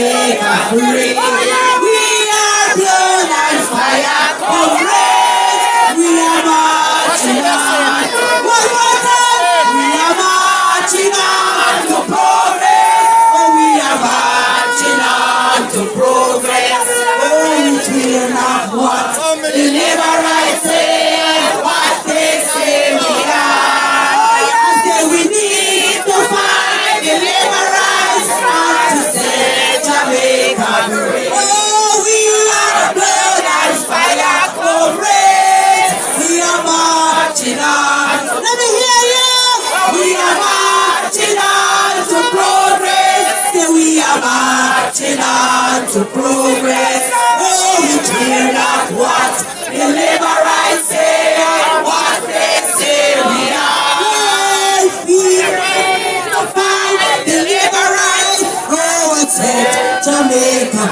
Jamaica free. We are blood and fire comrades. We are marching on. One more time. We are marching on to progress. Oh, we are marching on to progress. Oh, we will not want the labor rights say and what they say we are. I say we need to fight the labor rights and to say Jamaica free. Oh, we are blood and fire comrades. We are marching on. Let me hear you. We are marching on to progress. Say we are marching on to progress. Oh, we care not what the labor rights say and what they say we are. We need to fight the labor rights. Oh, it's set Jamaica.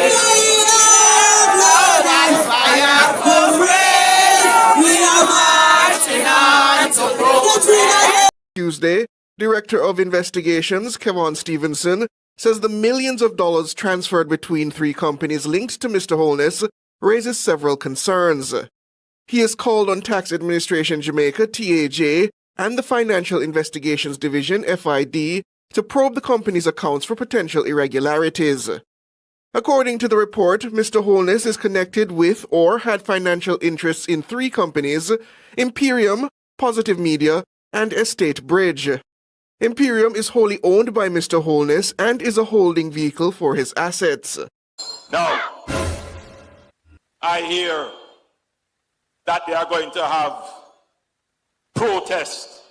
We are blood and fire comrades. We are marching on to progress. Tuesday, Director of Investigations Kevon Stevenson says the millions of dollars transferred between three companies linked to Mr. Holness raises several concerns. He has called on Tax Administration Jamaica (TAJ) and the Financial Investigations Division (FID) to probe the company's accounts for potential irregularities. According to the report, Mr. Holness is connected with or had financial interests in three companies: Imperium, Positive Media, and Estate Bridge. Imperium is wholly owned by Mr. Holness and is a holding vehicle for his assets. Now, I hear that they are going to have protests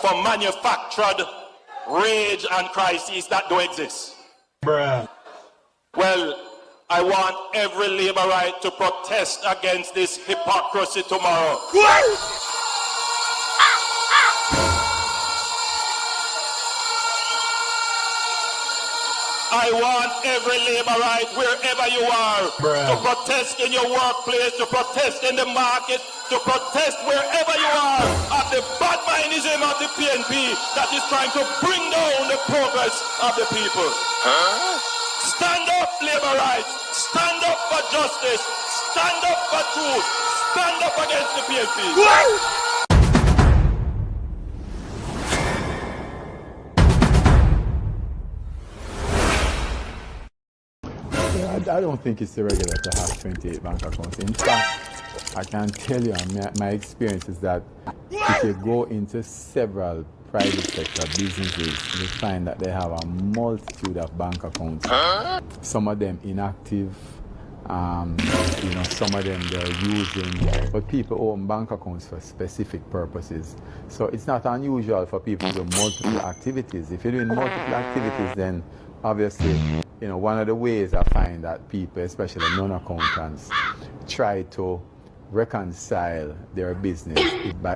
for manufactured rage and crises that don't exist. Bruh. Well, I want every labor right to protest against this hypocrisy tomorrow. I want every labor right wherever you are to protest in your workplace, to protest in the market, to protest wherever you are at the bad mindism of the PNP that is trying to bring down the progress of the people. Stand up, labor rights. Stand up for justice. Stand up for truth. Stand up against the PNP. I don't think it's irregular to have 28 bank accounts. In fact, I can tell you, my experience is that if you go into several private sector businesses, you find that they have a multitude of bank accounts. Some of them inactive, some of them they're using, but people own bank accounts for specific purposes. So it's not unusual for people to do multiple activities. If you're doing multiple activities, then obviously, one of the ways I find that people, especially non-accountants, try to reconcile their business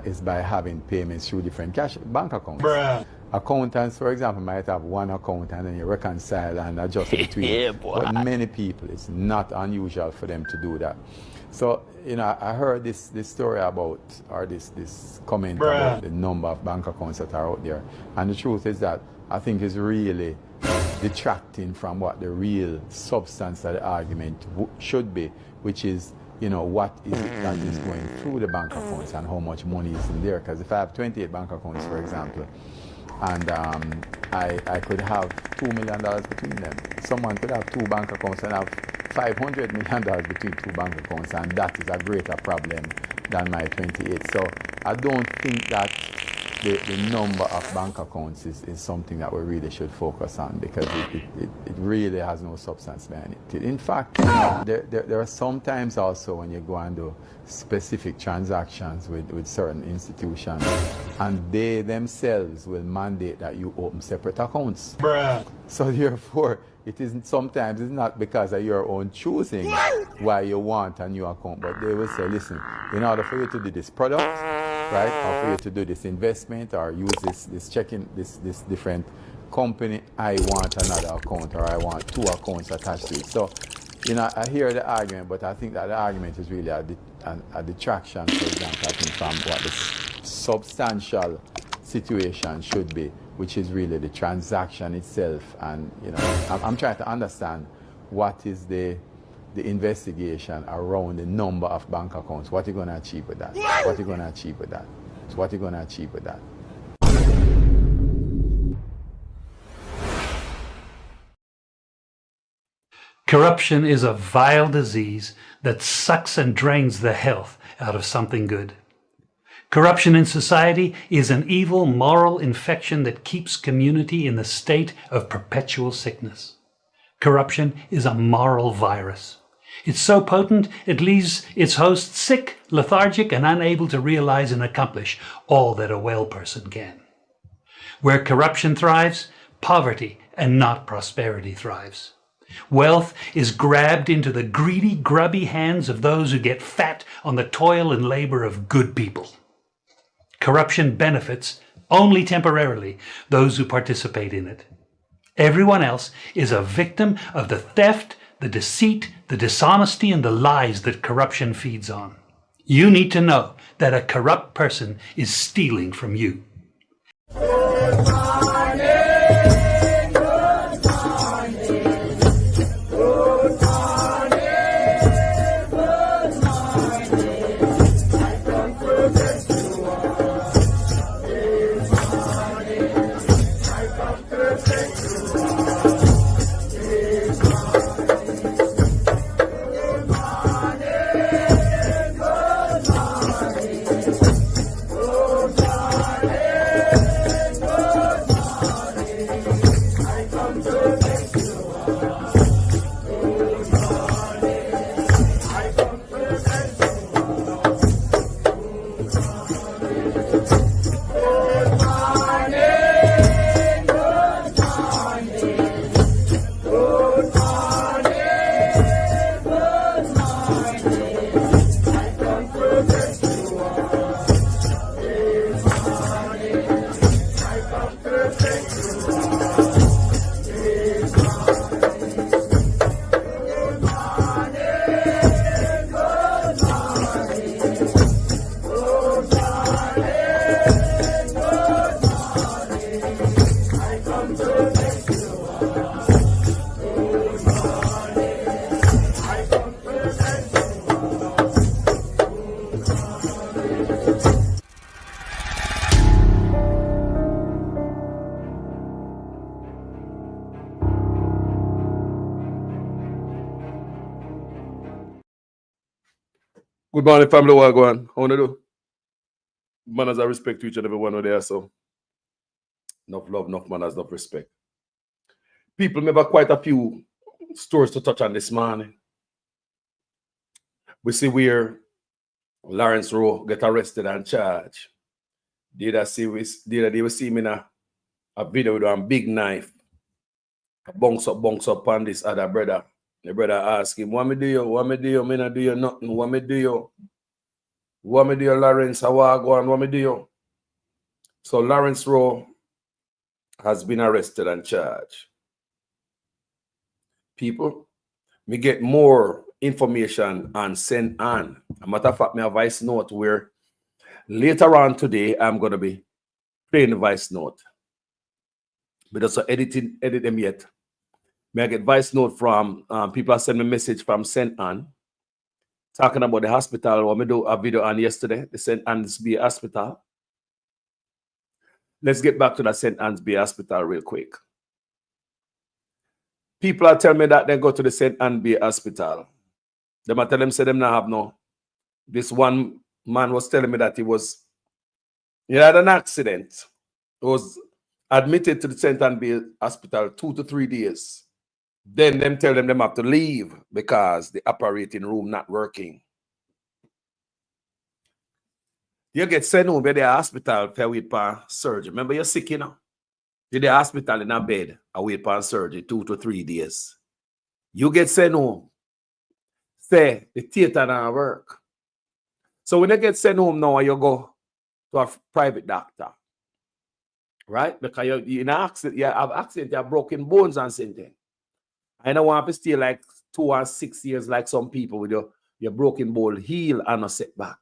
is by having payments through different cash bank accounts. Bruh. Accountants, for example, might have one account and then you reconcile and adjust between. But many people, it's not unusual for them to do that. So, I heard this story about, or this comment about the number of bank accounts that are out there. And the truth is that I think it's really detracting from what the real substance of the argument should be, which is, what is it that is going through the bank accounts and how much money is in there. Because if I have 28 bank accounts, for example, and I could have $2 million between them. Someone could have two bank accounts and have $500 million between two bank accounts, and that is a greater problem than my 28. So I don't think that the number of bank accounts is something that we really should focus on, because it really has no substance behind it. In fact, there are some times also when you go and do specific transactions with certain institutions, and they themselves will mandate that you open separate accounts. Bruh. So therefore, sometimes it's not because of your own choosing why you want a new account, but they will say, listen, in order for you to do this product, right, or for you to do this investment or use this checking, this different company, I want another account, or I want two accounts attached to it. So, I hear the argument, but I think that the argument is really a detraction, for example, I think, from what the substantial situation should be, which is really the transaction itself. And you know, I'm trying to understand what is the investigation around the number of bank accounts. What are you going to achieve with that? What are you going to achieve with that? So what are you going to achieve with that? Corruption is a vile disease that sucks and drains the health out of something good. Corruption in society is an evil moral infection that keeps community in the state of perpetual sickness. Corruption is a moral virus. It's so potent it leaves its host sick, lethargic, and unable to realize and accomplish all that a well person can. Where corruption thrives, poverty and not prosperity thrives. Wealth is grabbed into the greedy, grubby hands of those who get fat on the toil and labor of good people. Corruption benefits, only temporarily, those who participate in it. Everyone else is a victim of the theft, the deceit, the dishonesty, and the lies that corruption feeds on. You need to know that a corrupt person is stealing from you. Good morning, family. What go on? How you do? Manners and respect to each and every one of there. So, enough love, enough manners, enough respect. People, maybe quite a few stories to touch on this morning. We see where Lawrence Rowe get arrested and charged. They will see him in a video with a big knife. Bunks up on this other brother. The brother ask him, what me do you? What me do you? Me not do you nothing. What me do you? What me do you, Lawrence? How I go on? What me do you? So Lawrence Rowe has been arrested and charged. People, me get more information and send on. A matter of fact, me a voice note where later on today I'm gonna be playing the voice note. But also edit them yet. May I get voice note from people send me a message from St. Anne talking about the hospital. What me do a video on yesterday, the St. Anne's Bay Hospital. Let's get back to the St. Anne's Bay Hospital real quick. People are telling me that they go to the St. Anne's Bay Hospital. They might tell them say them not have no. This one man was telling me that he had an accident. He was admitted to the St. Anne's Bay Hospital 2 to 3 days. Then them tell them have to leave because the operating room not working. You get sent home to the hospital for wait for surgery. Remember, you're sick, you know. You're the hospital in a bed, I wait for surgery 2 to 3 days. You get sent home. Say the theater not work. So when you get sent home now, you go to a private doctor. Right? Because you're in an accident, you have accident, you have broken bones and something. I don't want to stay like 2 or 6 years like some people with your broken bone heal and a setback.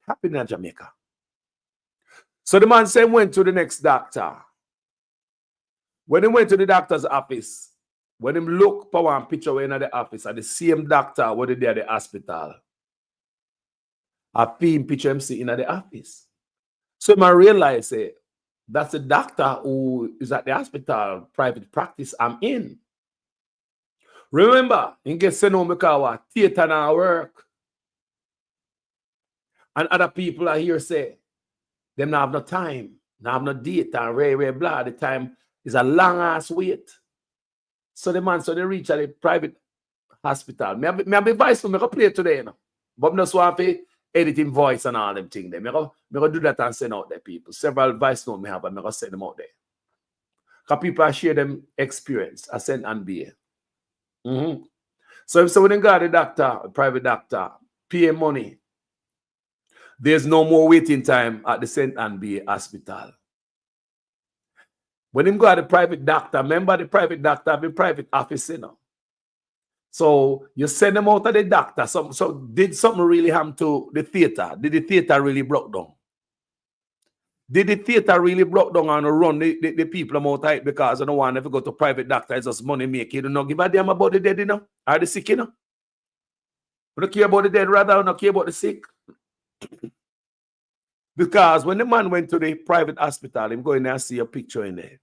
Happen in Jamaica. So the man said went to the next doctor. When he went to the doctor's office, when him look for one picture in the office, at the same doctor what they at the hospital, I film picture him see in the office. So I realize that's the doctor who is at the hospital, private practice I'm in. Remember, he gets sent home because theater now work. And other people are here say, them not have no time, not have no date, and rare blah. The time is a long ass wait. So the man, so they reach at the private hospital. Me have advice for me to play today, you know. But I just want to editing voice and all them things there. Me go do that and send out there people. Several voice notes me have, and me go send them out there. Because people are share them experience. I send and be. So if someone got a doctor, a private doctor, pay money, there's no more waiting time at the St. Anne Hospital. When him go to the private doctor, remember the private doctor have a private office, you know. So you send them out to the doctor. So did something really happen to the theater? Did the theater really broke down? Did the theater really broke down and run the people out of it because I don't want to go to private doctor, it's just money making. You don't give a damn about the dead, you know? Or the sick, you know? You don't care about the dead, rather you don't care about the sick. Because when the man went to the private hospital, him go in there and see a picture in there.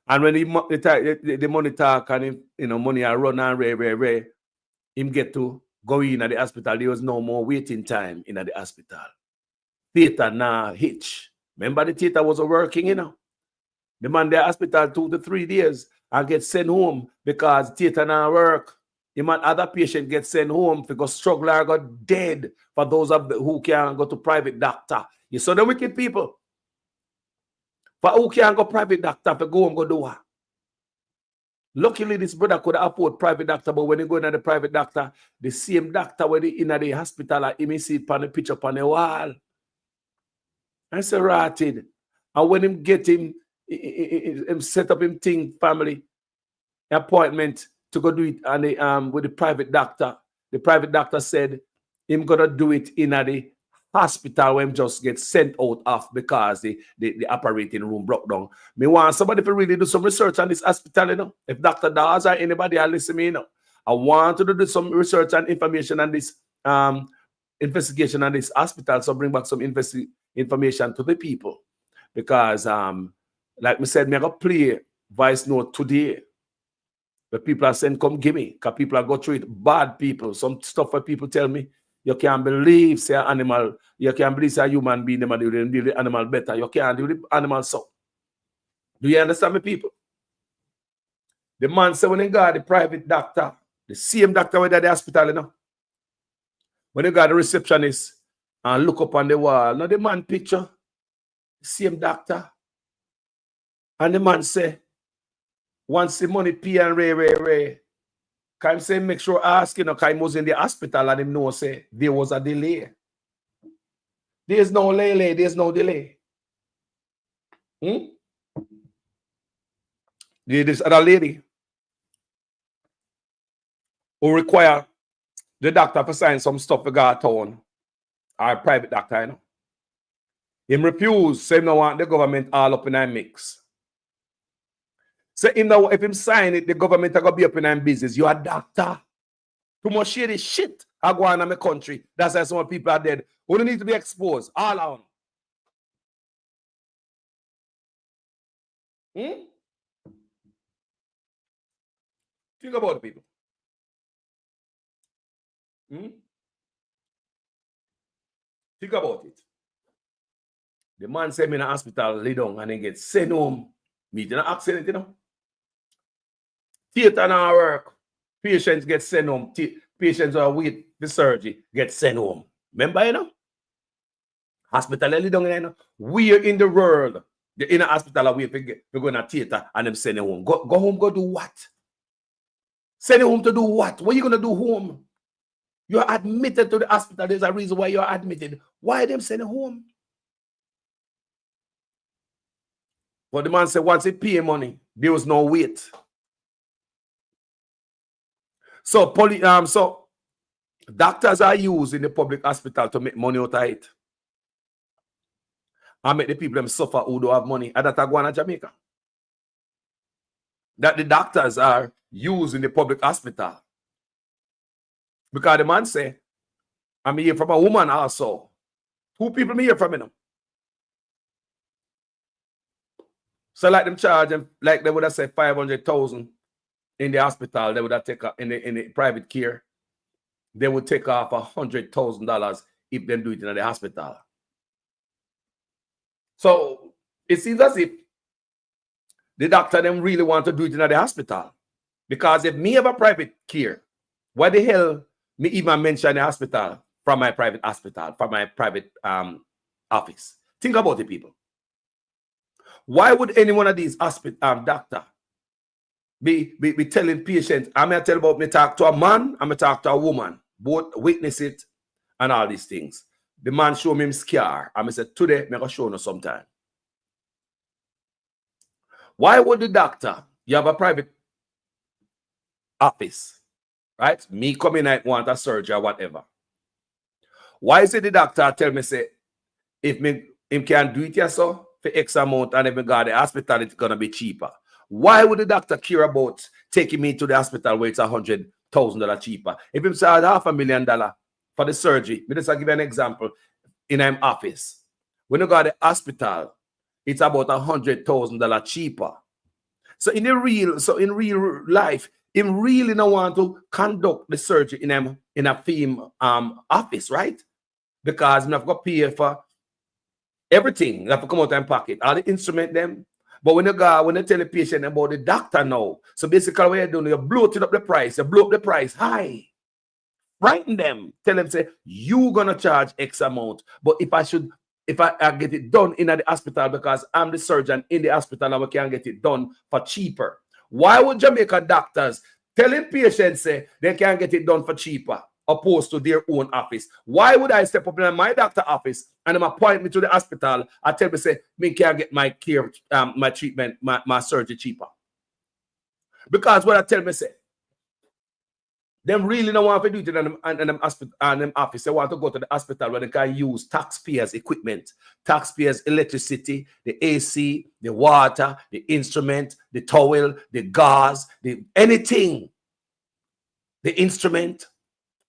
And when the money talk and him, you know, money are run and rare, him get to go in at the hospital. There was no more waiting time in at the hospital. Theater now hitch. Remember the theater was working, you know. The man there hospital 2 to 3 days and get sent home because theater now work. Him and other patient get sent home because struggle or got dead for those of the, who can't go to private doctor. You saw the wicked people. For who can't go private doctor for go and go do what? Luckily, this brother could afford private doctor, but when he go in the private doctor, the same doctor when he in the hospital, he see it on the picture on the wall. I say rotted. And when him get him set up him thing, family appointment to go do it and the, with the private doctor said him gonna do it in the hospital when him just get sent out of because the operating room broke down. Me want somebody to really do some research on this hospital, you know. If Dr. Dawes or anybody are listening, you know, I want to do some research and information on this investigation on this hospital, so bring back some information to the people. Because like me said, me gonna play voice note today. The people are saying, come give me, because people are go through it. Bad people, some stuff where people tell me, you can't believe say an animal, you can't believe say a human being, them do the animal better. You can't do the animal so. Do you understand me, people? The man said when he got the private doctor, the same doctor went at the hospital, you know. When he got the receptionist and look up on the wall, now the man picture, the same doctor. And the man say, once the money pay and ray. Can say make sure ask, you know, because he was in the hospital and him know say there was a delay. There's no delay, there's no delay. This other lady who require the doctor to sign some stuff for God town, our private doctor, you know. Him refuse, say him no want the government all up in our mix. Say him now, if him sign it, the government are gonna be up in our business. You are a doctor. Too much shady shit are going on in my country. That's why some people are dead. We don't need to be exposed. All on. Think about it, people. Think about it. The man said me in the hospital, lay down, and then get sent home. Meet in an accident, you know. Theater now work. Patients get sent home. Patients are wait for surgery, get sent home. Remember, you know? Hospital, lay down, you know. We're in the world. The inner hospital are wait for going to theater and them send you home. Go home, go do what? Send you home to do what? What are you going to do home? You're admitted to the hospital. There's a reason why you're admitted. Why them send you home? But the man said once he pay money, there was no wait. So doctors are used in the public hospital to make money out of it. and make the people them suffer who don't have money. And that are going to Jamaica. That the doctors are used in the public hospital. Because the man say, I'm here from a woman also. 2 people me here from him. So like them charge them, like they would have said 500,000 in the hospital, they would have taken in the private care, they would take off $100,000 if them do it in the hospital. So it seems as if the doctor them really want to do it in the hospital. Because if me have a private care, why the hell me even mention the hospital from my private hospital, from my private office? Think about it, people. Why would any one of these doctor be telling patients, I'm going to tell about me talk to a man, I'm going to talk to a woman, both witness it and all these things. The man show me him scar. I'm going to say, today, I'm going to show you sometime. Why would the doctor, you have a private office, right? Me come in, I want a surgery or whatever. Why is it the doctor tell me, say, if me him can do it here, so for X amount, and if me go to the hospital, it's going to be cheaper? Why would the doctor care about taking me to the hospital where it's $100,000 cheaper? If him say $500,000 for the surgery, me just give you an example. In an office, when you go to the hospital, it's about $100,000 cheaper. So in real life, him really don't want to conduct the surgery in a film office, right? Because you have to pay for everything. You have to come out and pocket all the instrument them. But when you tell the patient about the doctor now, so basically what you're doing, you're bloating up the price, you blow up the price high. Frighten them, tell them, say, you're gonna charge X amount. But if I get it done in the hospital because I'm the surgeon in the hospital and we can get it done for cheaper. Why would Jamaica doctors telling patients say they can get it done for cheaper opposed to their own office? Why would I step up in my doctor office and them appoint me to the hospital and tell me, say, me can get my care, my treatment, my surgery cheaper? Because what I tell me, say, them really don't want to do it in them office. They want to go to the hospital where they can use taxpayers' equipment, taxpayers' electricity, the AC, the water, the instrument, the towel, the gauze, anything. The instrument,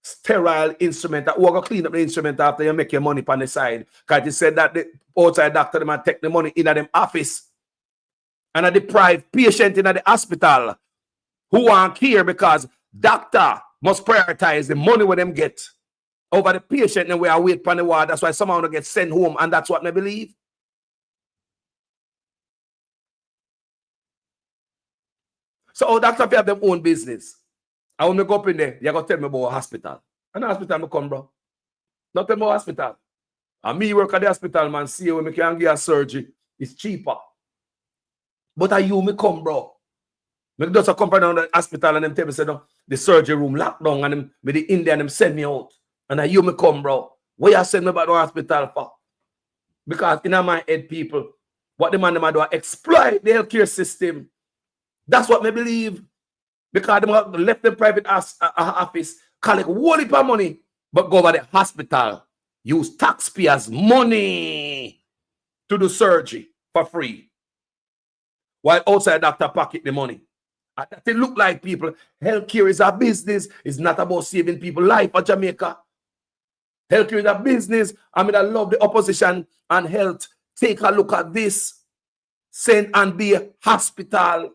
sterile instrument. That will clean up the instrument after you make your money on the side. Because you said that the outside doctor might take the money in them office and a deprived patient in the hospital who want care because doctor must prioritize the money where them get over the patient and we are wait on the ward. That's why someone will get sent home, and that's what I believe. So doctor have their own business. I want to go up in there, you're gonna tell me about a hospital. And the hospital I come, bro. Not tell me about hospital. And me work at the hospital, man, see when me can get a surgery, it's cheaper. But I you me come, bro. Me just a company down the hospital and them tell me, say, no, the surgery room locked down and them, with the Indian them send me out. And I you me come, bro. Why you send me back to the hospital for? Because in my head, people, what the man them do, exploit the healthcare system. That's what me believe. Because they left the private office, collect whole heap of money, but go over the hospital, use taxpayers' money to do surgery for free. While outside doctor pocket the money. It look like people, healthcare is a business. It's not about saving people's life in Jamaica. Healthcare is a business. I mean, I love the opposition and health. Take a look at this. St. Anne Hospital.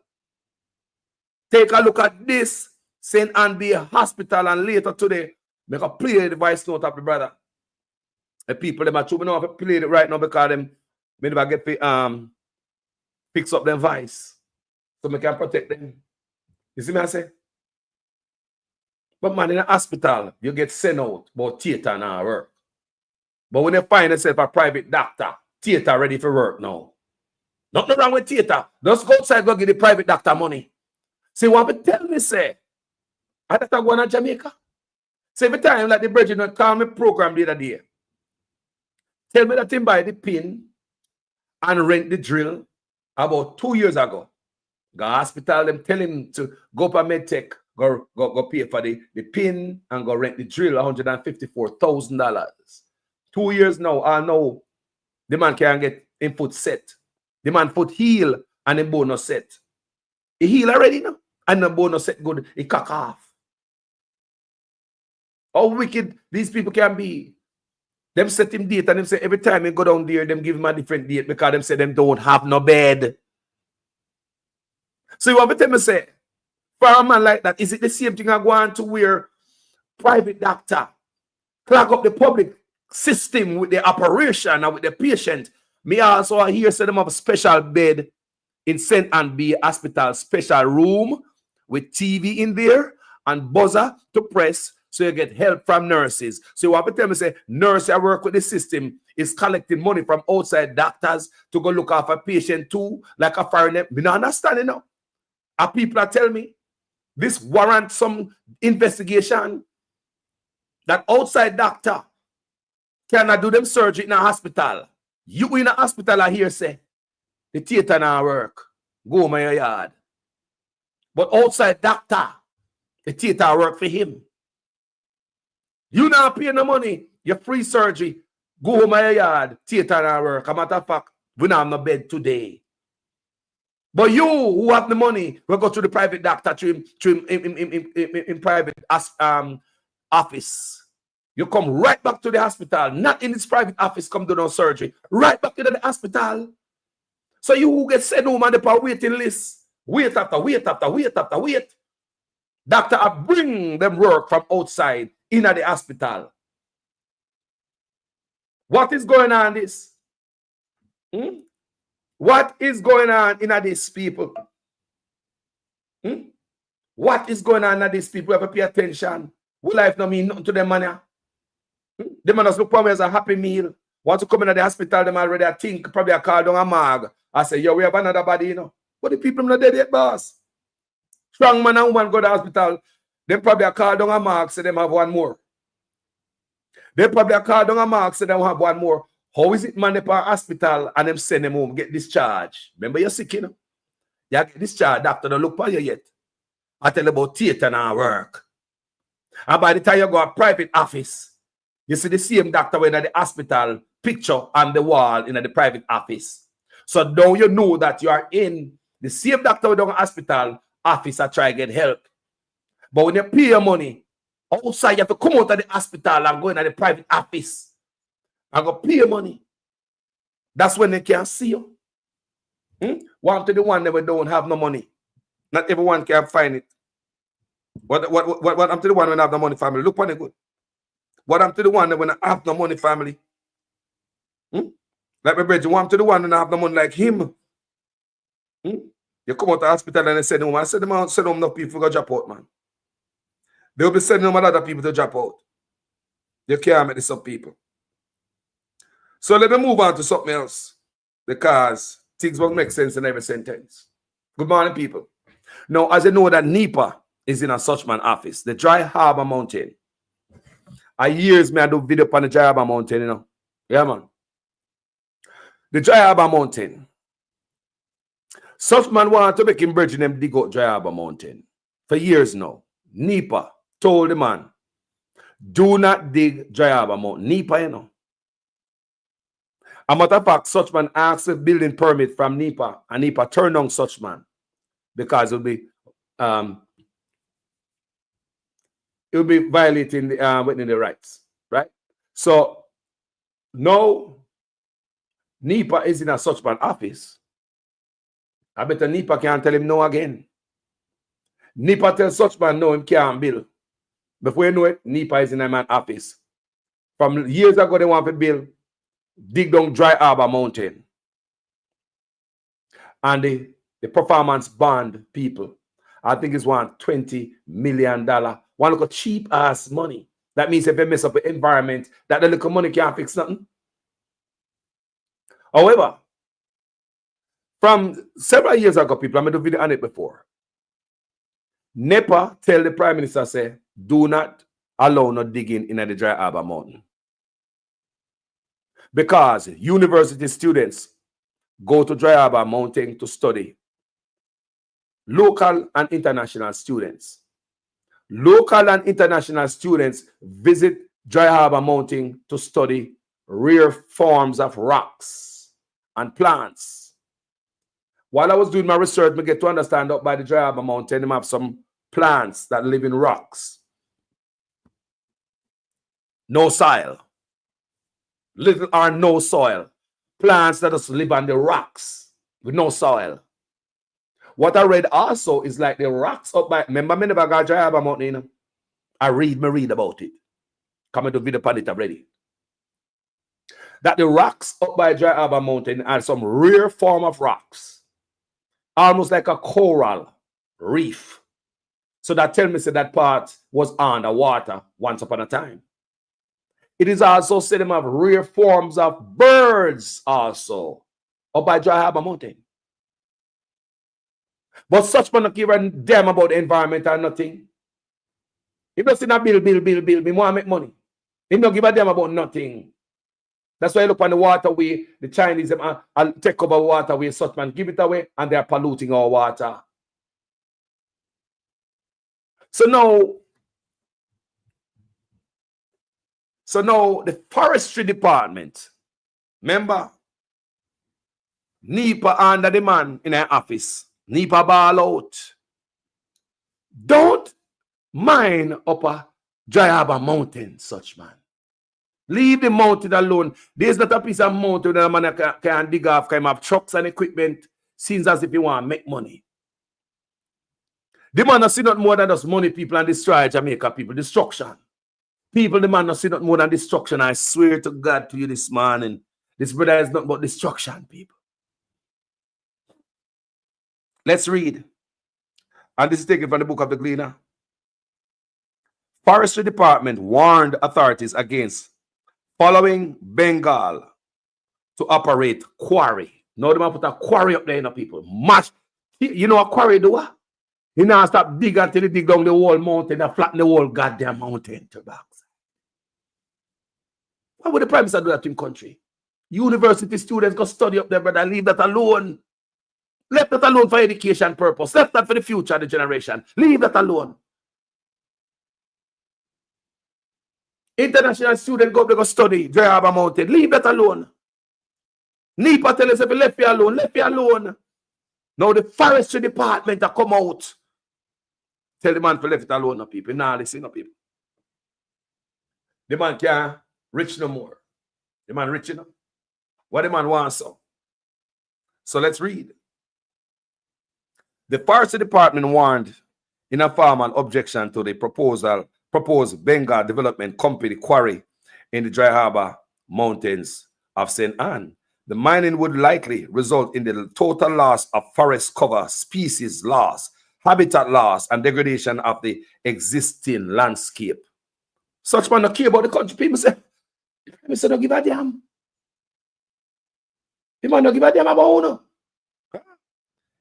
Take a look at this. St. Anne Hospital. And later today, make a play the voice note of the brother. The people, them are too, know how to play it right now because them, maybe I get picks up them voice. So we can protect them. You see me I say? But man, in a hospital, you get sent out about theater and our work. But when you find yourself a private doctor, theater ready for work now. Nothing wrong with theater. Just go outside, go get the private doctor money. See what to tell me, say? I thought I go to Jamaica. So every time like the brethren call me program the other day. Tell me that him buy the pin and rent the drill about 2 years ago. Go hospital, them tell him to go up a medtech, go pay for the pin and go rent the drill, $154,000. 2 years now, I know the man can get in foot set. The man foot heal and the bone not set. He heal already now. And the bone not set good. He cock off. How wicked these people can be. Them set him date and them say every time he go down there, them give him a different date because them say them don't have no bed. So you want to tell me say, for a man like that, is it the same thing I go on to where private doctor clog up the public system with the operation and with the patient? Me also hear say them have a special bed in St. Anne B Hospital, special room with TV in there and buzzer to press so you get help from nurses. So you want to tell me say nurse I work with the system is collecting money from outside doctors to go look after a patient too, like a foreigner. Me not understand it now. And people are telling me this warrant some investigation that outside doctor cannot do them surgery in a hospital. You in a hospital, I hear say, the theater now work. Go home in your yard. But outside doctor, the theater work for him. You not pay no money. Your free surgery. Go home in your yard. Theater now work. As a matter of fact, we don't have no bed today. But you who have the money will go to the private doctor in private office. You come right back to the hospital, not in this private office, come do no surgery. Right back to the hospital. So you who get sent home on the waiting list, wait after wait after wait after wait. Doctor bring them work from outside in the hospital. What is going on this? What is going on in these people? What is going on in these people? We have to pay attention. Will life not mean nothing to them, man? Them man just look for me as a happy meal. Want to come in the hospital, them already I think probably I call down a mag. I say, yo, we have another body, you know. But the people not dead yet, boss. Strong man and woman go to the hospital. Them probably I call down a mag, say them have one more. They probably I call down a mag, say them have one more. How is it man up at hospital and them send them home, get discharged? Remember you're sick, you know? You get discharged, doctor don't look for you yet. I tell you about theater and work. And by the time you go to a private office, you see the same doctor in the hospital picture on the wall in the private office. So now you know that you are in the same doctor in the hospital office and try to get help. But when you pay your money, outside you have to come out of the hospital and go into the private office and go pay your money. That's when they can see you. One to the one that we don't have no money. Not everyone can find it. What I'm to the one when I have no money, family? Look on it good. What I'm to the one that when I have no money, family? Like my brother, I'm to the one when I have no money like him. You come out of the hospital and they send home. I said them out, send home enough people to go drop out, man. They'll be sending home other people to drop out. You can't make this up, people. So let me move on to something else. Because things won't make sense in every sentence. Good morning, people. Now, as you know that NEPA is in a Suchman office, the Dry Harbor Mountain. I years me I do video on the Dry Harbor Mountain, you know. Yeah, man. The Dry Harbor Mountain. Suchman wanted to make him bridge them dig out Dry Harbor Mountain. For years now. NEPA told the man, do not dig Dry Harbor Mountain. NEPA, you know. A matter of fact, Suchman asked a building permit from NEPA, and NEPA turned down Suchman because it'll be violating the rights, right? So now NEPA is in a Suchman office. I bet NEPA can't tell him no again. NEPA tells Suchman no, him can't build. Before you know it, NEPA is in a man office. From years ago, they want to build, dig down Dry Harbor Mountain. And the performance bond people, I think it's $120 million. One look at cheap ass money. That means if they mess up the environment, that the little money can't fix nothing. However, from several years ago, people, I made a video on it before. NEPA tell the Prime Minister, say, do not allow no digging in the Dry Harbor Mountain. Because university students go to Dry Harbor Mountain to study. Local and international students. Local and international students visit Dry Harbor Mountain to study rare forms of rocks and plants. While I was doing my research, I get to understand up by the Dry Harbor Mountain, they have some plants that live in rocks. No soil. Little or no soil. Plants that just live on the rocks with no soil. What I read also is like the rocks up by, remember me never got Dry Harbor Mountain, you know? I read about it. Coming to video upon it already. That the rocks up by Dry Harbor Mountain are some rare form of rocks. Almost like a coral reef. So that tell me that part was underwater once upon a time. It is also said them have rare forms of birds also up by Dry Harbor Mountain. But such man not give a damn about the environment or nothing. If you see a bill, me want to make money. He don't give a damn about nothing. That's why I look on the waterway, the Chinese them take over waterway, such man give it away, and they are polluting our water. So now the forestry department, remember, NEPA under the man in our office, NEPA ball out. Don't mine up a Dry Harbor Mountain, such man. Leave the mountain alone. There's not a piece of mountain that a man can dig off, kind of trucks and equipment, seems as if he want to make money. The man has seen not more than just money people and destroy Jamaica people. Destruction. People, the man has seen not more than destruction. I swear to God to you this morning. This brother is not about destruction, people. Let's read. And this is taken from the book of the Gleaner. Forestry Department warned authorities against following Bengal to operate quarry. Now they might put a quarry up there, you know, people. You know what quarry do? You now stop digging until you dig down the whole mountain and flatten the whole goddamn mountain to back. Why would the Prime Minister do that in country? University students go study up there, brother. Leave that alone. Left that alone for education purpose. Left that for the future of the generation. Leave that alone. International students go up there go study Dry Harbor Mountain. Leave that alone. NEPA tell us if you left you alone, left you alone. Now the forestry department have come out. Tell the man to left it alone, no people. Nah, listen, no people. The man can't rich no more. The man rich enough. What the man wants so. So let's read. The forestry department warned in a formal objection to the proposed Bengal Development Company quarry in the Dry Harbor Mountains of St. Anne. The mining would likely result in the total loss of forest cover, species loss, habitat loss, and degradation of the existing landscape. Such man don't care about the country. People say don't give a damn. People don't give a damn about owner.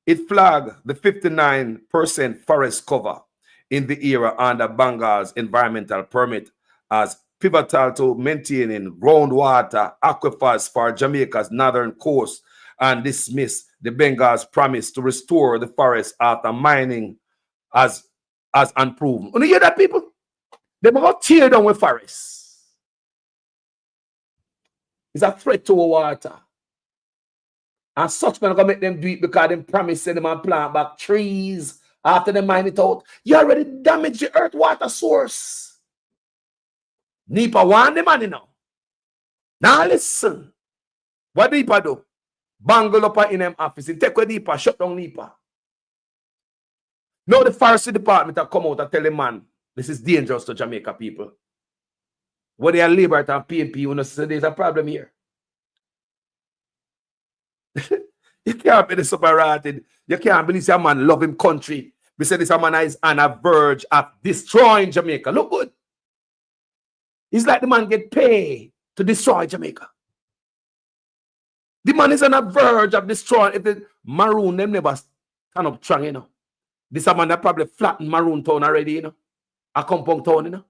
It flagged the 59% forest cover in the area under Bengal's environmental permit as pivotal to maintaining groundwater aquifers for Jamaica's northern coast and dismissed the Bengal's promise to restore the forest after mining as unproven. You hear that, people? They might tear down with forests. It's a threat to our water. And such men are going to make them do it because they promise them and plant back trees after they mine it out. You already damaged the earth water source. NEPA want the money now. Now listen. What NEPA do? Bangle up in them office. Take away NEPA, shut down NEPA. Now the forestry department have come out and tell the man, this is dangerous to Jamaica people. When they are liberate and PNP, you know, so there's a problem here. You can't be separated. You can't believe this man love him country. We say this man is on a verge of destroying Jamaica. Look good. It's like the man get paid to destroy Jamaica. The man is on a verge of destroying. If the Maroon them never stand up strong, you know. This man that probably flattened Maroon town already, you know. A compound town, you know.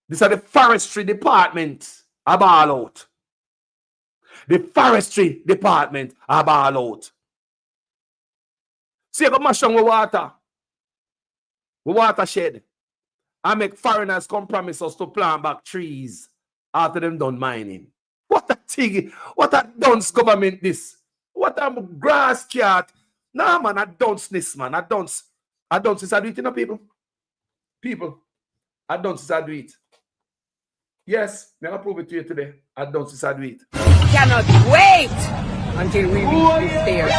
These are the forestry department about out. The forestry department about out. See, I got mash down with watershed. I make foreigners come promise us to plant back trees after them done mining. What a thing. What a dunce government this. What a grass cat. Nah, man, I dunce this, man. I dunce is I do it, you know, people. People, I dunce is I do it. Yes, I'm going to prove it to you today. I dunce is I do it. Cannot wait until we reach this stage.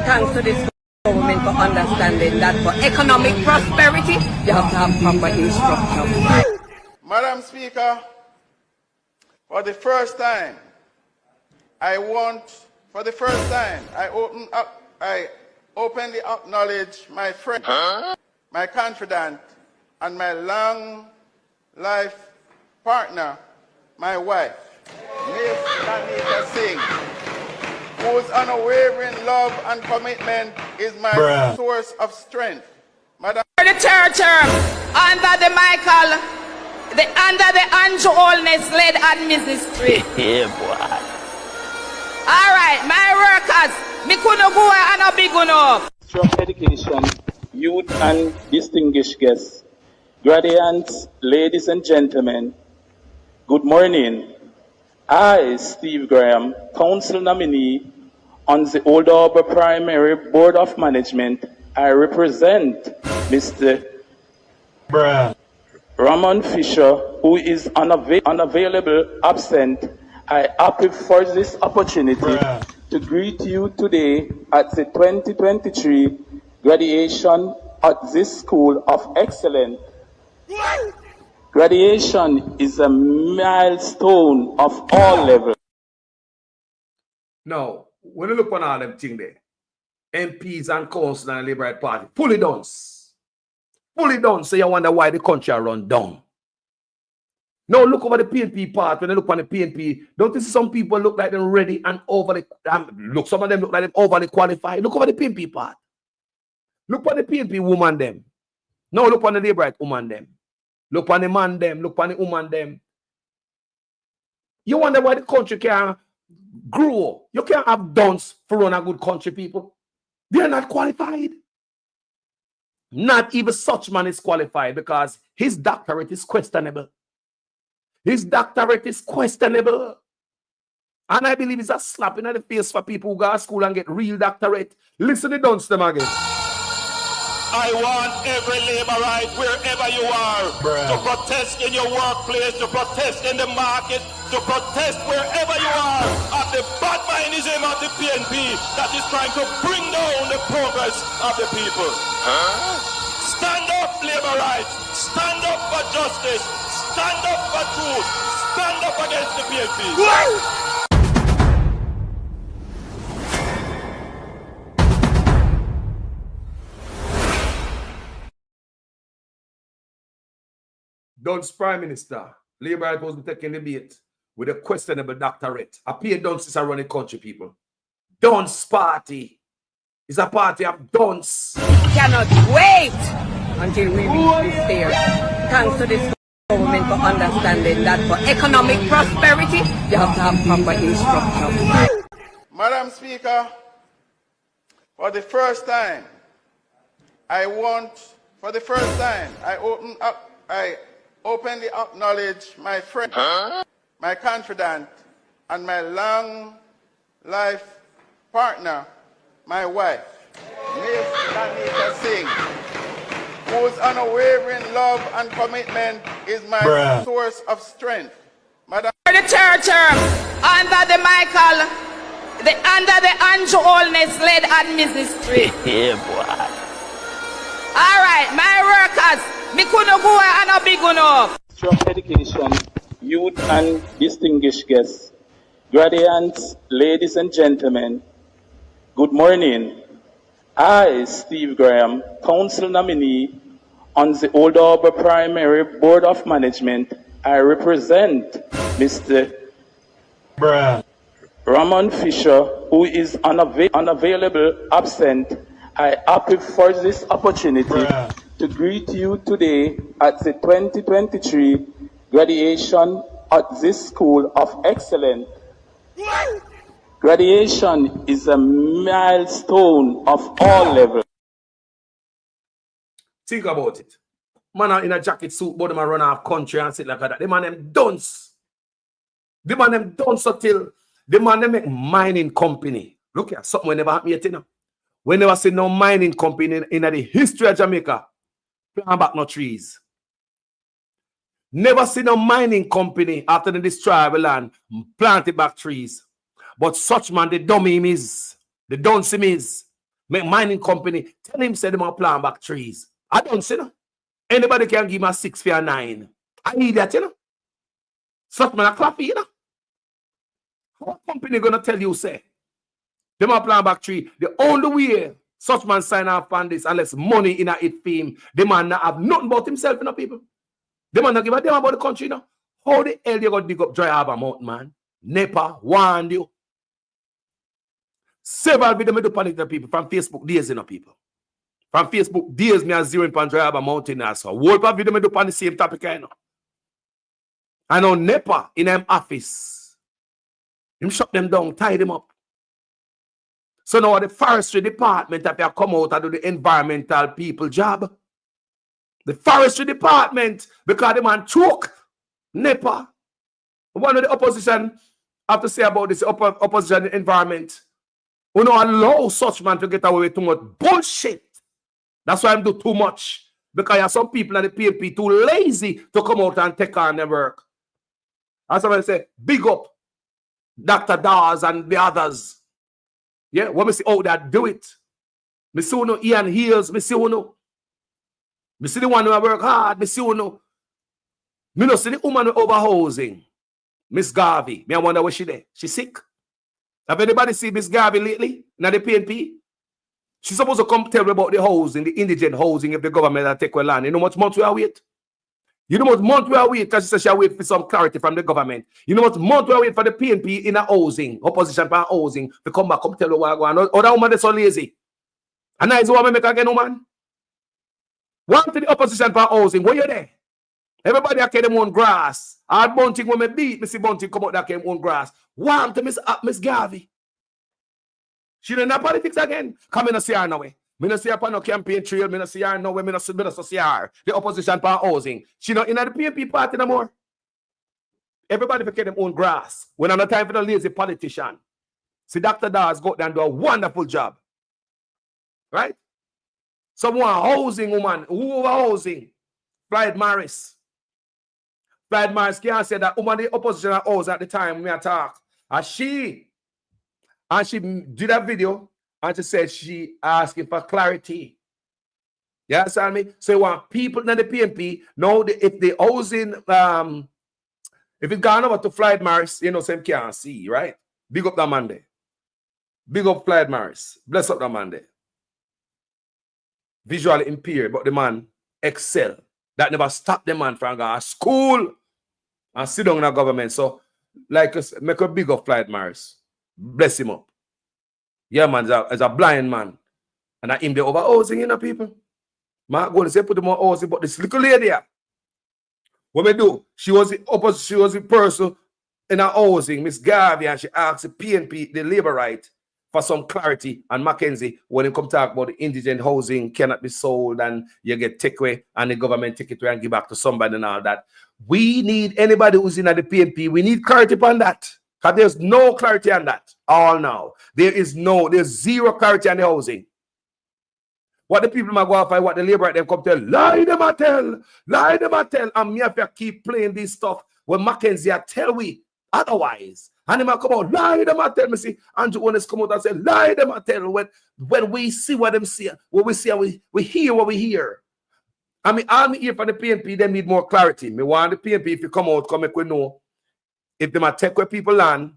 Thanks to this government for understanding that for economic prosperity, you have to have proper instruction. Madam Speaker, for the first time, I openly acknowledge my friend, my confidant, and my long life partner, my wife, Miss Lanika Singh, whose unwavering love and commitment is my source of strength. Madam, For the third term, under the Andrew Holness led administration. Yeah, boy. All right, my workers, me couldn't go and a big enough. Strong education, youth and distinguished guests, graduates, ladies and gentlemen, good morning. I, Steve Graham, council nominee on the Old Harbour Primary Board of Management, I represent Mr. Ramon Fisher, who is unavailable, absent. I happy for this opportunity to greet you today at the 2023 graduation at this School of Excellence. Graduation is a milestone of all levels. Now, when you look on all them things there, MPs and council and the Liberal Party, fully done. Fully done, so you wonder why the country are run down. Now look over the PNP part. When you look on the PNP, don't you see some people look like they're ready and overly, some of them look like they're overly qualified. Look over the PNP part. Look on the PNP woman them. Now look on the Labourite woman them. Look on the man them. Look on the woman them. You wonder why the country can't grow. You can't have dons for run a good country, people. They're not qualified. Not even such man is qualified because his doctorate is questionable. His doctorate is questionable. And I believe it's a slap in the face for people who go to school and get real doctorate. Listen to Dunce them again. I want every laborite, wherever you are, to protest in your workplace, to protest in the market, to protest wherever you are at the bad mindism of the PNP that is trying to bring down the progress of the people. Stand up, laborites. Stand up for justice. Stand up for truth. Stand up against the PNP. Dunce Prime Minister, Labour was taking debate with a questionable doctorate. I pay Dunce is a running country, people. Dunce party is a party of Dunce. Cannot wait until we reach this stage. Thanks to this government for understanding that for economic prosperity, you have to have proper instruction. Madam Speaker, for the first time, I openly acknowledge my friend, my confidant, and my long life partner, my wife, Miss Lanika Singh, whose unwavering love and commitment is my source of strength. Madam, For the third term, under the Andrew Holness led administration. Yeah, boy. All right, my workers, me couldn't go and a big enough. Strong education, youth and distinguished guests, graduates, ladies and gentlemen, good morning. I, Steve Graham, council nominee on the Old Harbour Primary Board of Management, I represent Mr. Ramon Fisher, who is unavailable, absent. I happy for this opportunity to greet you today at the 2023 graduation at this School of Excellence. Graduation is a milestone of all levels. Think about it. Man in a jacket suit, but them run off country and sit like that. The man them dunce. The man them dunce until The man they make mining company. Look here, something we never happened yet, you know. We never see no mining company in the history of Jamaica plant back no trees. Never see no mining company after they destroy our land plant back trees. But such man, the dummy him is, the dunce him is, make mining company, tell him say them a plant back trees. I don't see no. Anybody can give me a 6 for a 9. I need that, you know. Such man a clappy, you know. How company gonna tell you say? Them a plant back tree. The only way such man sign off on this, unless money in a it fame, the man not have nothing about himself, you know, people. The man not give a damn about the country, you know. How the hell you gonna dig up Dry Harbor Mountain, man? NEPA warned you. Several videos me do panic the people from Facebook days, you know, people. From Facebook days, me a zeroing pan Dry Harbor Mountain as well. Whole part video me do pan the same topic, you know. And on NEPA in them office, him shut them down, tie them up. So now the forestry department have to come out and do the environmental people job. The forestry department, because the man choke NEPA. One of the opposition have to say about this opposition environment. We don't allow such man to get away with too much bullshit. That's why I'm do too much. Because you have some people in the PNP too lazy to come out and take on their work. As somebody say, big up Dr. Dawes and the others. Yeah, when we see how they do it. Me see uno Ian Hills, me see uno. Me see the one who work hard, me see uno. Me no see the woman who overhousing. Miss Garvey. Me I wonder where she there. She sick. Have anybody seen Miss Garvey lately? Now the PNP? She's supposed to come tell me about the housing, the indigent housing if the government will take her land. You know how much months we are wait? You know what month we are wait because she says she wait for some clarity from the government. You know what month we are wait for the PNP in a housing, opposition for housing, to come back, come tell her what going on. Or that woman is so lazy. And now is the woman make again, woman. One to the opposition for housing, where you there? Everybody carry them on grass. Hard Bunting when me beat, me see Bunting come out that came on grass. One to Miss Garvey. She in the politics again. Come in and see her now. Me no see her on no campaign trail. Me no see her now. Me no see her. The opposition for housing. She not in the PNP party no more. Everybody forget them own grass. When I'm not time for the lazy politician. See, Dr. Dawes go there and do a wonderful job. Right? Someone housing woman. Who over housing? Clyde Morris. Clyde Morris can't say that woman the opposition house at the time we talk. And she did a video and she said she asking for clarity. You understand me? So you want people in the PNP know if the housing, if it's gone over to Clyde Morris, you know, some can't see, right? Big up that man there. Big up Clyde Morris. Bless up that man there. Visually impaired, but the man excel. That never stopped the man from going to school and sit down in the government. So, like, make a big up Clyde Morris. Bless him up. Yeah, man, as a blind man. And I him the over housing, you know, people. Man, going to say put him on housing, but this little lady here, what we do? She was the person in her housing, Miss Garvey, and she asked the PNP, the labor right, for some clarity. And Mackenzie, when it come talk about the indigent housing cannot be sold and you get take away and the government take it away and give back to somebody and all that. We need anybody who's in at the PNP, we need clarity on that. Because there's no clarity on that. All now. There's zero clarity on the housing. What the people might go off and what the labor right them come tell, lie them a tell. And me have to keep playing this stuff when Mackenzie tell we otherwise. And they might come out, lie them a tell. Me see Andrew Onis come out and say, lie them a tell. When we see what them see, what we see, and we hear what we hear. I mean, all me here for the PNP, they need more clarity. Me want the PNP, if you come out, come make we know. If they might take where people land,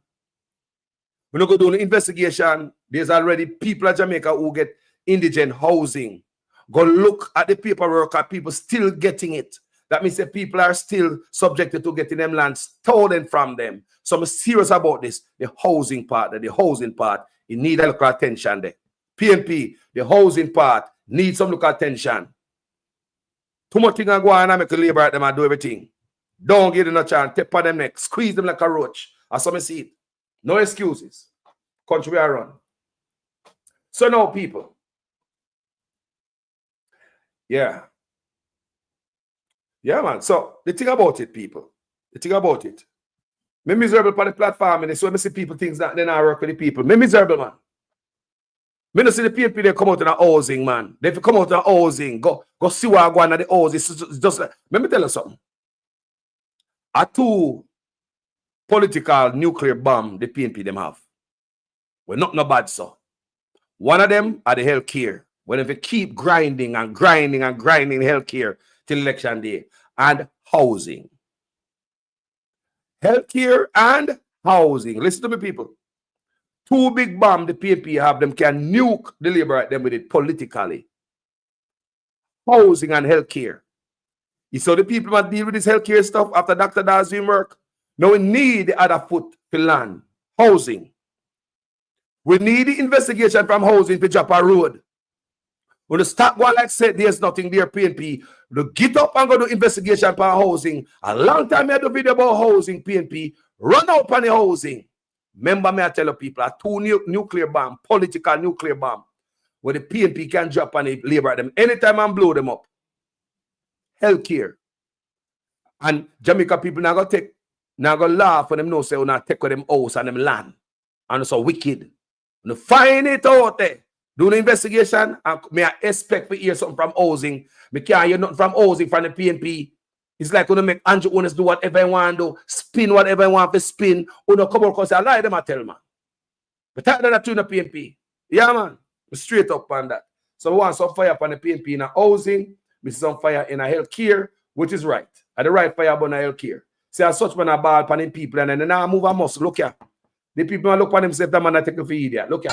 we're not going to do an investigation. There's already people in Jamaica who get indigent housing. Go look at the paperwork, are people still getting it. That means that people are still subjected to getting them land stolen from them. So I'm serious about this. The housing part, it needs a local attention there. PNP, the housing part, needs some local attention. Too much thing go on and make the labor at them and do everything. Don't give them a chance. Tap on them neck. Squeeze them like a roach. As some see it. No excuses. Country we are run. So now, people. Yeah. Yeah, man. So the thing about it, people. The thing about it. Me miserable on the platform, and so I see people things that then I work with the people. Me miserable, man. Me no see the PNP they come out in a housing, man. They come out in a housing, go see what I go on at the house. It's just like, let me tell you something. A two political nuclear bomb the PNP them have. Well, not no bad, so. One of them are the healthcare. When if you keep grinding and grinding and grinding healthcare till election day, and housing. Healthcare and housing. Listen to me, people. Two big bomb the PNP have, them can nuke the labor at them with it politically. Housing and healthcare. You saw the people that deal with this healthcare stuff after Dr. Dazim work. Now we need the other foot to land. Housing. We need the investigation from housing to drop a road. When the stop going like said there's nothing there, PNP, to get up and go do investigation for housing. A long time I had a video about housing, PNP. Run out on the housing. Remember me, I tell you people, a two nuclear bomb, political nuclear bomb, where the PNP can drop on the labor at them anytime and blow them up. Healthcare. And Jamaica people now go laugh when them know say, not take with them house and them land. And it's so wicked. When you find it out there, do the investigation, and may I expect to hear something from housing. Me can't hear nothing from housing from the PNP. It's like when you make Andrew owners do whatever you want to do, spin whatever you want to spin. When you come out because I lie them, I tell man. But that not true in the PNP. Yeah, man. Straight up on that. So we want some fire upon the PNP in a housing, we see some fire in a healthcare, which is right. At the right fire upon a healthcare. See, as such man a ball upon them people, and then now move a muscle. Look here. The people look upon themselves, that man I take a for idiot. Look here.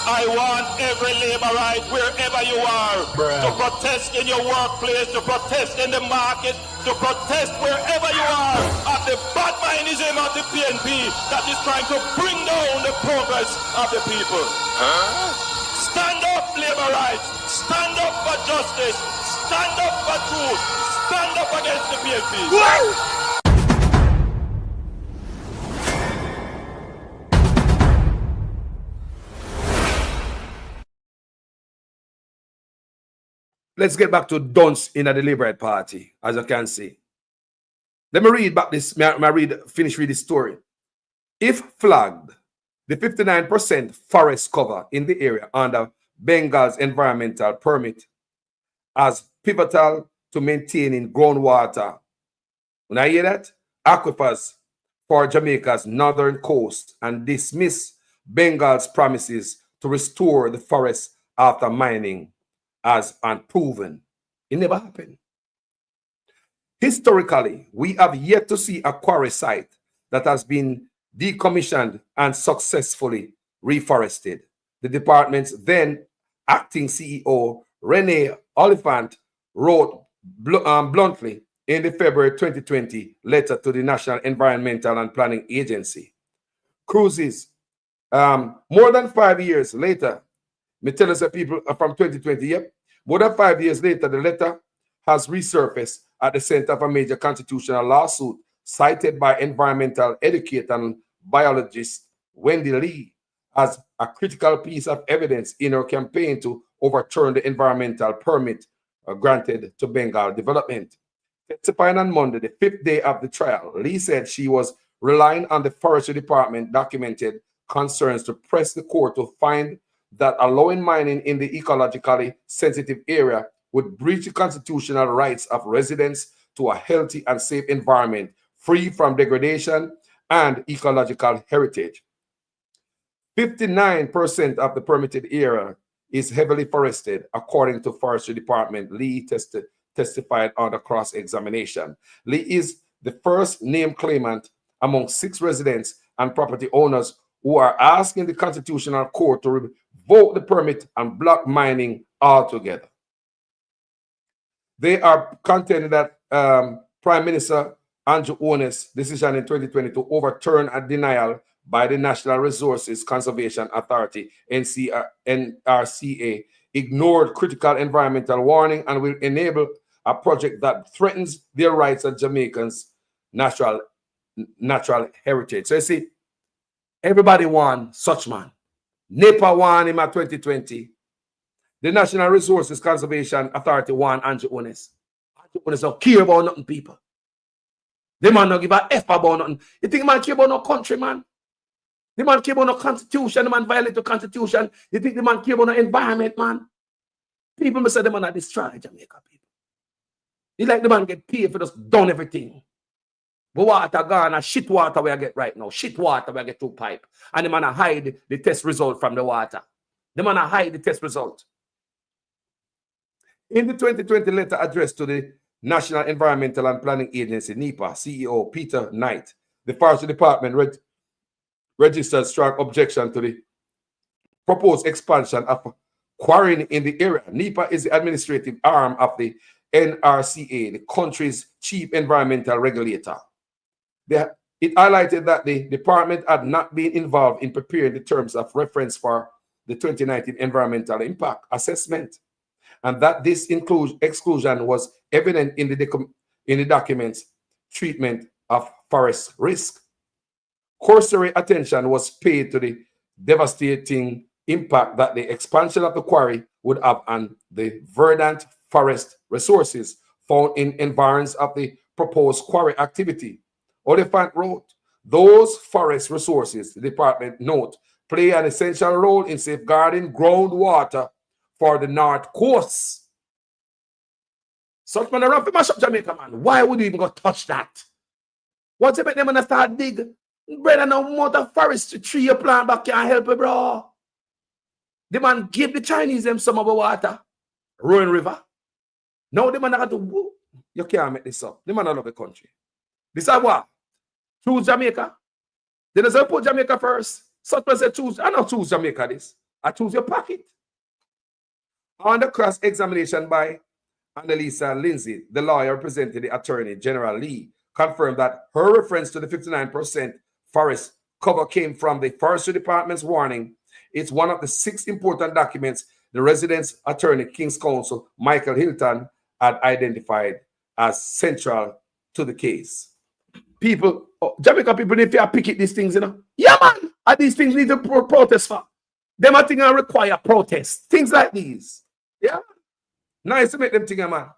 I want every laborite, wherever you are, to protest in your workplace, to protest in the market, to protest wherever you are at the bad mindism of the PNP that is trying to bring down the progress of the people. Stand up, laborites. Stand up for justice. Stand up for truth. Stand up against the PNP. Let's get back to dunce in the Liberal Party, as you can see. Let me read back this, finish read this story. If flagged, the 59% forest cover in the area under Bengal's environmental permit as pivotal to maintaining groundwater. When I hear that, aquifers for Jamaica's northern coast and dismiss Bengal's promises to restore the forest after mining as unproven. It never happened. Historically, we have yet to see a quarry site that has been decommissioned and successfully reforested. The department's then acting CEO, Renee Oliphant, wrote bluntly in the February 2020 letter to the National Environmental and Planning Agency. Cruises, more than 5 years later, me tell us that people are from 2020, yep. More than 5 years later, the letter has resurfaced at the center of a major constitutional lawsuit cited by environmental educator and biologist Wendy Lee as a critical piece of evidence in her campaign to overturn the environmental permit granted to Bengal development. Testifying on Monday, the 5th day of the trial, Lee said she was relying on the Forestry Department documented concerns to press the court to find that allowing mining in the ecologically sensitive area would breach the constitutional rights of residents to a healthy and safe environment free from degradation and ecological heritage. 59% of the permitted area is heavily forested, according to Forestry Department. Lee testified on the cross-examination. Lee is the first named claimant among 6 residents and property owners who are asking the Constitutional Court to revoke the permit and block mining altogether. They are contending that Prime Minister Andrew Owen's decision in 2020 to overturn a denial by the National Resources Conservation Authority, NRCA, ignored critical environmental warning and will enable a project that threatens their rights as Jamaicans' natural heritage. So you see, everybody wants such man. NEPA won him at 2020. The National Resources Conservation Authority won Andrew Owen's. Andrew Owen's don't care about nothing, people. The man not give a F about nothing. You think the man care about no country, man? The man care about no constitution. The man violate the constitution. You think the man care about no environment, man? People may say the man are destroy Jamaica people. You like the man get paid for just done everything. But water gone and shit water we get right now. Shit water we get through pipe. And the man hide the test result from the water. The man hide the test result. In the 2020 letter addressed to the National Environmental and Planning Agency, NEPA, CEO Peter Knight, the Forestry Department registered strong objection to the proposed expansion of quarrying in the area. NEPA is the administrative arm of the NRCA, the country's chief environmental regulator. It highlighted that the department had not been involved in preparing the terms of reference for the 2019 environmental impact assessment, and that this exclusion was evident in the document's treatment of forest risk. Cursory attention was paid to the devastating impact that the expansion of the quarry would have on the verdant forest resources found in environs of the proposed quarry activity. Oliphant wrote, those forest resources, the department note, play an essential role in safeguarding groundwater for the North Coast. Such man around for mash up Jamaica, man. Why would you even go touch that? What's it make them gonna start dig? Brother, no more the forest tree you plant back can't help it, bro. The man give the Chinese them some of the water. Rowe River. Now the man got to woo. You can't make this up. The man love the country. This is what? Choose Jamaica. Then I say put Jamaica first. Such man say choose. I don't choose Jamaica this. I choose your pocket. On the cross-examination by Annalisa Lindsay, the lawyer representing the Attorney General Lee, confirmed that her reference to the 59% forest cover came from the Forestry Department's warning. It's one of the 6 important documents the resident's attorney, King's Counsel Michael Hilton, had identified as central to the case. People, Jamaica people need to picket these things, you know. Yeah, man. And these things need to protest for. Them are things that require protest. Things like these. Yeah. Nice to make them things, man.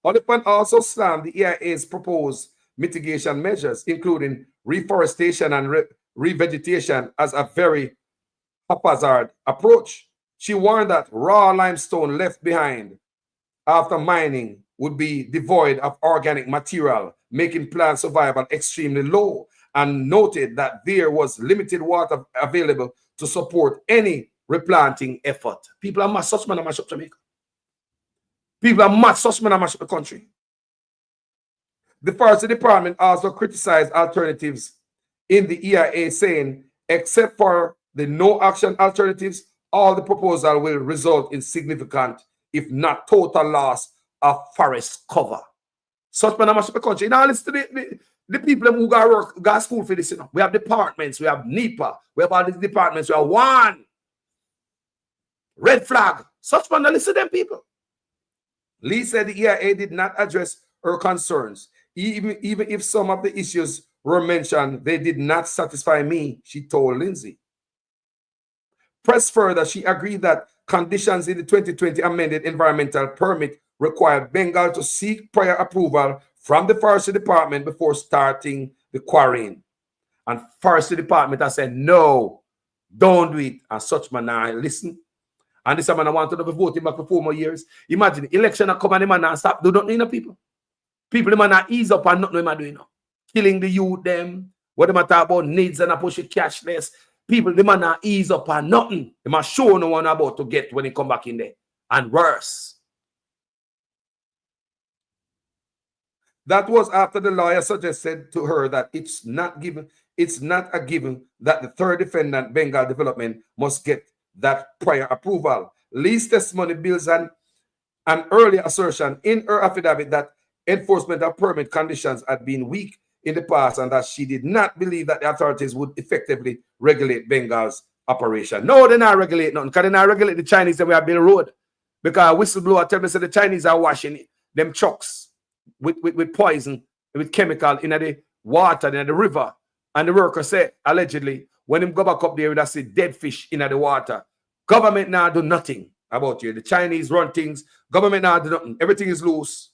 Oliphant also slammed the EIA's proposed mitigation measures, including reforestation and revegetation, as a very haphazard approach. She warned that raw limestone left behind after mining would be devoid of organic material, making plant survival extremely low, and noted that there was limited water available to support any replanting effort. People are mad, such man mash up Jamaica. People are mad, such man mash up the country. The Forestry Department also criticized alternatives in the EIA, saying, except for the no action alternatives, all the proposal will result in significant, if not total, loss of forest cover. Such man mash up the country. Now listen to the people who got school for this. You know. We have departments, we have NEPA, we have all these departments, we have one red flag. Such man, listen to them people. Lee said the EIA did not address her concerns. Even if some of the issues were mentioned, they did not satisfy me, she told Lindsay. Pressed further, she agreed that conditions in the 2020 amended environmental permit required Bengal to seek prior approval from the Forestry Department before starting the quarrying. And Forestry Department has said, no, don't do it. And such man now listen. And this man I want to be voting back for 4 more years. Imagine election come and the man now stop. Do not know people. People the man now ease up and not know what doing now. Killing the youth them. What they talk about needs and a push it cashless. People the man now ease up and nothing. They must show no one about to get when he come back in there. And worse. That was after the lawyer suggested to her that it's not a given that the third defendant, Bengal Development, must get that prior approval. Lee's testimony builds an earlier assertion in her affidavit that enforcement of permit conditions had been weak in the past and that she did not believe that the authorities would effectively regulate Bengal's operation. No, they're not regulating nothing because they're not regulating the Chinese that we have built road. Because whistleblower tell me that the Chinese are washing them trucks with poison, with chemical in the water, in the river. And the worker said, allegedly, when him go back up there, that's a dead fish in the water. Government now do nothing about you. The Chinese run things. Government now do nothing. Everything is loose.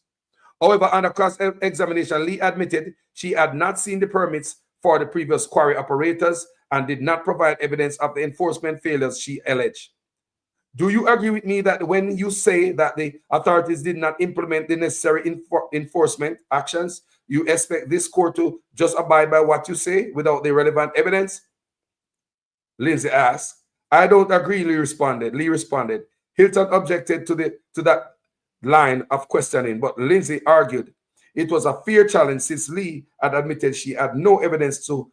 However, under cross-examination, Lee admitted she had not seen the permits for the previous quarry operators and did not provide evidence of the enforcement failures she alleged. Do you agree with me that when you say that the authorities did not implement the necessary enforcement actions, you expect this court to just abide by what you say without the relevant evidence? Lindsay asked. I don't agree, Lee responded. Hilton objected to that line of questioning, but Lindsay argued it was a fair challenge since Lee had admitted she had no evidence to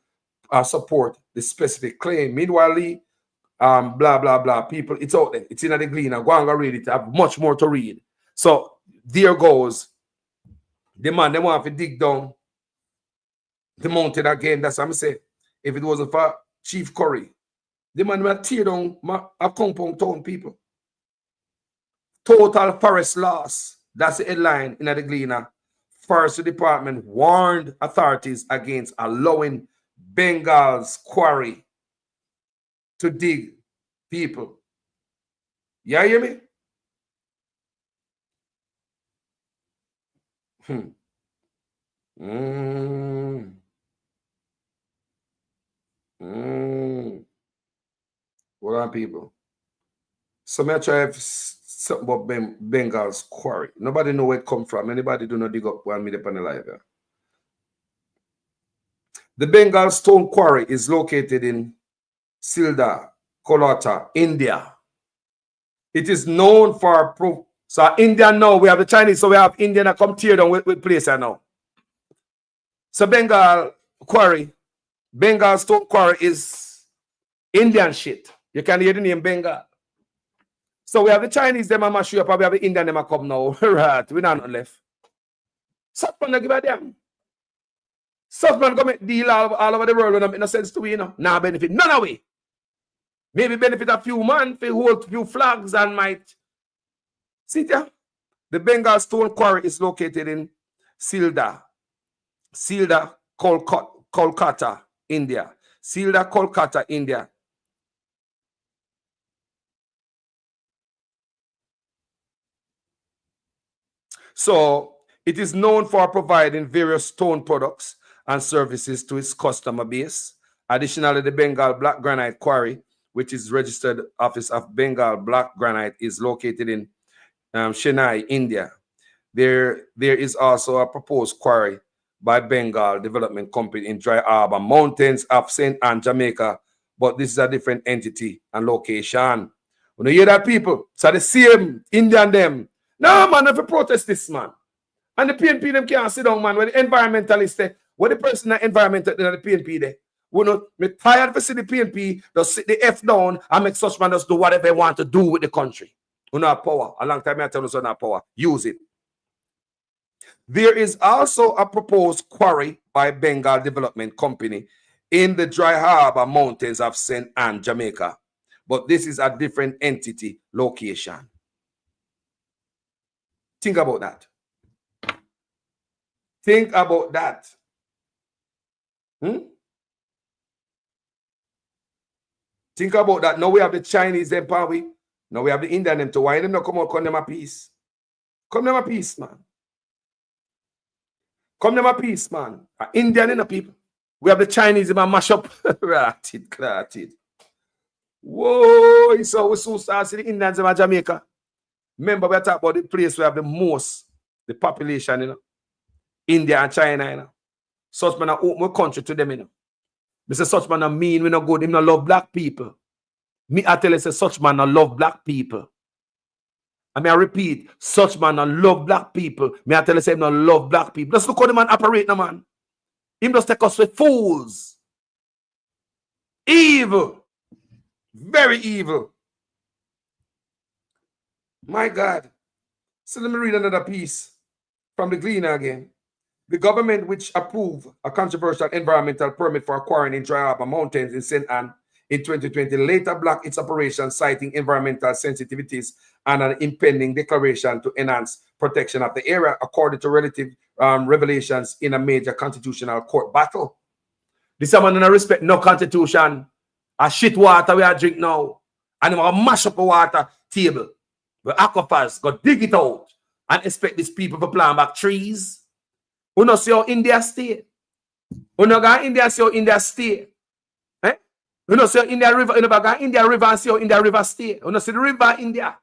support the specific claim. Meanwhile, Lee, blah, blah, blah, people, it's out there. It's in the Gleaner. Go and go read it. I have much more to read. So there goes the man. They want to dig down the mountain again. That's what I'm saying. If it wasn't for Chief Curry, the man will tear down a compound town, people. Total forest loss. That's the headline in the Gleaner. Forestry Department warned authorities against allowing Bengal's quarry to dig, people. You hear me? Hold on, people. So I try something about Bengal's quarry. Nobody know where it come from. Anybody do not dig up one minute on the live here. The Bengal Stone Quarry is located in Silda, Kolkata, India. It is known for so India now we have the Chinese, so we have Indian that come tear down with place now. So Bengal Quarry, Bengal Stone Quarry is Indian shit. You can hear the name Bengal. So we have the Chinese, them are mash you up, and we have the Indian, them are come now. Right, we not left. Something give a damn. Something come make deal all over the world when I'm in a sense to we, you know. Now benefit none of we. Maybe benefit a few man, for hold a few flags and might. See there? The Bengal Stone Quarry is located in Silda, Kolkata, India. Silda, Kolkata, India. So it is known for providing various stone products and services to its customer base. Additionally, the Bengal Black Granite Quarry, which is registered office of Bengal Black Granite, is located in Chennai, India. There is also a proposed quarry by Bengal Development Company in Dry Harbor Mountains of St. Anne, Jamaica, but this is a different entity and location. When you hear that, people, so the same Indian them. No, man, if you protest this, man. And the PNP, them can't sit down, man. When the environmentalists say, what the person that environmental, the PNP there. We know, me tired of see the PNP, just sit the F down and make such man just do whatever they want to do with the country. We know power. A long time I tell you, so not power. Use it. There is also a proposed quarry by Bengal Development Company in the Dry Harbor Mountains of St. Anne, Jamaica. But this is a different entity location. Think about that. Think about that. Think about that. Now we have the Chinese empire. Now we have the Indian them to why them not come out, come them a peace. Come them a peace, man. Come them a peace, man. Indian in the people. We have the Chinese in a mash up. Ratted. Whoa, so we soon start see the Indians in Jamaica. Remember, we talk about the place we have the most, the population, you know. India and China, you know. Such man open country to them, you know. Mr. Such man mean we not good, him not love black people. Me I tell you, say such man not love black people. I mean I repeat, such man not love black people. Me I tell you, say him not love black people. Let's look how the man operate now, man. Him just take us for fools. Evil. Very evil. My God. So let me read another piece from the Gleaner again. The government, which approved a controversial environmental permit for acquiring in Dry Harbor Mountains in St. Anne in 2020, later blocked its operation, citing environmental sensitivities and an impending declaration to enhance protection of the area, according to relative revelations in a major constitutional court battle. This man don't respect no constitution. A shit water we are drink now. And we mash up the water table. The aquifers, go dig it out. and expect these people to plant back trees. You know, see how India stay. You know, go India, see how India stay. Eh? You know, see how India River, you know, go India River and see how India River stay. You know, see the river India.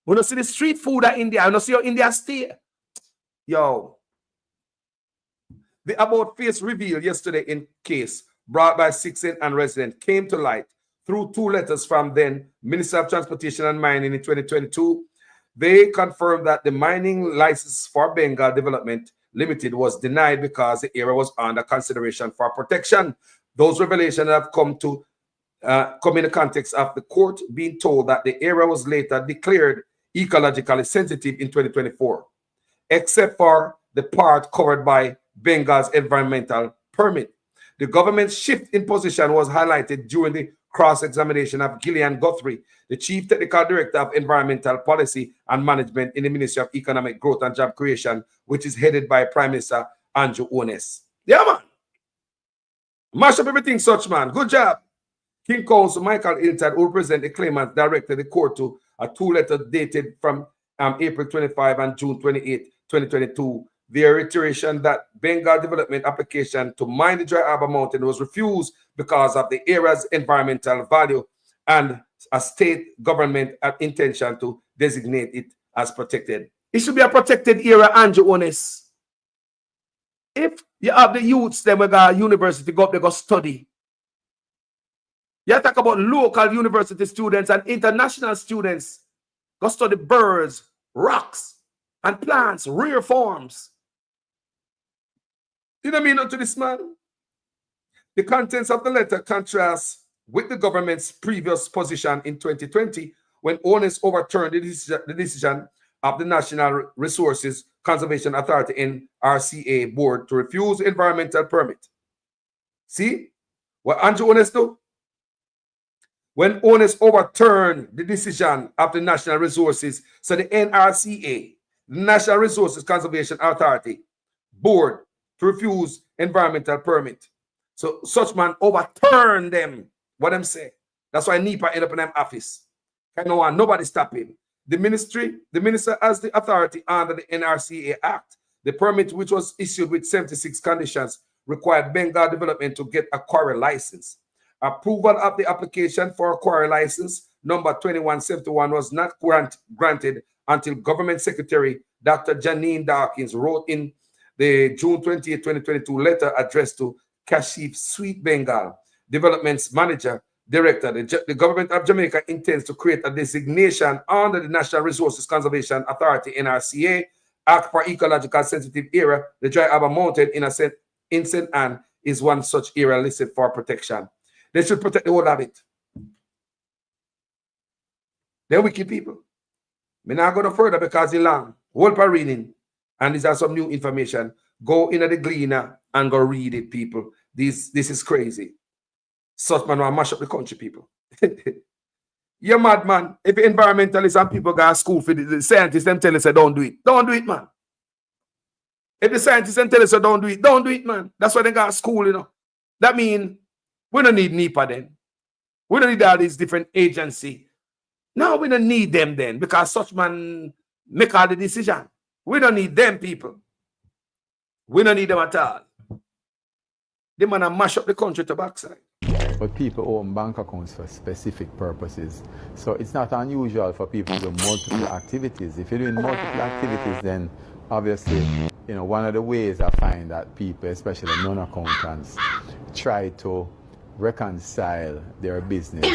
You know, see the street food of India. You know, see how India stay. Yo. The about face reveal yesterday in case brought by 6 and resident came to light through 2 letters from then Minister of Transportation and Mining in 2022. They confirmed that the mining license for Bengal Development Limited was denied because the area was under consideration for protection. Those revelations have come in the context of the court being told that the area was later declared ecologically sensitive in 2024, except for the part covered by Bengal's environmental permit. The government's shift in position was highlighted during the cross-examination of Gillian Guthrie, the Chief Technical Director of Environmental Policy and Management in the Ministry of Economic Growth and Job Creation, which is headed by Prime Minister Andrew Ones. Yeah, man. Mash up everything, such man. Good job. King Counsel Michael Iltad, who represents the claimant, directed the court to a 2-letter dated from April 25 and June 28, 2022. The reiteration that Bengal development application to mine the Dry Harbor Mountain was refused because of the area's environmental value and a state government intention to designate it as protected. It should be a protected area, Andrew Ones. If you have the youths, then we got university go up, they go study. You talk about local university students and international students go study birds, rocks, and plants, rare forms. You know what I mean to this man? The contents of the letter contrasts with the government's previous position in 2020 when owners overturned the decision of the National Resources Conservation Authority NRCA board to refuse environmental permit. See what Andrew Ones do? When owners overturned the decision of the National Resources, so the NRCA, the National Resources Conservation Authority board, to refuse environmental permit. So such man overturn them. What them say? That's why NEPA end up in them office. I know why nobody stop him. The minister has the authority under the NRCA Act. The permit, which was issued with 76 conditions, required Bengal Development to get a quarry license. Approval of the application for a quarry license, number 2171, was not granted until Government Secretary Dr. Janine Dawkins wrote in the June 28, 2022 letter addressed to Kashif Sweet Bengal, Development's Manager, Director. The government of Jamaica intends to create a designation under the National Resources Conservation Authority, NRCA, Act for Ecological Sensitive Area. The Dry Harbor Mountain in St. Anne is one such area listed for protection. They should protect the whole of it. They're wicked people. We're not going further because it's long. Hold for reading. And these are some new information. Go into the Gleaner and go read it, people. This is crazy. Such man will mash up the country, people. You're mad, man. If the environmentalists and people go to school for the scientists, them tell us, don't do it. Don't do it, man. If the scientists them tell us, don't do it, man. That's why they got school, you know. That means we don't need NEPA then. We don't need all these different agencies. No, we don't need them then because such man make all the decision. We don't need them people. We don't need them at all. They man mash up the country to backside. But people own bank accounts for specific purposes. So it's not unusual for people to do multiple activities. If you're doing multiple activities, then obviously, you know, one of the ways I find that people, especially non-accountants, try to reconcile their business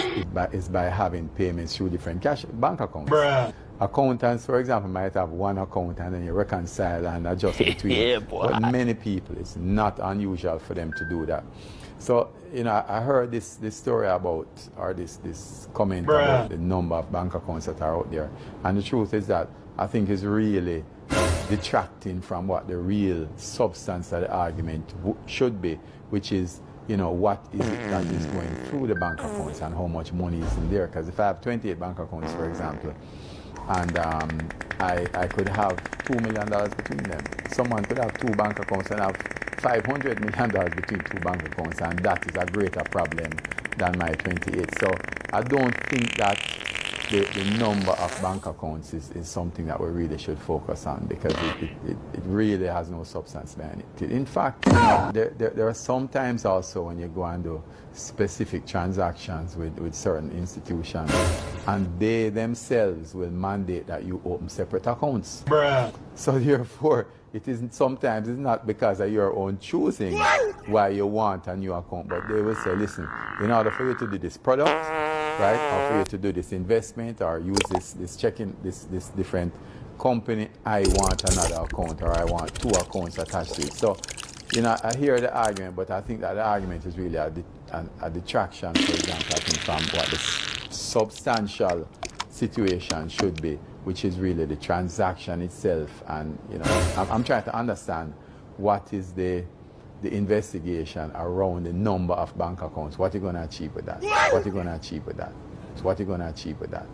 is by having payments through different cash bank accounts. Bruh. Accountants, for example, might have one account and then you reconcile and adjust between. Yeah, but many people, it's not unusual for them to do that. So, you know, I heard this story about, or this comment about the number of bank accounts that are out there. And the truth is that I think it's really detracting from what the real substance of the argument should be, which is, you know, what is it that is going through the bank accounts and how much money is in there. Because if I have 28 bank accounts, for example, and I could have $2 million between them. Someone could have 2 bank accounts and have $500 million between 2 bank accounts, and that is a greater problem than my 28. So I don't think that the number of bank accounts is something that we really should focus on, because it really has no substance behind it. In fact, there are some times also when you go and do specific transactions with certain institutions, and they themselves will mandate that you open separate accounts. Bruh. So therefore, it isn't sometimes it's not because of your own choosing why you want a new account, but they will say, listen, in order for you to do this product, right, or for you to do this investment or use this checking this different company, I want another account, or I want two accounts attached to it. So, you know, I hear the argument, but I think that the argument is really a detraction, for example, I think, from what the substantial situation should be, which is really the transaction itself. And, you know, I'm trying to understand what is the investigation around the number of bank accounts. What are you going to achieve with that? What are you going to achieve with that? So what are you going to achieve with that?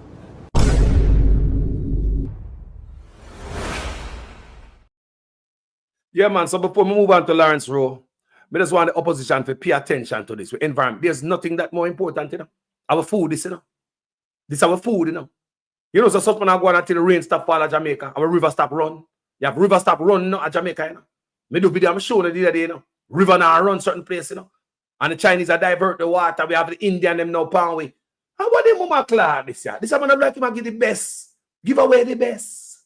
Yeah, man. So before we move on to Lawrence Rowe, I just want the opposition to pay attention to this. Environment. There's nothing that more important, you know. Our food is, you know. This is our food, you know. You know, so something I go on until the rain stop fall at Jamaica. Our river stop run. You have river stop run, you know, at Jamaica, you know. Me do video, I'm showing you the other day, you know. River now run certain places, you know. And the Chinese are divert the water. We have the Indian them now pound way. How about them mama clad this year? This man like him give the best. Give away the best.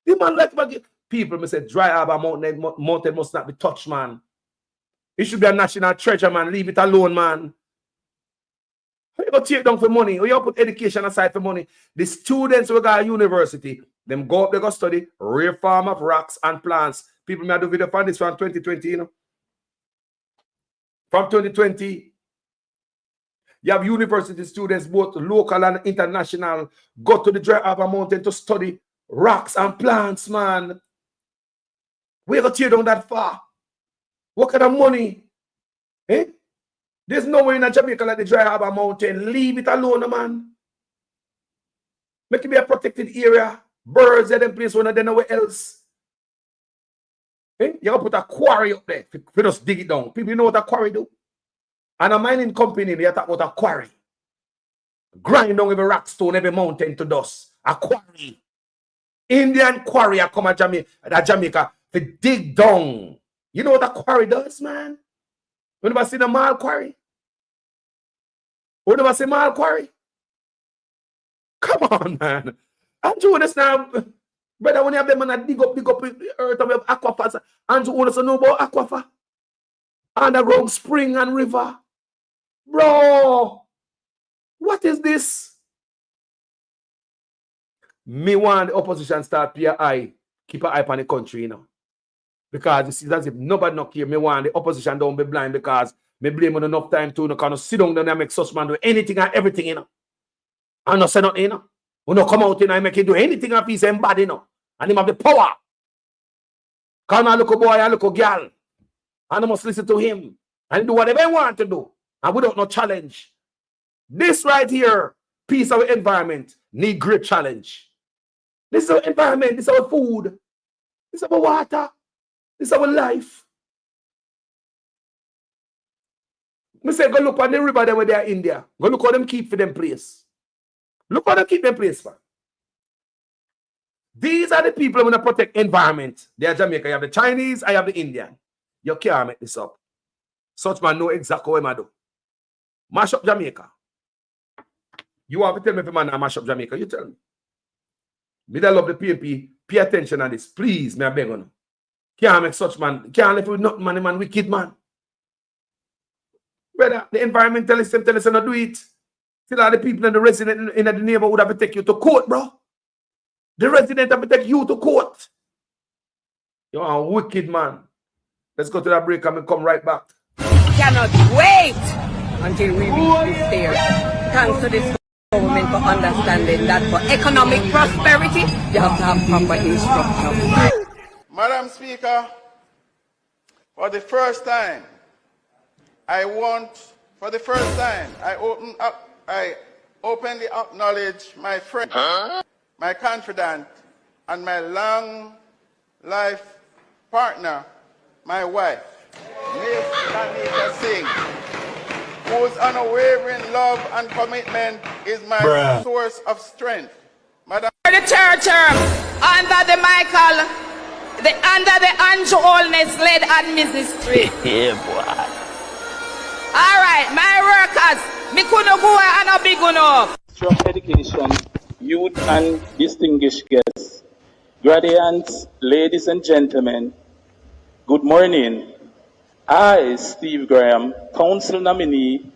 The man like him give. People me say dry harbor mountain must not be touched, man. It should be a national treasure, man. Leave it alone, man. How you go take down for money? How you put education aside for money? The students who got a university, them go up, they go study rare form of rocks and plants. People may do video for this from 2020, you know. From 2020, you have university students, both local and international, go to the dry harbor mountain to study rocks and plants, man. We're going to tear down that far. What kind of money? Eh? There's nowhere in Jamaica like the dry harbor mountain. Leave it alone, man. Make it be a protected area. Birds at them place when they nowhere else. Eh? You gotta put a quarry up there. If you just dig it down. People know what a quarry do. And a mining company, they talk about a quarry. Grind down every rock stone, every mountain to dust. A quarry. Indian quarry I come at Jamaica to dig down. You know what a quarry does, man? You never seen a mall quarry? You never seen a mall quarry? Come on, man. I'm doing this now. Brother, when you have them and dig up the earth and we have aquifers, and you want to know about aquifer? Underground spring and river. Bro, what is this? Me want the opposition start keep an eye on the country, you know. Because it's as if nobody not care. Me want the opposition don't be blind, because me blame on enough time to kind of sit down there and make such man do anything and everything, you know. And not say nothing, you know. We not come out and make him do anything and he's embodied, you know. And him have the power. Come and look a boy and look a girl. And I must listen to him. And do whatever he want to do. And without no challenge. This right here, piece of environment, need great challenge. This is our environment, this is our food. This is our water. This is our life. Me say, go look on the river there where they are in India. Go look how them keep for them place. Look how they keep them place for. These are the people who want to protect environment. They are Jamaica. You have the Chinese, I have the Indian. You can't make this up. Such man know exactly what I do. Mash up Jamaica. You have to tell me if a man mash up Jamaica. You tell me. Me that love the PNP. Pay attention on this. Please, me I beg on you. Can't make such man. Can't live with not man, wicked man. Brother, the environmentalists tell us not do it. Still all the people and the resident in the neighborhood have to take you to court, bro. The resident have to take you to court. You're a wicked man. Let's go to that break and we come right back. Cannot wait until we reach this stage. Thanks to this government for understanding that for economic prosperity, you have to have proper instruction. Madam Speaker, for the first time, I openly acknowledge my friend, my confidant, and my long life partner, my wife, Miss Lanika Singh, whose unwavering love and commitment is my source of strength. Madam. The third term, under the under the Andrew Holness led administration. Yeah, boy. All right, my workers, me couldn't go and a big one up. Strong education, youth and distinguished guests, graduates, ladies and gentlemen, good morning. I, Steve Graham, council nominee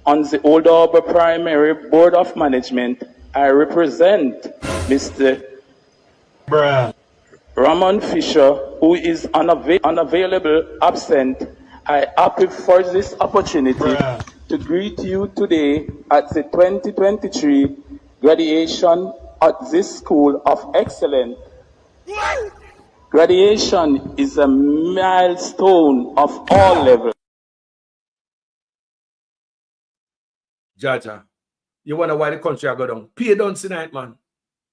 on the Old Harbour Primary Board of Management, I represent Mr. Ramon Fisher, who is unavailable, absent. I happy for this opportunity to greet you today at the 2023 graduation at this School of Excellence. Graduation is a milestone of all levels. Jaja, you wonder why the country I go down. Pay dunce tonight, man.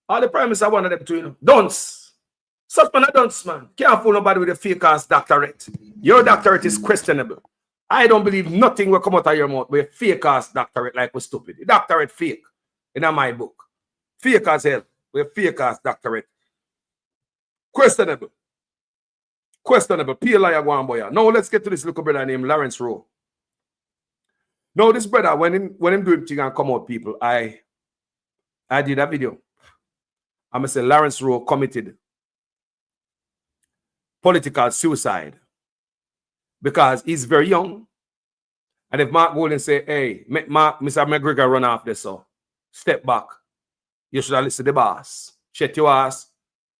All the prime minister one of them too, you know. Dunce. Such man a dunce, man. Can't fool nobody with a fake ass doctorate. Your doctorate is questionable. I don't believe nothing will come out of your mouth with a fake ass doctorate like we're stupid. The doctorate fake in my book. Fake as hell with a fake ass doctorate. Questionable. Questionable. Pay liar go on, boy. Now let's get to this little brother named Lawrence Rowe. Now this brother, when him doing thing and come out, people, I did a video. I'm gonna say Lawrence Rowe committed political suicide because he's very young. And if Mark Golden say, hey, Mr. McGregor run off this, so step back. You should have listened to the boss. Shut your ass.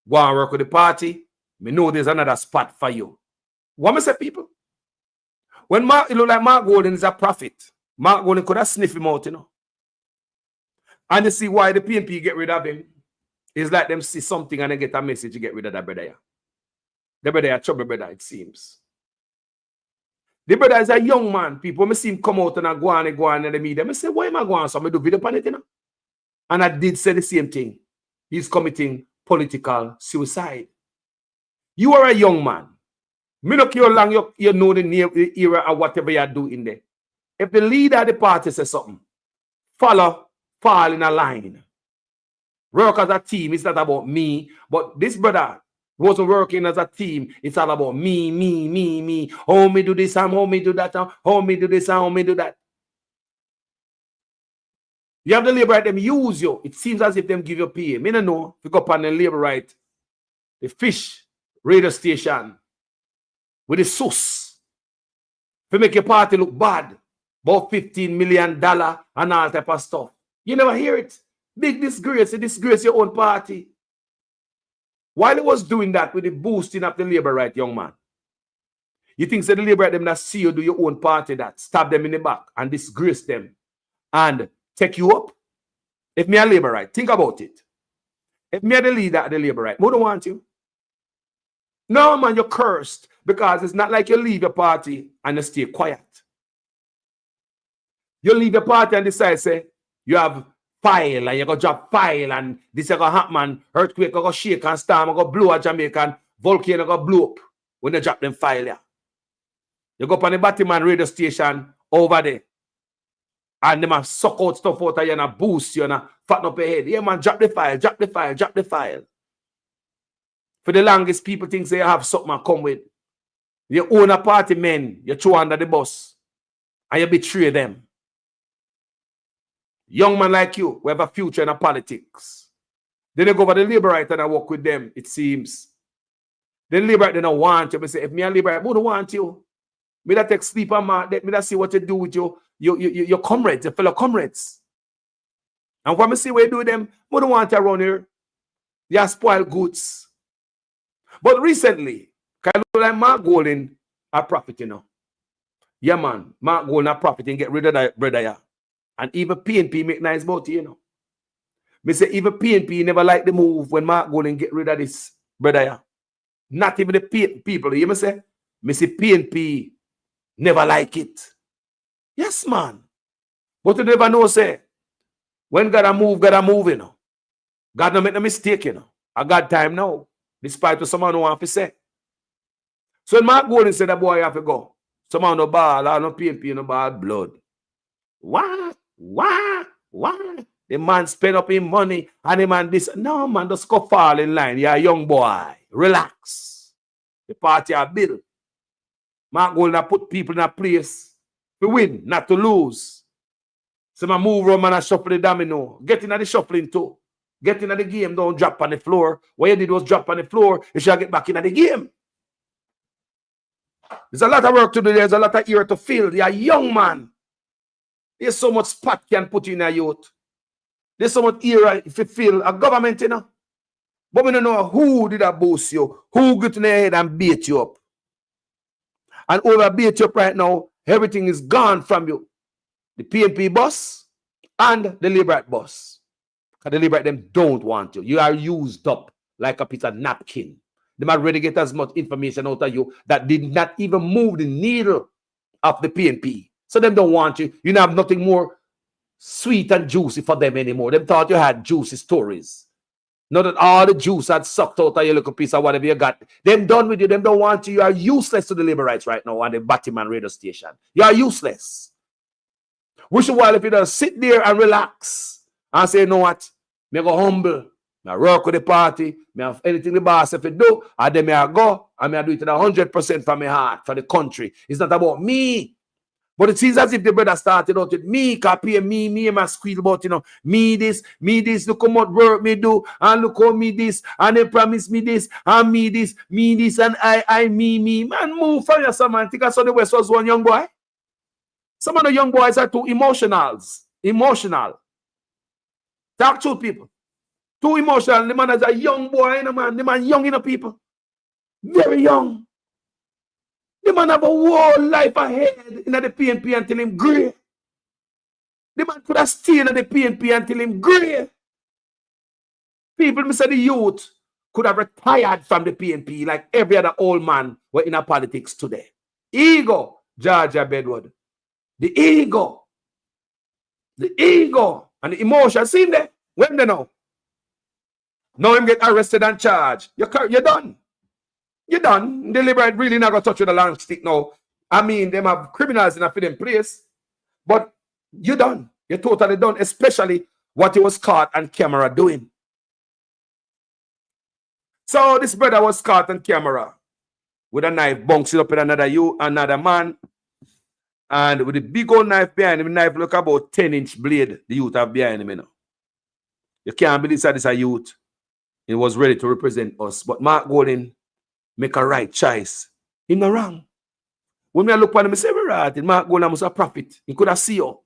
Go and work with the party. Me know there's another spot for you. What me say, people? When Mark, it look like Mark Golden is a prophet, Mark Golden could have sniffed him out, you know. And you see why the PNP get rid of him. It's like them see something and they get a message to get rid of that brother. The brother, a trouble brother, it seems. The brother is a young man. People, when I see him come out and go on in the media, I say, why am I going on? So I do video on it, you know? And I did say the same thing. He's committing political suicide. You are a young man. Me look how long you know the era or whatever you do in there. If the leader of the party says something, fall in a line. Work as a team. It's not about me. But this brother wasn't working as a team. It's all about me. How me do this and how me do that. How me do this and how me do that. You have the labor right, them use you. It seems as if them give you pay. Me don't know. Pick up on the labor right. The fish radio station with the sauce. To make your party look bad. About $15 million and all type of stuff. You never hear it. Big disgrace. You disgrace your own party. While he was doing that with the boosting of the labor right, young man, you think that the labor right them that see you do your own party that stab them in the back and disgrace them and take you up? If me a labor right, think about it. If me a the leader of the labor right, who don't want you? No, man, you're cursed because it's not like you leave your party and you stay quiet. You leave your party and decide, say, you have file and you go drop file and this is going to happen, man. Earthquake going to shake and storm going to blow a Jamaica and volcano going to blow up when you drop them file here. You go up on the Batman radio station over there and they might suck out stuff out of you and boost you and fatten up your head. Yeah, man, drop the file. For the longest, people think they have something to come with. You own a party, men, you throw under the bus and you betray them. Young man like you, we have a future in the politics. Then you go over the labor right and I work with them, it seems. Then labor right, they don't want you. I say, if me and labor right, who don't want you? Me that take sleep on my, me that see what you do with your comrades, your fellow comrades. And when I see what you do with them, who don't want you around here? You spoil goods. But recently, kind of like Mark Golden are profiting, you know. Yeah, man, Mark Golden are profiting, get rid of that brother, yeah. And even PNP make nice about it, you know. Me say even PNP never like the move when Mark Golden get rid of this brother, yeah. Not even the people, you me say PNP never like it. Yes, man. But you never know, say, when God a move, you know. God don't make no mistake, you know. I got time now. Despite what someone want to say. So when Mark Golden said that boy have to go, someone no ball, or no PNP, no ball blood. Why? The The man spend up his money and the man this. No, man, just go fall in line. You're a young boy. Relax. The party are built. Mark Golden put people in a place to win, not to lose. So man move around and shuffle the domino. Get into the shuffling too. Get into the game, don't drop on the floor. What you did was drop on the floor, you should get back into the game. There's a lot of work to do. There's a lot of ear to fill. You're a young man. There's so much spot can put in a youth. There's so much ear if you feel a government, you know. But we don't know who did that boast you, who got in the head and beat you up. And over beat you up right now, everything is gone from you. The PNP boss and the Liberate boss. Because the Liberate them don't want you. You are used up like a piece of napkin. They might already get as much information out of you that did not even move the needle of the PNP. So them don't want you. You have nothing more sweet and juicy for them anymore. Them thought you had juicy stories. Not that all the juice had sucked out of your little piece of whatever you got. Them done with you. Them don't want you. You are useless to the Liberites right now on the Batman radio station. You are useless. Wish a while if you just sit there and relax and say, you know what? Me go humble. I work with the party. Me have anything the boss if you do, and then me I go and me I do it 100% from my heart for the country. It's not about me. But it seems as if the brother started out with me, copy me and my squeal about, you know, me this, look how much work me do, and look how me this, and they promise me this, and me this, and I, me. Man, move for yourself, man. Think I saw the West was one young boy. Some of the young boys are too emotional. Talk to people. Too emotional. The man is a young boy, you know, man. The man young, you know, people. Very young. The man have a whole life ahead in the PNP until him gray. The man could have stayed in the PNP until him gray. People say the youth could have retired from the PNP like every other old man were in our politics today. Ego, Georgia Bedward. The ego. The ego and the emotion. See there? When they know? Now him get arrested and charged. You're done. You're done. The Liberate really not going to touch with a long stick now. I mean, them have criminals in a them place. But you're done. You're totally done. Especially what he was caught on camera doing. So this brother was caught on camera with a knife bouncing up in another man. And with a big old knife behind him, the knife look about 10-inch blade the youth have behind him. You know. You can't believe that this a youth. He was ready to represent us. But Mark Golden make a right choice. He's not wrong. When I look at him, I say, we're right. Mark Golden was a prophet. He could have seen you.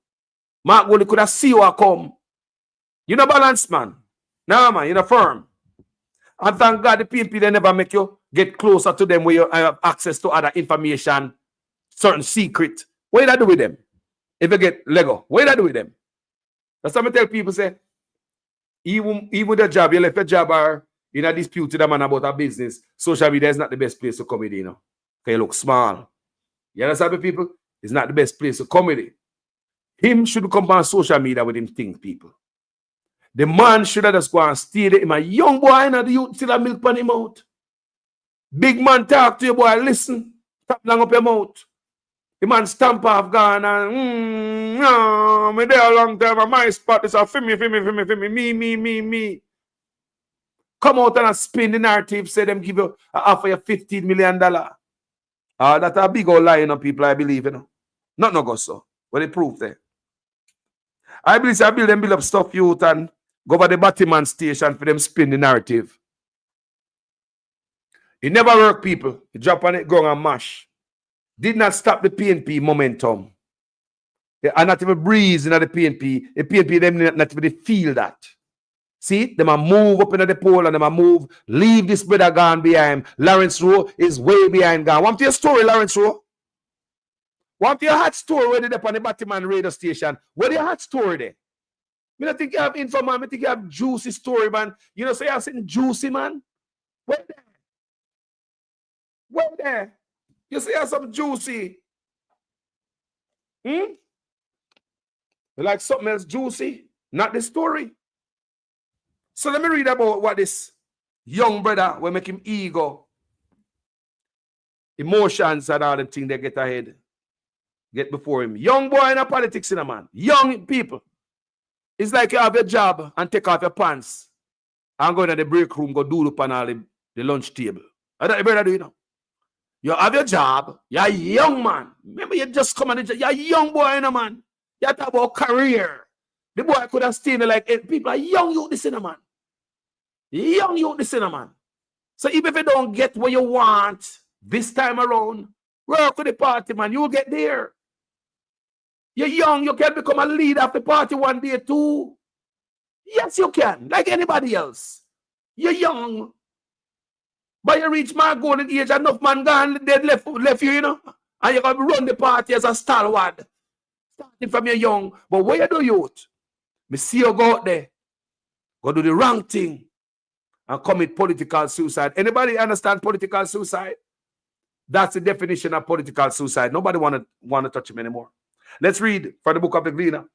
Mark Golden could have seen you come. You're not balanced, man. No, man, you're not firm. And thank God the PNP, they never make you get closer to them where you have access to other information, certain secret. What did I do with them? If you get Lego, what did I do with them? That's what I tell people, say, even the job, you left a job or in a dispute with a man about a business, social media is not the best place to comedy, you know. Because you look small. You understand, people? It's not the best place to comedy. Him should come on social media with him think, people. The man should have just go and stay there. Him a young boy, and the youth still have milk on him out. Big man talk to you, boy, listen. Tap long up your mouth. The man stamp off gone and no, me there a long time. And my spot is a for me. Me. Come out and spin the narrative, say them give you offer you $15 million. That's a big old lie, you know, people, I believe, you know. Not no go so. But they prove there. I believe I build up stuff youth and go over the Batman station for them spin the narrative. It never work, people. You drop on it, go and mash. Did not stop the PNP momentum. They are not even breezing at the PNP. The PNP, them not even feel that. See, they might move up into the poll and they might move, leave this brother gone behind. Lawrence Rowe is way behind gone. Want your story, Lawrence Rowe? Want your hot story where they up on the Batman radio station? Where the hot story there? I don't think you have info, man. I think you have juicy story, man. You know, so you have something juicy, man. Where there? Where there? You see, have some juicy. You like something else juicy? Not the story. So let me read about what this young brother will make him ego, emotions and all the things they get ahead, get before him. Young boy in a politics, in a man. Young people. It's like you have your job and take off your pants and go into the break room, go do up on all the lunch table. That's what you better do, you know. You have your job, you're a young man. Remember, you just come on the job, you're a young boy, you know, man. You talk about career. The boy could have stayed there like 8 people are young youth, this, you know, man. Young youth, this, you know, man. So even if you don't get what you want this time around, work with the party, man, you'll get there. You're young, you can become a leader of the party one day too. Yes, you can, like anybody else. You're young. But you reach my golden age, enough man gone, they left you, you know. And you're going to run the party as a stalwart. Starting from your young. But what you do, youth? Me see you go out there. Go do the wrong thing. And commit political suicide. Anybody understand political suicide? That's the definition of political suicide. Nobody want to touch him anymore. Let's read from the book of the Gleaner.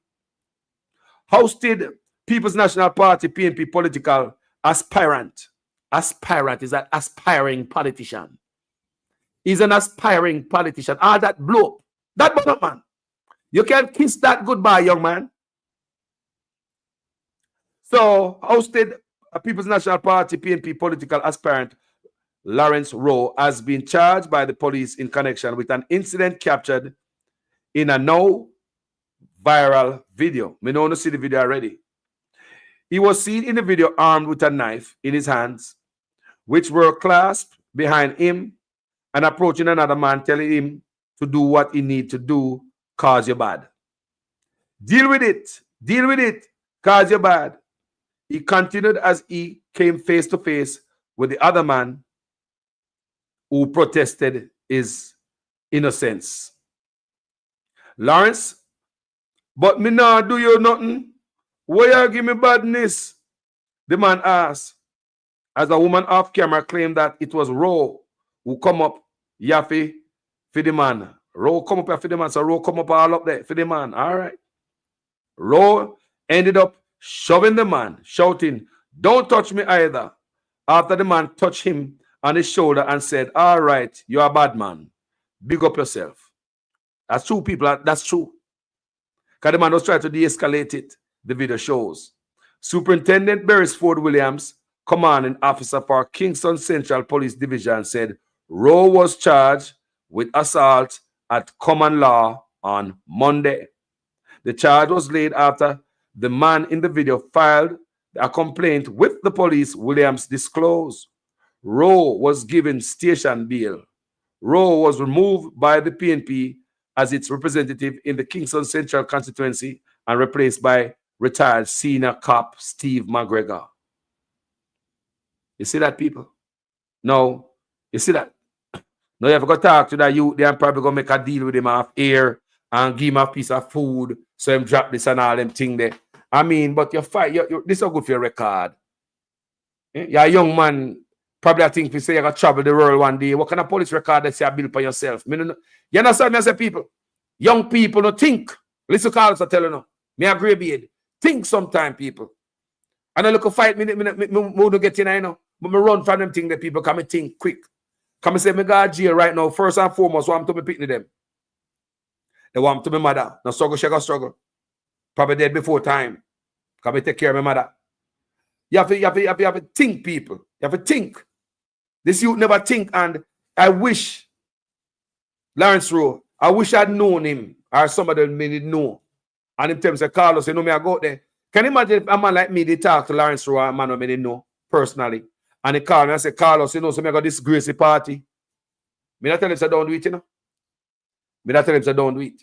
Hosted People's National Party, PNP political aspirant. Aspirant is an aspiring politician. He's an aspiring politician. Ah, that blow up. That bottom man. You can kiss that goodbye, young man. So, hosted a People's National Party, PNP political aspirant, Lawrence Rowe, has been charged by the police in connection with an incident captured in a now viral video. We don't see the video already. He was seen in the video armed with a knife in his hands, which were clasped behind him, and approaching another man, telling him to do what he need to do, cause you bad. Deal with it, cause you bad. He continued as he came face to face with the other man who protested his innocence. Lawrence, but me nah do you nothing. Why you give me badness? The man asked, as a woman off camera claimed that it was Rowe who come up yaffy for the man. Rowe come up for the man, so Rowe come up all up there for the man. All right. Rowe ended up shoving the man, shouting, "Don't touch me either," after the man touched him on his shoulder and said, "All right, you're a bad man. Big up yourself." That's true, people. That's true. Because the man was trying to de-escalate it. The video shows. Superintendent Beresford Williams, commanding officer for Kingston Central Police Division, said Rowe was charged with assault at common law on Monday. The charge was laid after the man in the video filed a complaint with the police, Williams disclosed. Rowe was given station bail. Rowe was removed by the PNP as its representative in the Kingston Central constituency and replaced by retired senior cop Steve McGregor. You see that, people? No, you see that? Now you have to talk to that youth, they're probably going to make a deal with him off air and give him a piece of food so him drop this and all them thing there. I mean, but you fight, this is good for your record. You're a young man, probably I think if you say you're going to travel the world one day, what kind of police record that say you build for yourself? You understand me, I say, people? Young people don't think. Listen to Carlos, I tell you now. Me agree, beard. Think sometime, people. And I look at fight, me don't get in, I know. But me run from them things that people come and think quick. Come and say, me got jail right now. First and foremost, want to be picking them. They want to be mother. Now struggle, she got struggle. Probably dead before time. Come and take care of my mother. You have to think, people. You have to think. This youth never think, and I wish Lawrence Rowe, I wish I'd known him, or somebody me did know. And in terms of Carlos, you know me, I go there. Can you imagine if a man like me, they talk to Lawrence Rowe, a man who me didn't know personally, and they call me and say, "Carlos, you know, so me I got this Gracie party." Me not tell him, say, don't do it, you know. Me not tell him, say, don't do it.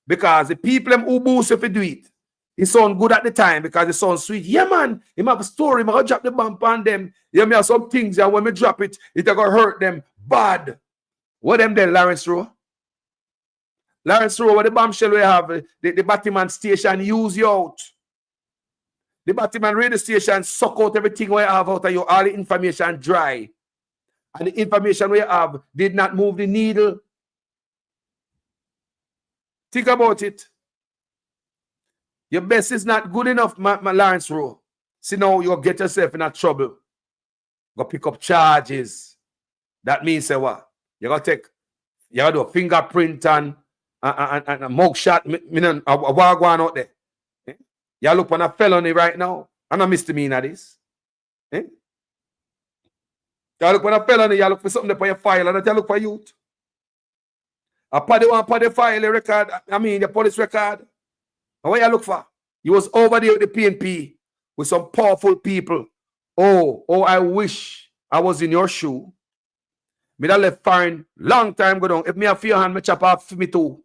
Because the people who boost if you do it, it sound good at the time because it sounds sweet. Yeah, man, he have a story, I drop the bump on them. Yeah, me have some things that when me drop it, it's gonna hurt them bad. What them there, Lawrence Rowe? Lawrence Rowe, what the bombshell we have, the Batman station use you out. The Batman radio station suck out everything we have out of you, all the information dry. And the information we have did not move the needle. Think about it. Your best is not good enough, my Lawrence Rowe. See now you'll get yourself in a trouble. Go pick up charges. That means say what? You gotta do a fingerprint and a mug shot, a wagwan out there. You look on a felony right now, and a misdemeanor this. Eh? You look on a felony, you look for something for your file, and you look for youth. A party one party file, a record, I mean the police record. And what you look for? You was over there with the PNP with some powerful people. Oh, I wish I was in your shoe. Me that left foreign long time go down. If me have fear hand, me chop off for me too.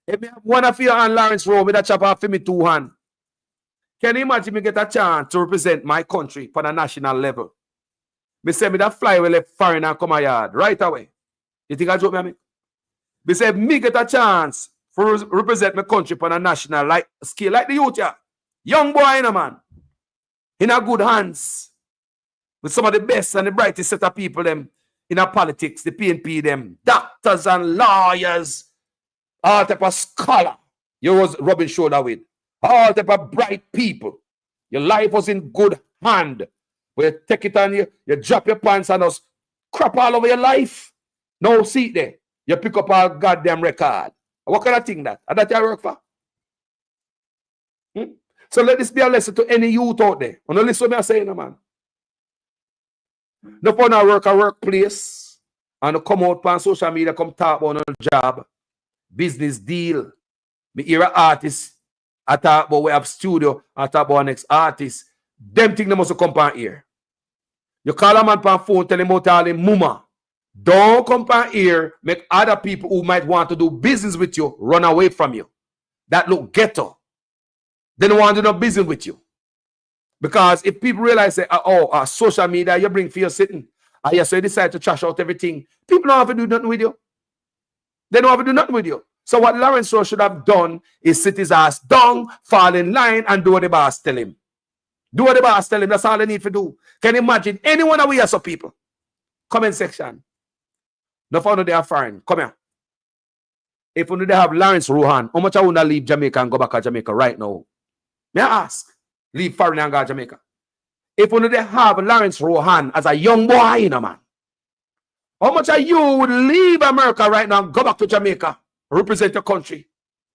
If me have one of your hand, Lawrence Rowe, me that chop off for me two hand. Can you imagine me get a chance to represent my country for the national level? Me say me that fly will left foreign and come a yard right away. You think I joke me? Me say me get a chance for represent my country for the national scale like the youth here. Young boy, you know, man. In a good hands. With some of the best and the brightest set of people them in our politics, the PNP them, doctors and lawyers, all type of scholar. You was rubbing shoulder with. All type of bright people. Your life was in good hand. Where you take it on you drop your pants and us crap all over your life. No seat there. You pick up our goddamn record. What kind of thing that? And that you work for? So let this be a lesson to any youth out there. You know, listen to me I say, no, man. No fun to work a workplace and come out on social media, come talk about a job, business deal. Me hear an artist, I talk about we have studio, I talk about next artist. Them things they must come on here. You call a man on phone, tell him out all him mama. Don't come on here, make other people who might want to do business with you run away from you. That look ghetto. They don't want to do no business with you. Because if people realize that, social media, you bring for your sitting, so you decide to trash out everything, people don't have to do nothing with you. They don't have to do nothing with you. So what Lawrence Rowe should have done is sit his ass down, fall in line, and do what the boss tell him. Do what the boss tell him. That's all they need to do. Can you imagine anyone away as some people? Comment section. No fun they are foreign. Come here. If they have Lawrence Rohan, how much I want to leave Jamaica and go back to Jamaica right now? May I ask? Leave foreign and go to Jamaica. If they have Lawrence Rohan as a young boy, you know, man, how much of you would leave America right now and go back to Jamaica, represent your country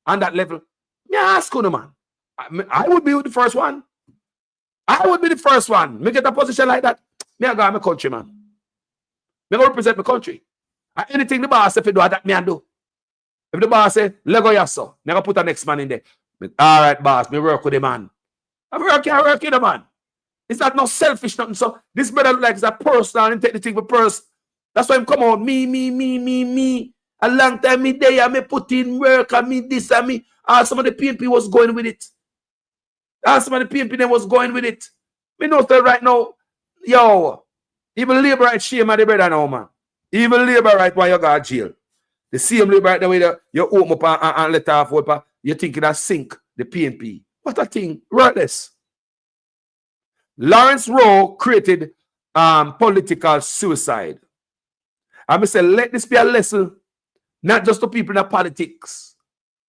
on that level? May I ask you, man? I would be the first one. I would be the first one. Me get a position like that. Me I go to my country, man. Me go represent my country. And anything the boss if you do that, me I do. If the boss say, Lego yasso, me I go put a next man in there. All right, boss, me work with the man. I work with the man. It's not no selfish nothing. So this brother look like it's a personal and take the thing for person. That's why I'm come on. Me. A long time me there, me put in work and me this and me. Some of the PNP was going with it. Some of the PNP them was going with it. Me know that right now, yo, even labor right shame at the brother now, man. Even labor right when you got jail. The same labor right the way that you open up and let off water, you think that sink the PNP. What a thing. Worthless. Lawrence Rowe created political suicide. I say, let this be a lesson, not just to people in politics.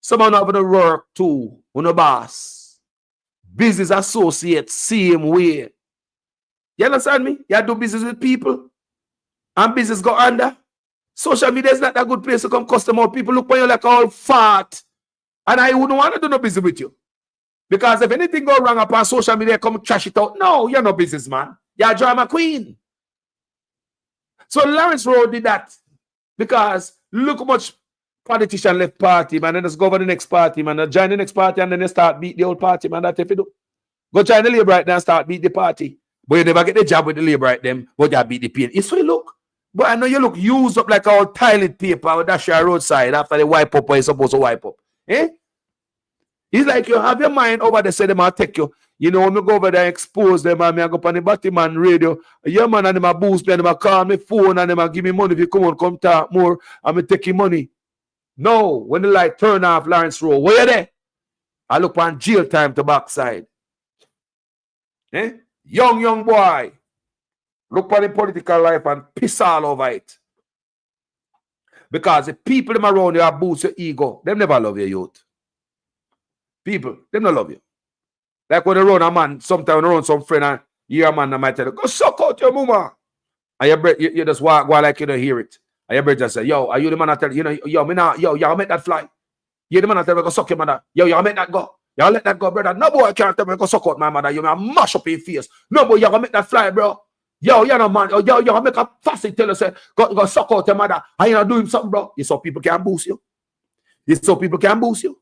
Someone have to work too, on a boss. Business associates, same way. You understand me? You do business with people, and business go under. Social media is not a good place to come customer. People look for you like all fat. And I wouldn't want to do no business with you. Because if anything go wrong upon social media, come trash it out. No, you're no businessman. You're a drama queen. So Lawrence Rowe did that. Because look how much politician left party, man. Then just go over the next party, man. They join the next party and then they start beat the old party, man. That's if you do. Go join the labor right now and start beat the party. But you never get the job with the labor right them, but you beat the pain. It's so you look. But I know you look used up like all toilet paper with that roadside after they wipe up what you're supposed to wipe up. Eh? It's like you have your mind over there, say them I'll take you. You know, when me go over there, expose them, and I go on the Batman radio. Yeah, man, and them a boost me, and them a call me phone, and them a give me money if you come on, come talk more, and me take your money. No, when the light turn off, Lawrence Rowe, where you there? I look on jail time to backside. Eh? Young boy. Look for the political life and piss all over it. Because the people them around you are boost your ego. Them never love your youth. People, them don't love you. Like when they run a man, sometimes they run some friend and you hear a man that might tell you, go suck out your mama. And you just walk like you don't hear it. And your brother just say, yo, are you the man that tell you, yo, me not, yo, y'all make that fly. You the man that tell you, go suck your mother. Yo, y'all make that go. Y'all let that go, brother. No boy can't tell me go suck out my mother. You may mash up your face. No boy, you gonna make that fly, bro. Yo, you know, man. Yo, you make a fussy tell us, go suck out your mother. I ain't doing something, bro. You saw people can boost you. You saw people can boost you.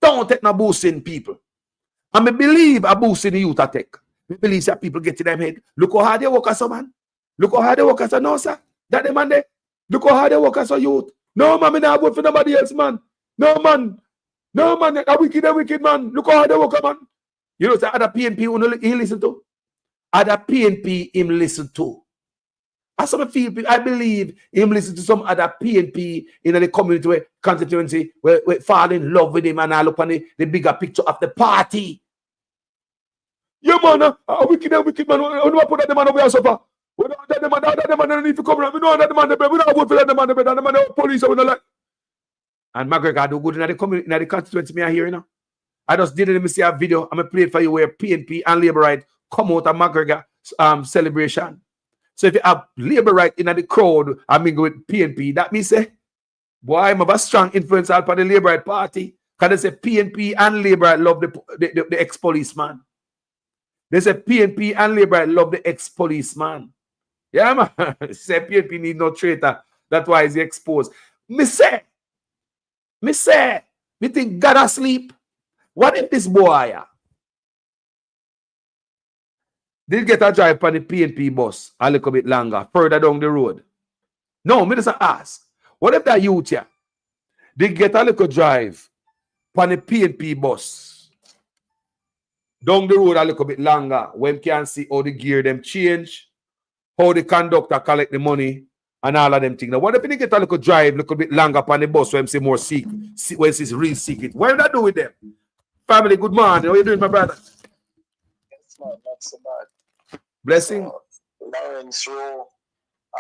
Don't take no boosting people. I me believe a boost in the youth attack. Me believe that people get to them head. Look how hard they work as a man. Look how hard they work as a no, sir. That the man there. Look how hard they work as a youth. No, man, me not vote for nobody else, man. No, man. No, man, a wicked man. Look how hard they work, man. You know, other PNP he listen to. Other PNP him listen to. As some feel, I believe him listen to some other PNP in the community where constituency where fall in love with him and I look on the bigger picture of the party. Yeah, man, a wicked man. We don't put that man over here suffer. We don't that man don't need to come around. We know that man, we don't vote for that man, the man police we don't like. And McGregor do good in the community, in the constituency me here, you know. I just did it, see a video. I'm gonna play it for you where PNP and Labour Right come out of McGregor celebration. So if you have Labour Right in the crowd, I mean with PNP, that means say, boy, I'm have a strong influence out for the Labour Right party. Because they say PNP and Labour Right love the ex-policeman. They say PNP and Labour Right love the ex-policeman. Yeah, man. Say PNP need no traitor. That's why he's exposed. Me say, me think God asleep. What if this boy did get a drive on the PNP bus a little bit longer, further down the road? No, me just ask. What if that youth here did get a little drive on the PNP bus down the road a little bit longer when can see how the gear them change, how the conductor collect the money and all of them things. Now, what if they get a little drive a little bit longer on the bus when see more seek, when it's real secret? What would I do with them? Family, good morning. How you doing, my brother? It's not so bad. Blessing. Lawrence Rowe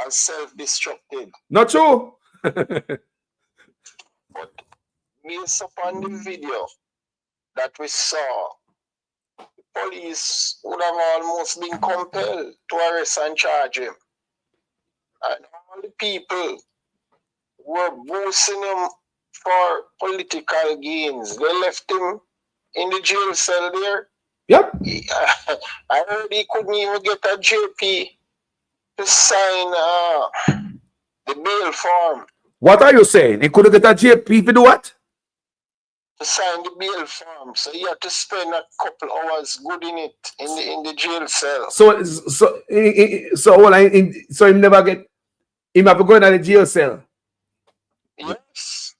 are self-destructed. Not true. But based upon the video that we saw, the police would have almost been compelled to arrest and charge him. And all the people were boosting him for political gains. They left him in the jail cell there. Yep. I heard he couldn't even get a JP to sign the bail form. What are you saying? He couldn't get a JP to do what? To sign the bail form. So he had to spend a couple hours good in it in the jail cell. So he never get him have to go in the jail cell. Yes.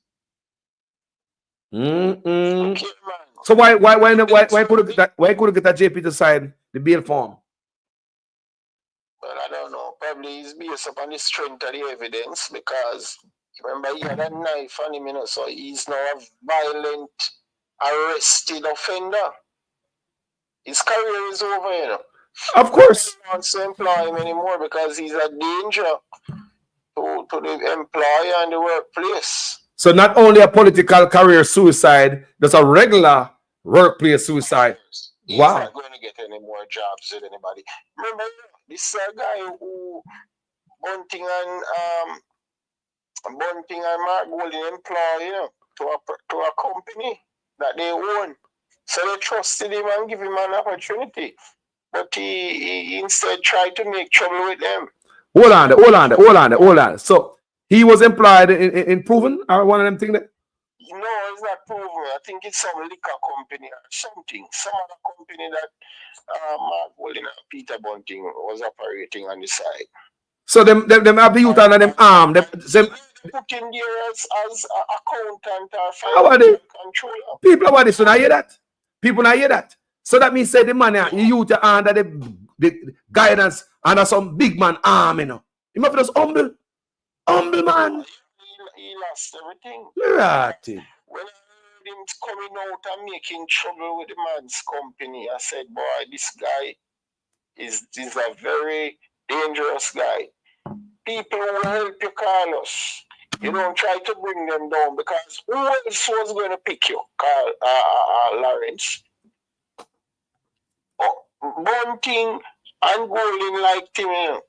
Mm-mm. Okay, man. So why couldn't get a JP to sign the bail form? Well, I don't know. Probably it's based upon the strength of the evidence because remember he had a knife on him, you know, so he's now a violent, arrested offender. His career is over, you know. Of course. He wants to employ him anymore because he's a danger to the employer and the workplace. So not only a political career suicide, there's a regular workplace suicide. He's Wow. not going to get any more jobs with anybody. Remember, this guy who Bunting and Mark Golding employ, you know, to a company that they own. So they trusted him and give him an opportunity. But he instead tried to make trouble with them. Hold on. So he was employed in Proven or one of them things that? No, it's not Proven. I think it's some liquor company or something. Some other company that Mark Golding and Peter Bunting was operating on the side. So them have the youth under them arm. Them put in there as accountant or financial controller. People about this, so I hear that. People not hear that. So that means say the man the youth are under the guidance under some big man arm, you know. He must be just humble man. He lost everything. Right. When I heard him coming out and making trouble with the man's company, I said, boy, this guy is a very dangerous guy. People will help you, Carlos. You don't try to bring them down because who else was going to pick you, Lawrence? Bunting and Golding liked him, you know.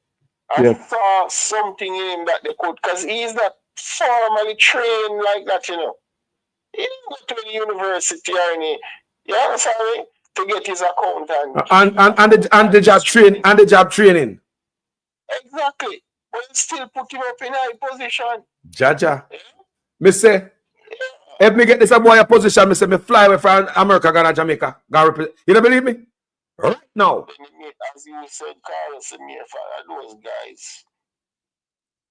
I saw something in him that they could, because he's not formally trained like that, you know. He didn't go to the university or any Yeah, sorry, to get his account and the job training. Exactly. But you still put him up in a high position. Jaja. Me say, if me get this a boy a position, me say me fly away from America, Ghana, Jamaica. You don't believe me? Right now. As you said, Carlos and me, those guys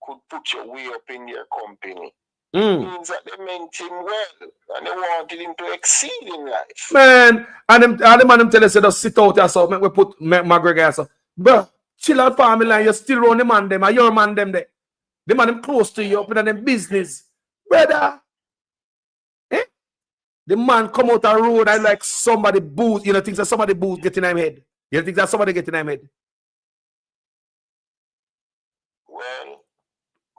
could put you way up in their company. Means that they meant him well and they wanted him to exceed in life. Man, and the man them tell us just sit out there so we put McGregor so. Bro, chill out family line, you still run the man them, and your man them there. The man them close to you, up in them business. Brother. Eh? The man come out the road and like somebody boost, you know, thinks that somebody boost getting in him head. You think that somebody getting in him head? Well,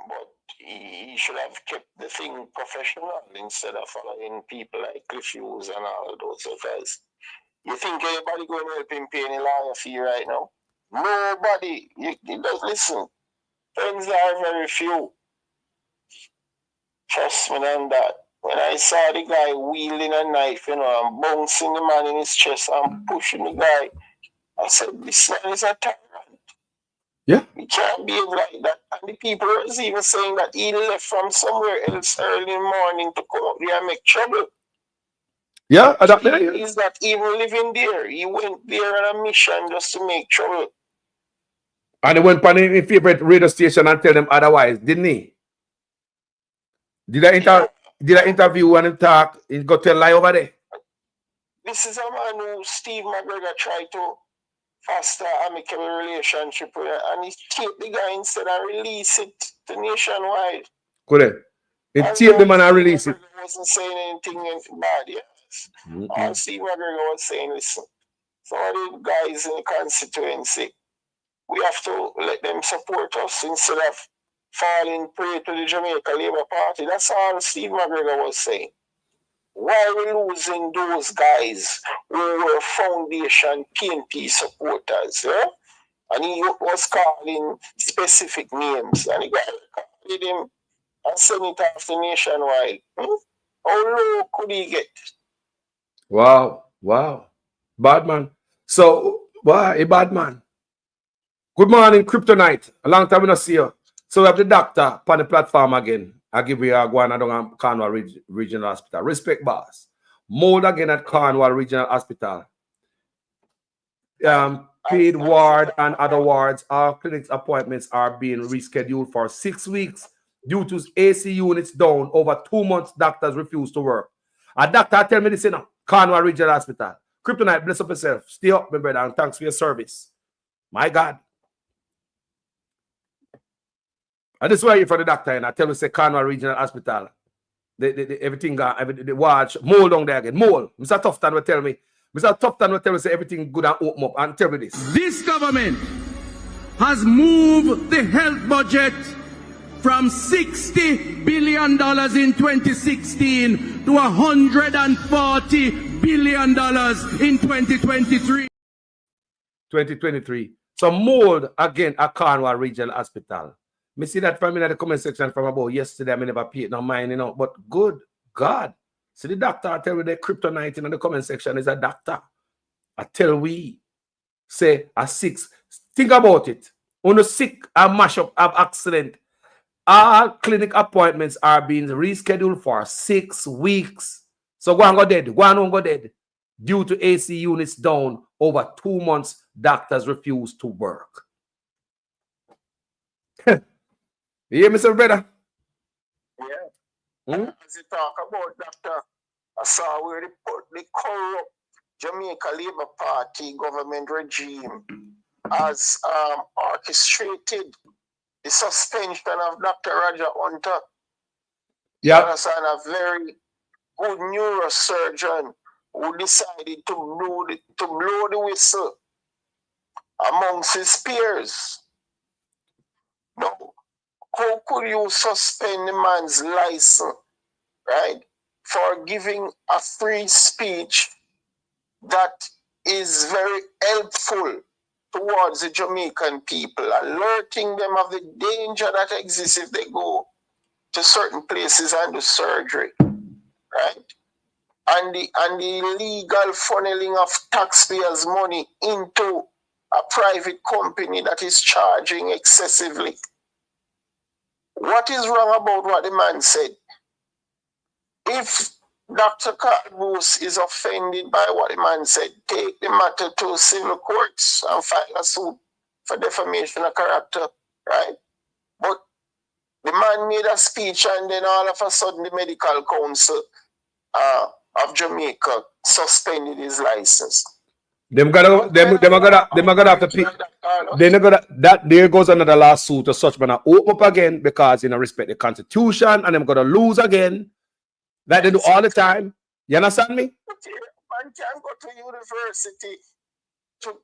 but he should have kept the thing professional instead of following people like Cliff Hughes and all those guys. You think anybody going to help him pay any lawyer fee right now? Nobody. You just listen. Friends are very few. Trust me on that. When I saw the guy wielding a knife, you know, and bouncing the man in his chest and pushing the guy, I said, this man is a tyrant. Yeah. He can't behave like that. And the people was even saying that he left from somewhere else early in the morning to come up there and make trouble. Yeah, He's not even living there. He went there on a mission just to make trouble. And he went on his favorite radio station and tell them otherwise, didn't he? Did I interview and him talk? He got to lie over there. This is a man who Steve McGregor tried to foster amicable relationship with, and he taped the guy instead and release it to nationwide. Correct. He taped the man and release it. He wasn't saying anything bad, yes. All Steve McGregor was saying, listen, some of the guys in the constituency, we have to let them support us instead of falling prey to the Jamaica Labour Party. That's all Steve McGregor was saying. Why are we losing those guys who were foundation PNP supporters? Yeah? And he was calling specific names. And the guy called him and sent it off to nationwide. How low could he get? Wow. Bad man. So, why a bad man? Good morning, Kryptonite. A long time we not see you. So we have the doctor on the platform again. I give you a one at Cornwall Regional Hospital. Respect, boss. Mold again at Cornwall Regional Hospital. Paid ward and other wards. Our clinics appointments are being rescheduled for 6 weeks due to AC units down. Over 2 months, doctors refuse to work. A doctor tell me this, you know, Cornwall Regional Hospital. Kryptonite, bless up yourself. Stay up, my brother, and thanks for your service. My God. And this is why you're for the doctor, and I tell you, say Cornwall Regional Hospital. Everything got the watch, mold down there again. Mold. Mr. Tufton will tell me. Mr. Tufton will tell me say everything good and open up. And tell me this. This government has moved the health budget from $60 billion in 2016 to $140 billion in 2023. 2023. So mold again at Cornwall Regional Hospital. Me see that from in the comment section from about yesterday. I never paid no mind, you know. But good God. See the doctor I tell you the kryptonite in the comment section is a doctor. I tell we say a 6. Think about it. On the sick and mash up of accident. All clinic appointments are being rescheduled for 6 weeks. So go and go dead. Go and go dead. Due to AC units down over 2 months, doctors refuse to work. You hear me, sir, brother? Yeah. As you talk about doctor, I saw where the corrupt Jamaica Labour Party government regime has orchestrated the suspension of Dr. Roger Hunter. Yeah. A very good neurosurgeon who decided to blow the whistle amongst his peers. Now, how could you suspend the man's license, right, for giving a free speech that is very helpful towards the Jamaican people, alerting them of the danger that exists if they go to certain places and do surgery, right? and the illegal funneling of taxpayers' money into a private company that is charging excessively. What is wrong about what the man said? If Dr. Carboos is offended by what the man said, take the matter to civil courts and file a suit for defamation of character, right? But the man made a speech and then all of a sudden the medical council of Jamaica suspended his license. Them gonna have to pick. They're gonna that there goes another lawsuit or such, but I open up again because respect the constitution, and I'm gonna lose again. Like they do all the time. You understand me? Man can go to university to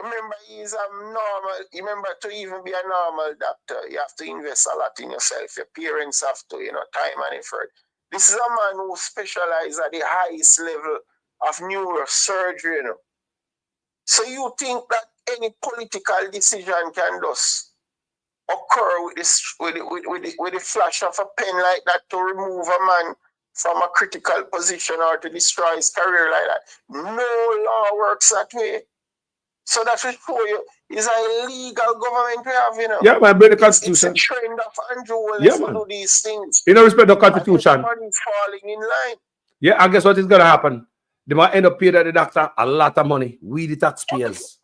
remember he's a normal. Remember, to even be a normal doctor, you have to invest a lot in yourself. Your parents have to, time and effort. This is a man who specializes at the highest level of neurosurgery, So you think that any political decision can just occur with the flash of a pen like that to remove a man from a critical position or to destroy his career like that? No law works that way. So that will show you it's an illegal government we have, Yeah, man, break the constitution. It's a trend of Andrew Wallace to do these things. Respect the constitution. Money's falling in line. Yeah, and guess what is gonna happen? They might end up paying the doctor a lot of money. We the taxpayers.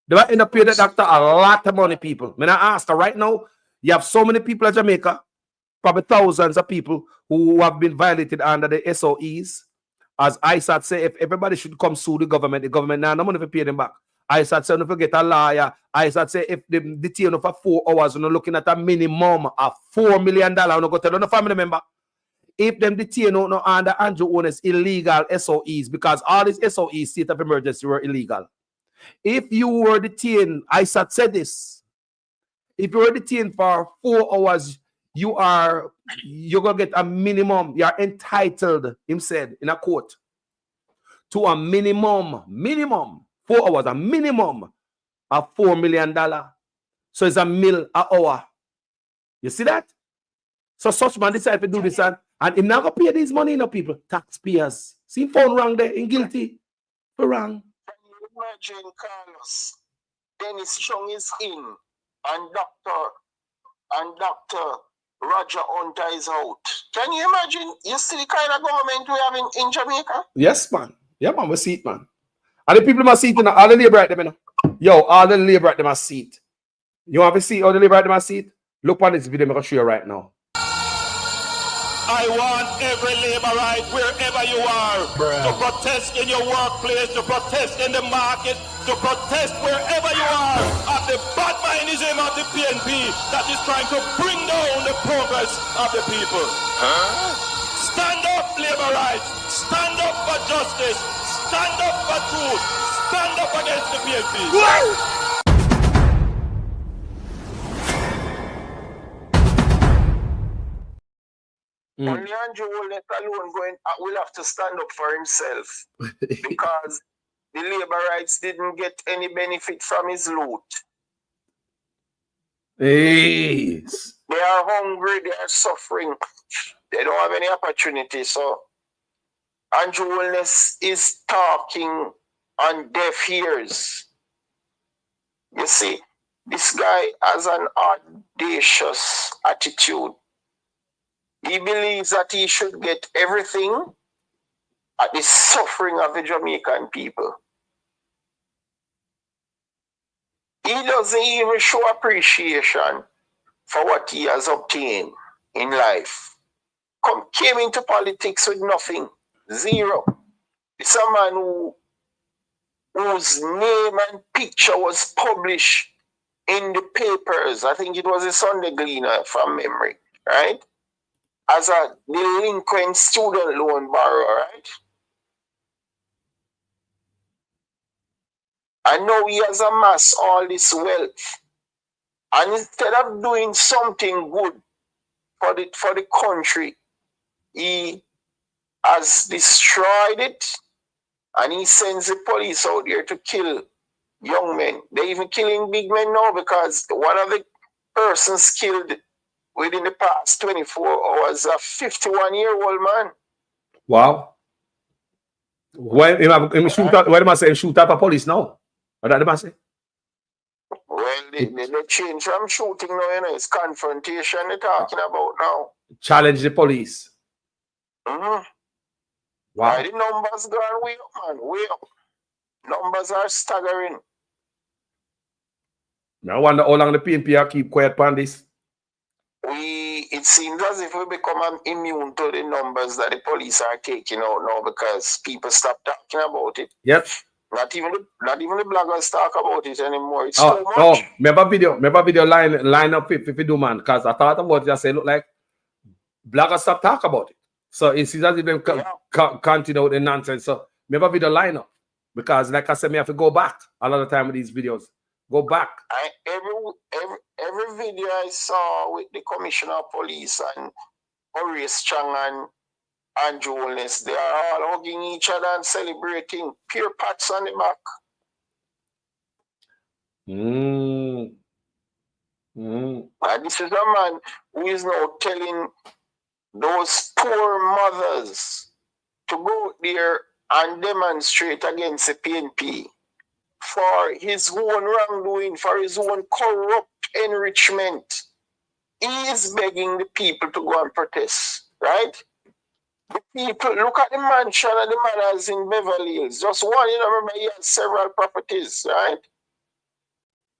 They might end up paying the doctor a lot of money, people. When I ask her right now, you have so many people in Jamaica, probably thousands of people who have been violated under the SOEs. As ISAT say, if everybody should come sue the government now no money to pay them back. ISAT say, don't forget a lawyer. ISAT say, if they detain you for 4 hours, you're looking at a minimum of $4 million. I'm not going to tell the family member. If them detain you under Andrew Owen's illegal SOEs, because all these SOEs, state of emergency, were illegal. If you were detained, ISAT said this, if you were detained for 4 hours, you're going to get a minimum, you're entitled, him said, in a court, to a minimum, 4 hours, a minimum of $4 million. So it's $1 million an hour. You see that? So such man decided to do this, and him not going to pay these money, people, taxpayers. See him found wrong there, in guilty, for wrong. Can you imagine, Carlos? Dennis Chung is in, and Dr. Roger Hunter is out. Can you imagine? You see the kind of government we have in Jamaica? Yes, man. Yeah, man, we see it, man. And the people must see it, all the labor at them, Yo, all the labor at them must see it. You want to see all the labor at them must see it? Look on this video, I'm going to show you right now. I want every laborite, wherever you are, to protest in your workplace, to protest in the market, to protest wherever you are at the bad mindism of the PNP that is trying to bring down the progress of the people. Stand up, laborites. Stand up for justice. Stand up for truth. Stand up against the PNP. Only Andrew alone will have to stand up for himself because the laborites didn't get any benefit from his loot. Yes. They are hungry, they are suffering, they don't have any opportunity. So Andrew Wellness is talking on deaf ears. You see, this guy has an audacious attitude. He believes that he should get everything at the suffering of the Jamaican people. He doesn't even show appreciation for what he has obtained in life. Came into politics with nothing, zero. It's a man whose name and picture was published in the papers. I think it was a Sunday Gleaner from memory, right? As a delinquent student loan borrower, right? And now he has amassed all this wealth. And instead of doing something good for the country, he has destroyed it, and he sends the police out there to kill young men. They're even killing big men now because one of the persons killed within the past 24 hours, a 51-year-old man. Wow. When him shoot up, what am I saying? Shoot up a police now? What that am I say? Well, they change from shooting now, you know, it's confrontation they're talking about now. Challenge the police. Mm-hmm. Wow. The numbers gone way up, man, way up. Numbers are staggering. I wonder how long the PNP are keep quiet on this. It seems as if we become immune to the numbers that the police are taking out now because people stop talking about it. Yep. Not even the bloggers talk about it anymore. It's Oh, too much. oh, remember video line up if you do, man, because I thought about it, I say look like bloggers stop talk about it. So it seems as if them continue with the nonsense. So remember video line up. Because like I said, me have to go back a lot of time with these videos. Go back. Every video I saw with the Commissioner of Police and Maurice Chang and Andrew Holness, they are all hugging each other and celebrating. Pure pats on the back. And this is a man who is now telling those poor mothers to go there and demonstrate against the PNP for his own wrongdoing, for his own corrupt enrichment. He is begging the people to go and protest, right? The people, look at the mansion and the manors in Beverly Hills. Just one, you know, remember he has several properties, right?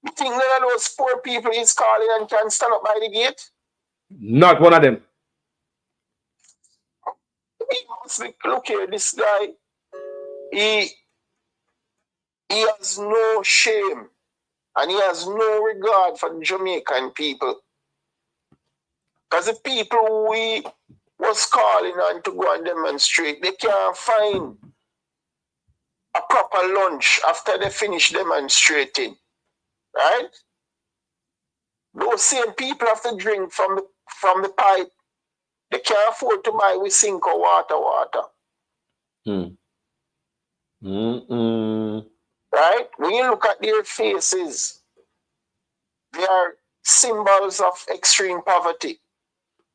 You think none of those poor people he's calling and can stand up by the gate? Not one of them. Look here, this guy, he has no shame and he has no regard for the Jamaican people. Because the people who he was calling on to go and demonstrate, they can't find a proper lunch after they finish demonstrating. Right? Those same people have to drink from the pipe. They can't afford to buy with sink or water. Right? When you look at their faces, they are symbols of extreme poverty.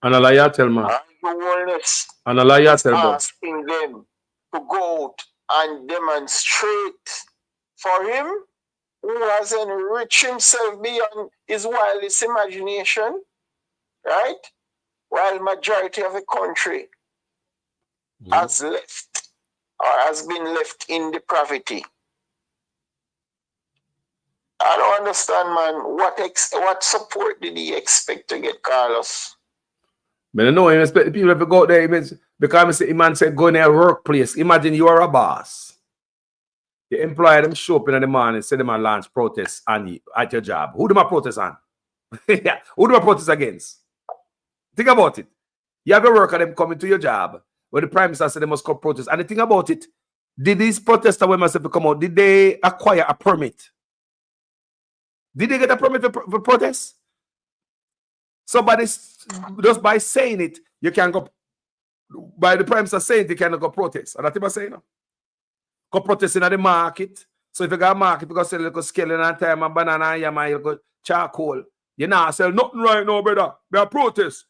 And a liar tell man. And a liar tell man. Asking them to go out and demonstrate for him, who has enriched himself beyond his wildest imagination, right? While majority of the country has left or has been left in depravity. I don't understand, man. What support did he expect to get, Carlos? Man, I know him expect the people to go out there because the man said go in a workplace. Imagine you are a boss. The employer them show up in the morning and say them and launch protests at your job. Who do my protest on? Yeah. Who do I protest against? Think about it. You have a worker them coming to your job where the prime minister said they must come protest. And the thing about it, did these protesters when myself come out, did they acquire a permit? Did they get a permit for protest? So just by saying it, you can go, by the prime minister saying it, you cannot go protest. And that's what I'm saying. Go protesting at the market. So if you got a market, you go sell a little scale and time and banana and yam and you go charcoal. You not sell nothing right now, brother. Me a protest.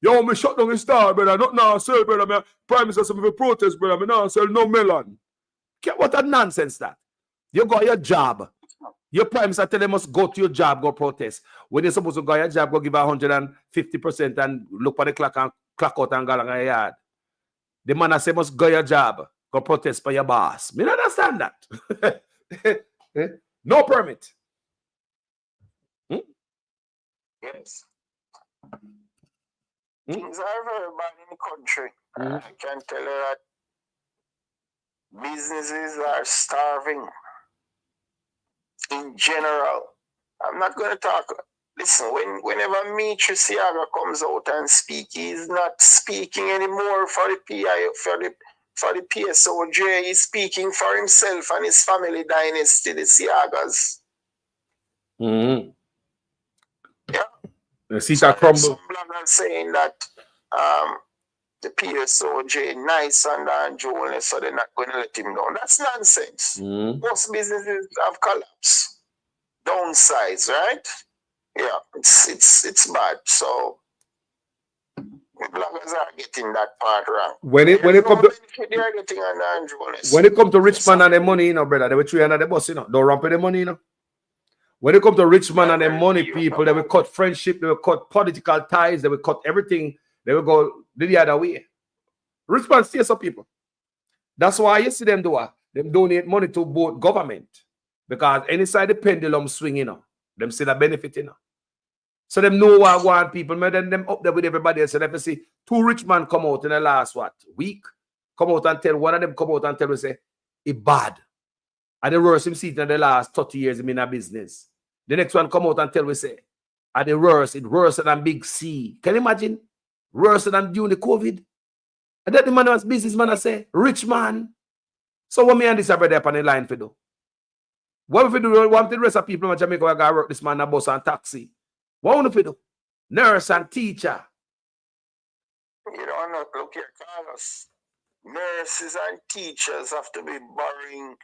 Yo, me shut down the store, brother. Not now sell, brother. Me prime minister say me protest, brother. Me now sell no melon. What a nonsense that. You got your job. Your prime minister tell them must go to your job, go protest. When you're supposed to go to your job, go give 150% and look at the clock and clock out and go along your yard. The man say must go to your job, go protest for your boss. Me don't understand that. No permit. Yes. Things are very bad in the country. I can tell you that businesses are starving in general. I'm not going to talk. Listen, whenever Michu Siaga comes out and speaks, he's not speaking anymore for the PI, for the PSOJ. He's speaking for himself and his family dynasty, the Siagas. Yeah. See that crumble. Some bloggers saying that the PSOJ nice and Andrew, so they're not going to let him down. That's nonsense. Most businesses have collapsed, downsides, right? Yeah, it's bad. So Bloggers are getting that part wrong. When it come to benefit they are getting on Andrew Holness. when it come to rich man and their money, brother, they will throw you under the bus, Don't ramp with the money, When it come to rich man and their money, people, they will cut friendship, they will cut political ties, they will cut everything. They will go the other way. Rich man steals some people. That's why you see them do them donate money to both government. Because any side the pendulum swing, them see the benefit, So them know what I want people, then them up there with everybody else. And if you see two rich men come out in the last week, come out and tell one of them come out and tell we say it bad. And the worst him see it in the last 30 years in a business. The next one come out and tell we say at the worst, it worse than Big C. Can you imagine? Worse than during the COVID. And then the man was businessman I say, rich man. So what me and this are up on the line for do? What if we do want the rest of people in Jamaica who got work this man a bus and taxi? What want to do? Nurse and teacher. You don't know, look here, Carlos. Nurses and teachers have to be borrowing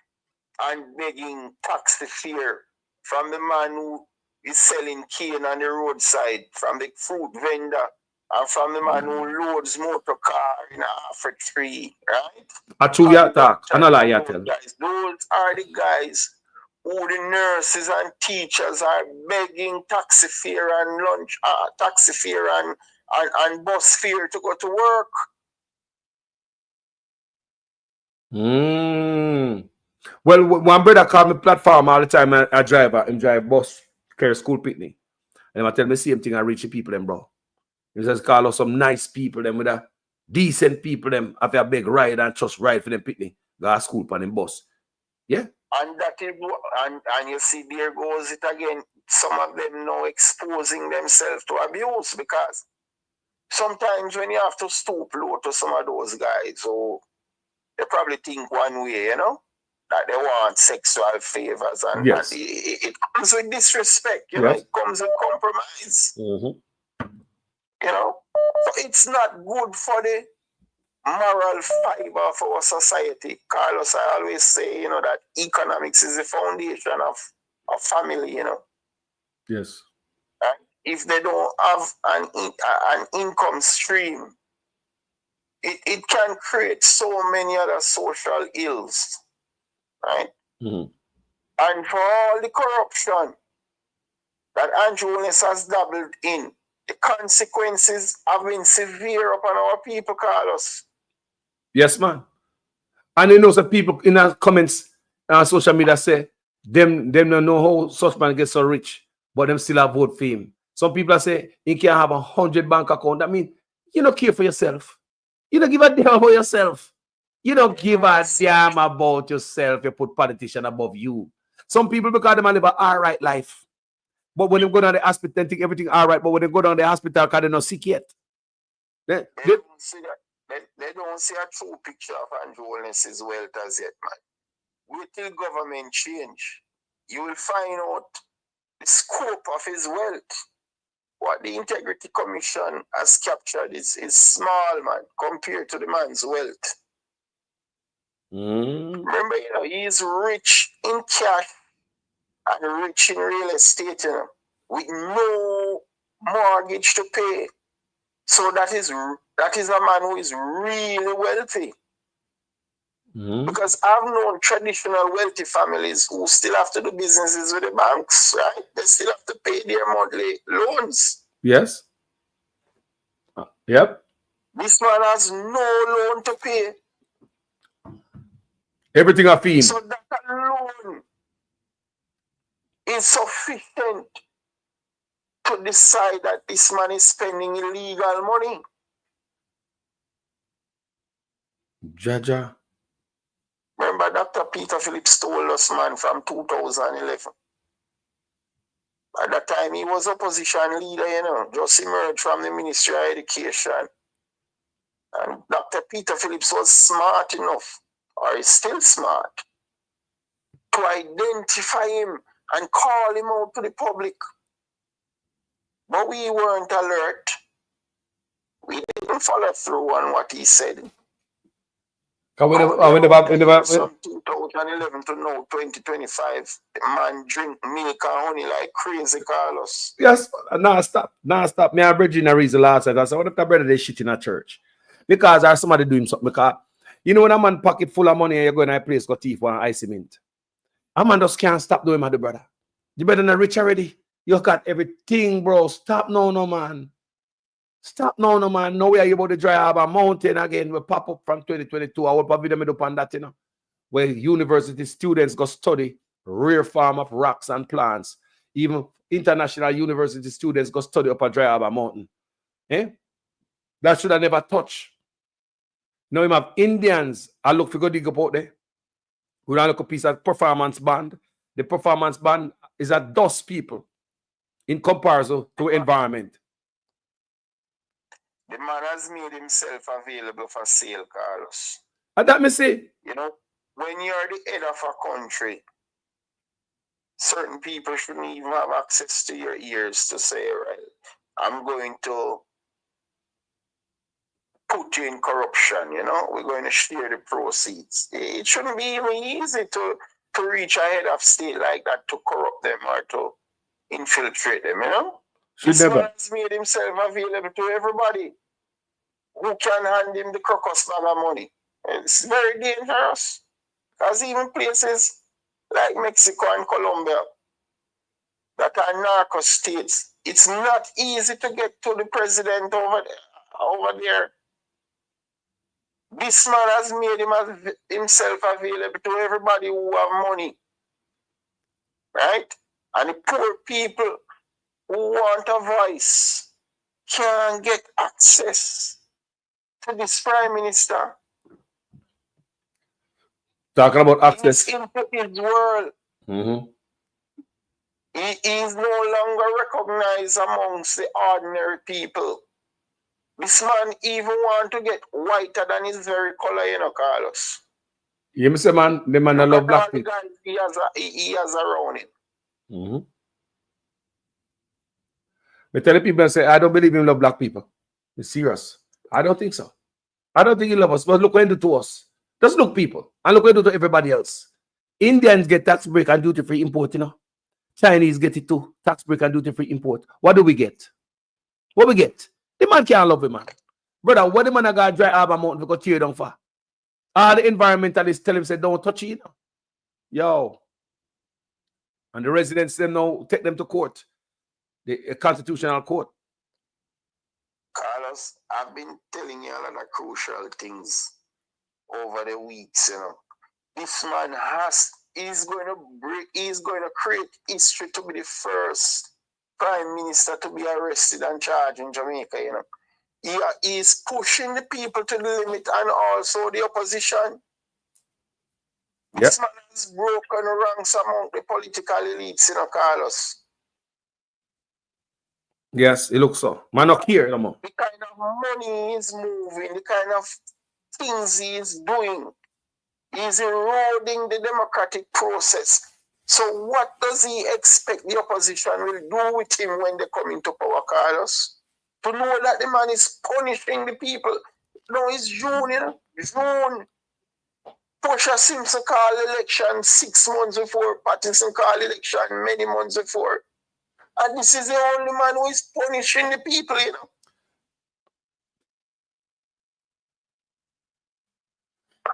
and begging taxi fare from the man who is selling cane on the roadside, from the fruit vendor, and from the man who loads motor car in a half tree, right? A true ya talk. I know lie you tell. Those are the guys who the nurses and teachers are begging taxi fare and lunch, taxi fare and bus fare to go to work. Well, one brother called me platform all the time. I drive bus, carry school picnic. And I tell me the same thing I reach the people them, bro. He says call us some nice people them with a decent people them have a big ride and just ride for them picnic. Go to school on them bus. Yeah. And that is and you see there goes it again. Some of them now exposing themselves to abuse because sometimes when you have to stoop low to some of those guys, so they probably think one way, that they want sexual favors and, yes. and it comes with disrespect, yes. It comes with compromise. So it's not good for the moral fiber of our society. Carlos, I always say, that economics is the foundation of family, Yes. And if they don't have an income stream, it can create so many other social ills, right? And for all the corruption that Andrew Holness has dabbled in, the consequences have been severe upon our people, Carlos. Yes, man. And some people in the comments on social media say, them don't know how such man gets so rich, but them still have vote for him. Some people say, you can't have 100 bank account. That means you don't care for yourself. You don't give a damn about yourself. You don't give a damn about yourself. You put politician above you. Some people, because they live an all right life. But when they go down the hospital, they think everything all right. But when they go down the hospital, because they're not sick yet. They don't see that. They don't see a true picture of Andrew Holness's wealth as yet, man. Wait till government change. You will find out the scope of his wealth. What the Integrity Commission has captured is small, man, compared to the man's wealth. Remember, he is rich in cash and rich in real estate, with no mortgage to pay. So that is a man who is really wealthy. Because I've known traditional wealthy families who still have to do businesses with the banks, right? They still have to pay their monthly loans. Yes. Yep. This man has no loan to pay. Everything I feel. So that alone is sufficient to decide that this man is spending illegal money. Jaja. Remember, Dr. Peter Phillips told us, man, from 2011. At that time, he was opposition leader, just emerged from the Ministry of Education. And Dr. Peter Phillips was smart enough, or is still smart, to identify him and call him out to the public. But we weren't alert. We didn't follow through on what he said. From 2011 to now, 2025, man drink milk and honey like crazy, Carlos. Yes, stop. Me and Bridget reason last night. I said, what if the brother they shit in a church? Because there's somebody doing something. Because you know when a man pocket full of money and you're going to a place got thief one ice cement. A man just can't stop doing my brother. You better not rich already. You got everything, bro. Stop now, no man. Stop now, no man. Now we are about to dry up a mountain again. We pop up from 2022. I will probably them up on that, you know. Where university students go study rare form of rocks and plants. Even international university students go study up a dry harbor mountain. Eh? That should have never touched. Now you have Indians. I look for go dig up out there. We don't look a piece of performance band. The performance band is a dust people in comparison to environment. The man has made himself available for sale, Carlos. And that me say. You know, when you're the head of a country, certain people shouldn't even have access to your ears to say, right, I'm going to put you in corruption, you know, we're going to share the proceeds. It shouldn't be even easy to reach a head of state like that to corrupt them or to infiltrate them, you know? This man has made himself available to everybody who can hand him the crocus bag of money. It's very dangerous. Because even places like Mexico and Colombia that are narco states, it's not easy to get to the president over there. This man has made himself available to everybody who have money. Right? And the poor people who want a voice can get access to this prime minister. Talking about access. Into his world. He is no longer recognized amongst the ordinary people. This man even want to get whiter than his very color, you know, Carlos. You say, man, the man that love black people. He has around him. But tell the people and say, I don't believe him love black people. It's serious. I don't think so. I don't think he love us. But look what he do to us. Just look, people. And look what he do to everybody else. Indians get tax break and duty-free import, you know. Chinese get it too. Tax break and duty-free import. What do we get? What we get? The man can't love him, man. Brother, what the man got dry harbor mountain to go tear down for? All the environmentalists tell him, say, don't touch it, you know. Yo. And the residents, them now take them to court. The constitutional court. Carlos, I've been telling you a lot of crucial things over the weeks, you know. This man he's going to create history to be the first prime minister to be arrested and charged in Jamaica, you know. He is pushing the people to the limit and also the opposition. Yep. This man has broken ranks among the political elites, you know, Carlos. Yes, it looks so. Man, not here no more. The kind of money he's moving, the kind of things he is doing, he's eroding the democratic process. So what does he expect the opposition will do with him when they come into power, Carlos? To know that the man is punishing the people. No, it's June, you know? June. Portia Simpson called election 6 months before. Pattinson called election many months before. And this is the only man who is punishing the people, you know.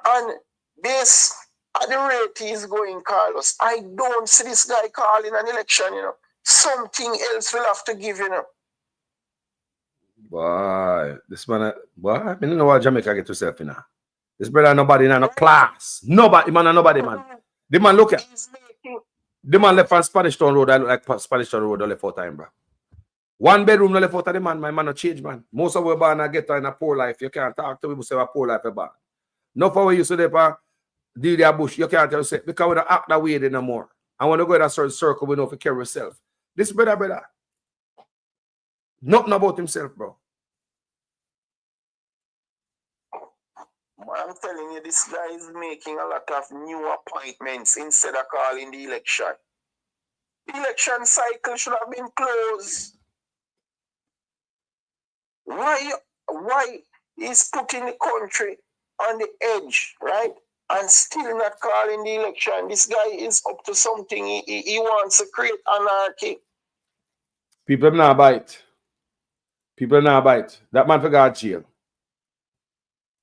And this, at the rate he is going, Carlos, I don't see this guy calling an election, you know. Something else will have to give, you know. Boy, this man, boy, I don't know what Jamaica get yourself in now. This brother, nobody in no class. Nobody, man, nobody, man. The man, look at. The man left on Spanish Town Road. I look like Spanish Town Road. I left out time, bro. 1 bedroom, no left out of the man. My man no change, man. Most of we born and get in a poor life. You can't talk to people say a poor life about. No for we used to do their bush. You can't tell say because we don't act that way no more. I want to go in a certain circle. We know if we carry ourselves. This brother, nothing about himself, bro. I'm telling you, this guy is making a lot of new appointments instead of calling the election. The election cycle should have been closed. Why is putting the country on the edge, right? And still not calling the election. This guy is up to something. He wants to create anarchy. People now bite. People now bite. That man forgot jail.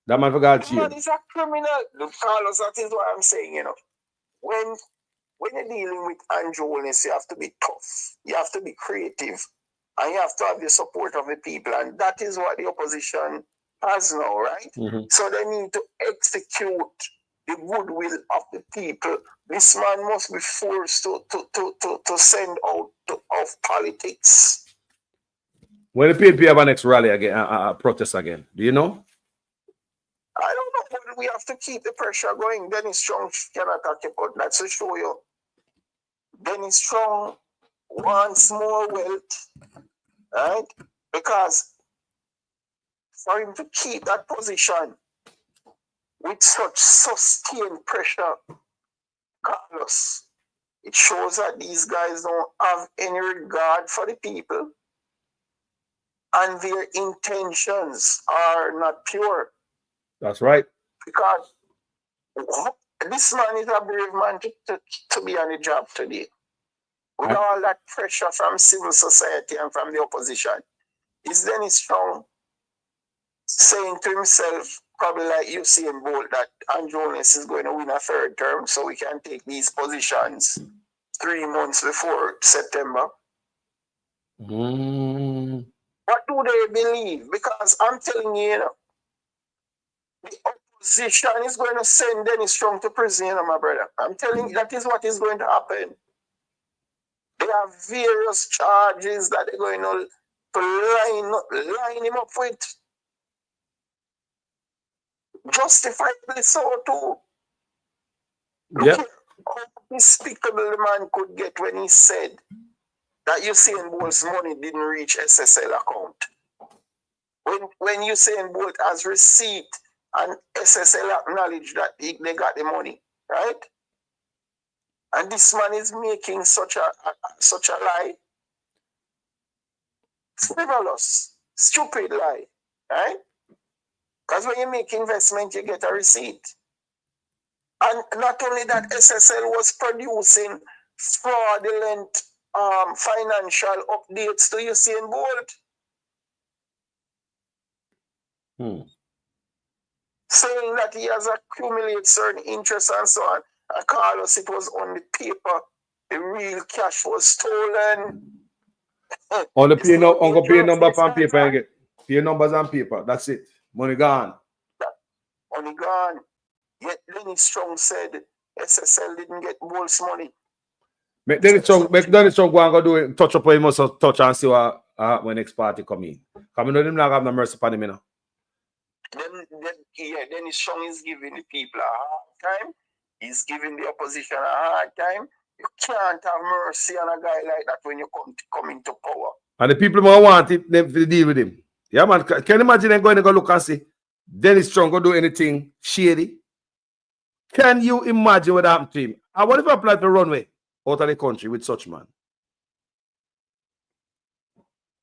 That man forgot The man jail. is a criminal. Carlos, that is what I'm saying, you know. When you're dealing with unruliness, you have to be tough. You have to be creative. And you have to have the support of the people. And that is what the opposition has now, right? Mm-hmm. So they need to execute the goodwill of the people. This man must be forced to send out of politics. When the PNP have a next rally again, protest again, do you know? I don't know, but we have to keep the pressure going. Dennis Strong cannot talk about that to show you. Dennis Strong wants more wealth, right? Because for him to keep that position with such sustained pressure, Carlos, it shows that these guys don't have any regard for the people and their intentions are not pure. That's right. Because this man is a brave man to be on the job today. With all that pressure from civil society and from the opposition. Is Dennis Strong saying to himself, probably like Usain Bolt, that Jones is going to win a third term so we can take these positions 3 months before September? What do they believe? Because I'm telling you, you know, the opposition is going to send Dennis Strong to prison, you know, my brother. I'm telling you, that is what is going to happen. They have various charges that they're going to line him up with. Justifiably so too. Look here, how despicable the man could get when he said that Usain Bolt's money didn't reach SSL account. When Usain Bolt has receipt and SSL acknowledged that they got the money, right? And this man is making such a lie. Frivolous, stupid lie, right? Because when you make investment, you get a receipt. And not only that, SSL was producing fraudulent financial updates to Usain Bolt. Saying that he has accumulated certain interest and so on. And Carlos, it was on the paper. The real cash was stolen. On the pay number on paper, you get pay numbers on paper. That's it. Money gone. Money gone. Yet Dennis Strong said SSL didn't get Bolt's money. Make Dennis Strong go and go do it. Touch up what he must touch and see what when next party come in. Come in, them not have no mercy upon him, you know. Dennis Strong is giving the people a hard time. He's giving the opposition a hard time. You can't have mercy on a guy like that when you come into power. And the people more want it, them to deal with him. Yeah, man. Can you imagine them going to go look and see Dennis Strong go do anything shady? Can you imagine what happened to him? And what if I apply for runway out of the country with such man?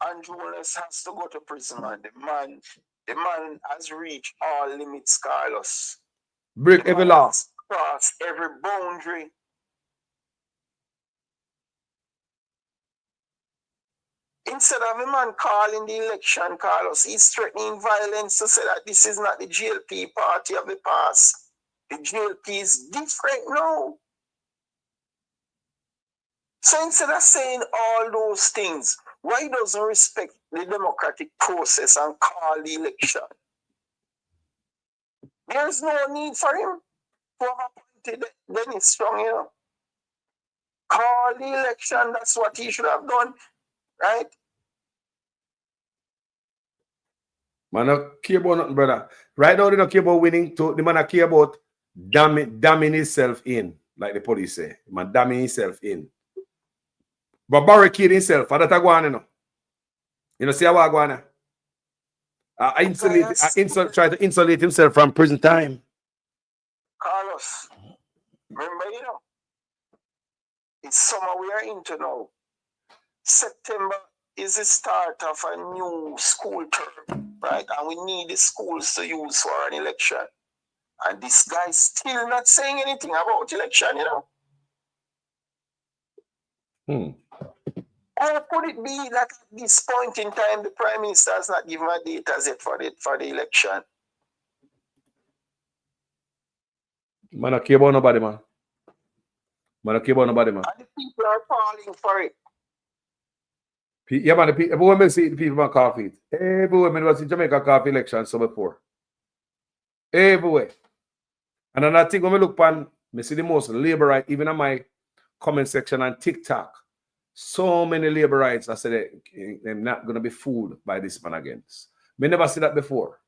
Andrew Wallace has to go to prison, man. The man has reached all limits, Carlos. Break every law. Cross every boundary. Instead of a man calling the election, Carlos, he's threatening violence to say that this is not the GLP party of the past. The GLP is different now. So instead of saying all those things, why doesn't respect the democratic process and call the election? There's no need for him to have appointed Dennis Strong, you know. Call the election, that's what he should have done, right? Man, don't care about nothing, brother. Right now, they don't care about winning. The man care about damning himself in, like the police say. Man, damning himself in. But barricade himself. That's what I know. You know, see how I go on. Try to insulate himself from prison time. Carlos, remember, you know, it's summer we are into now. September is the start of a new school term, right? And we need the schools to use for an election. And this guy's still not saying anything about election, you know. How could it be that at this point in time the Prime Minister has not given a date as yet for the election? Man, I care about nobody, man. Man, I care about nobody, man. And the people are calling for it. Yeah, man, every woman see the people man call for it. Every woman was in Jamaica call for election so before. Everywhere. And another thing when we look on, I see the most labor right, even on my comment section on TikTok. So many labor rights, I said they're not going to be fooled by this man again. We never see that before.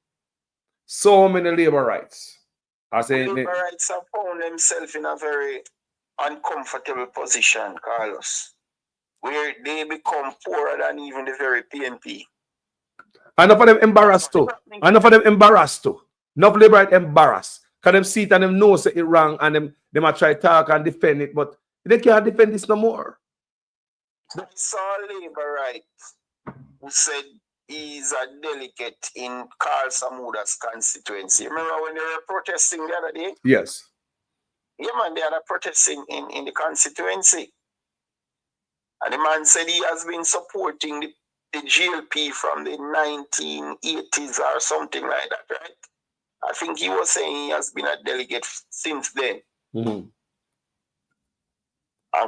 So many labor rights. I say labor rights have found themselves in a very uncomfortable position, Carlos, where they become poorer than even the very PNP. Enough of them embarrassed too. Enough of them embarrassed too. Enough labor right embarrassed. Because them see it and them know say it wrong and them might try to talk and defend it, but they can't defend this no more. I saw labor right who said he's a delegate in Carl Samuda's constituency. Remember when they were protesting the other day? Yes. Yeah, man, they are protesting in the constituency. And the man said he has been supporting the GLP from the 1980s or something like that, right? I think he was saying he has been a delegate since then. And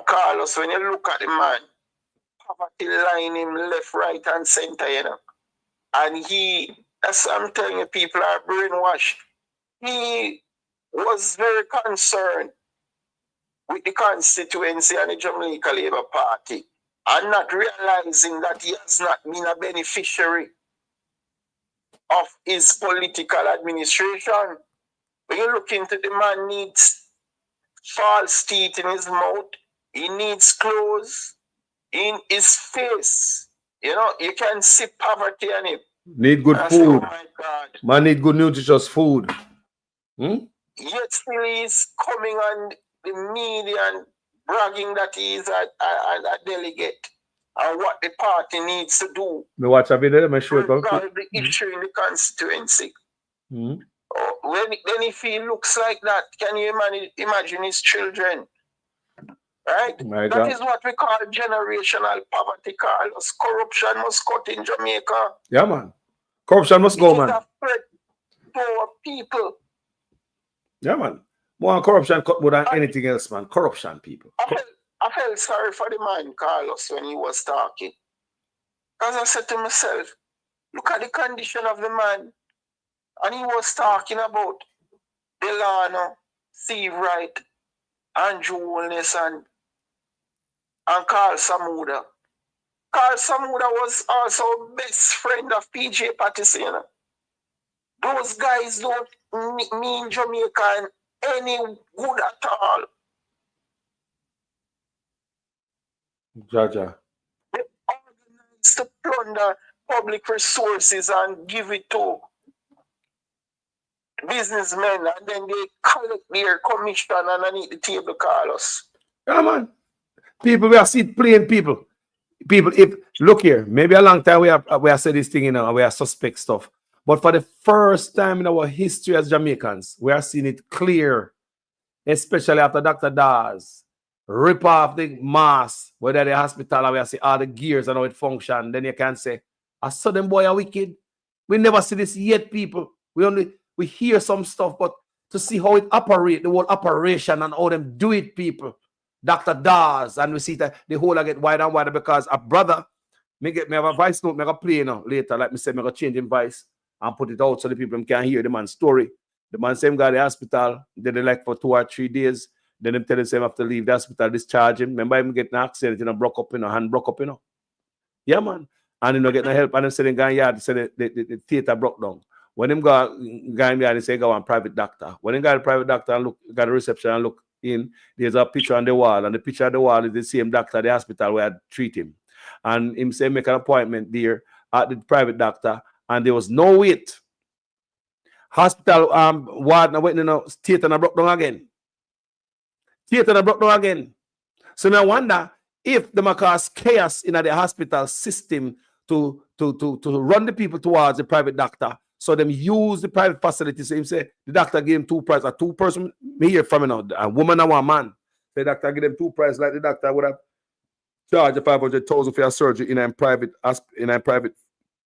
Carlos, when you look at the man, poverty line him left, right, and center, you know. And that's what I'm telling you, people are brainwashed. He was very concerned with the constituency and the Jamaica Labour Party and not realizing that he has not been a beneficiary of his political administration. When you look into the man needs false teeth in his mouth, he needs clothes in his face. You know, you can see poverty on him. Need good food. Oh my God. Man need good nutritious food. Yet still he's coming on the media and bragging that he is a delegate and what the party needs to do. Me watch a video, me show it. Regarding the issue in the constituency. Then if he looks like that, can you imagine his children? Right? That is what we call generational poverty, Carlos. Corruption must cut in Jamaica. Yeah, man. Corruption must go, man. It's a threat to our people. Yeah, man. More corruption cut more than anything else, man. Corruption, people. I felt sorry for the man, Carlos, when he was talking. As I said to myself, look at the condition of the man. And he was talking about Delano, Steve Wright, Andrew Holness, and Carl Samuda. Carl Samuda was also best friend of PJ Patterson. Those guys don't mean Jamaica any good at all. Jaja. They organize to plunder public resources and give it to businessmen, and then they collect their commission underneath the table, Carlos. Yeah, man. People, we are seeing plain people. People, if look here, maybe a long time we have said this thing, you know, and we are suspect stuff. But for the first time in our history as Jamaicans, we are seeing it clear, especially after Dr. Dawes rip off the mask, whether the hospital and we see all the gears and how it function. Then you can say, I saw them boy are wicked. We never see this yet, people. We hear some stuff, but to see how it operates, the whole operation and how them do it, people. Dr. Dawes, and we see that the whole get wider and wider because a brother, me have a voice note, me go play now later, like me say, me go change in voice and put it out so the people can hear the man's story. The man same guy at the hospital, then they like for 2 or 3 days, then them tell him have to leave the hospital, discharge him. Remember him getting an accident, you know, broke up, you know, hand broke up, you know. Yeah, man. And you know, getting help, and them say the guy yard, say the theater broke down. When him go in yard, they say go on private doctor. When he got a private doctor and look, got a reception and look in, there's a picture on the wall, and the picture on the wall is the same doctor at the hospital where I treat him. And him say make an appointment there at the private doctor, and there was no wait. Hospital ward waiting, you know, theater and broke down again. Theater and broke down again. So now I wonder if they might cause chaos in the hospital system to run the people towards the private doctor. So them use the private facility. So him say the doctor gave him two prices. A two person, me hear from a woman and one man. The doctor give them two prices, like the doctor would have charged 500,000 for a surgery in a private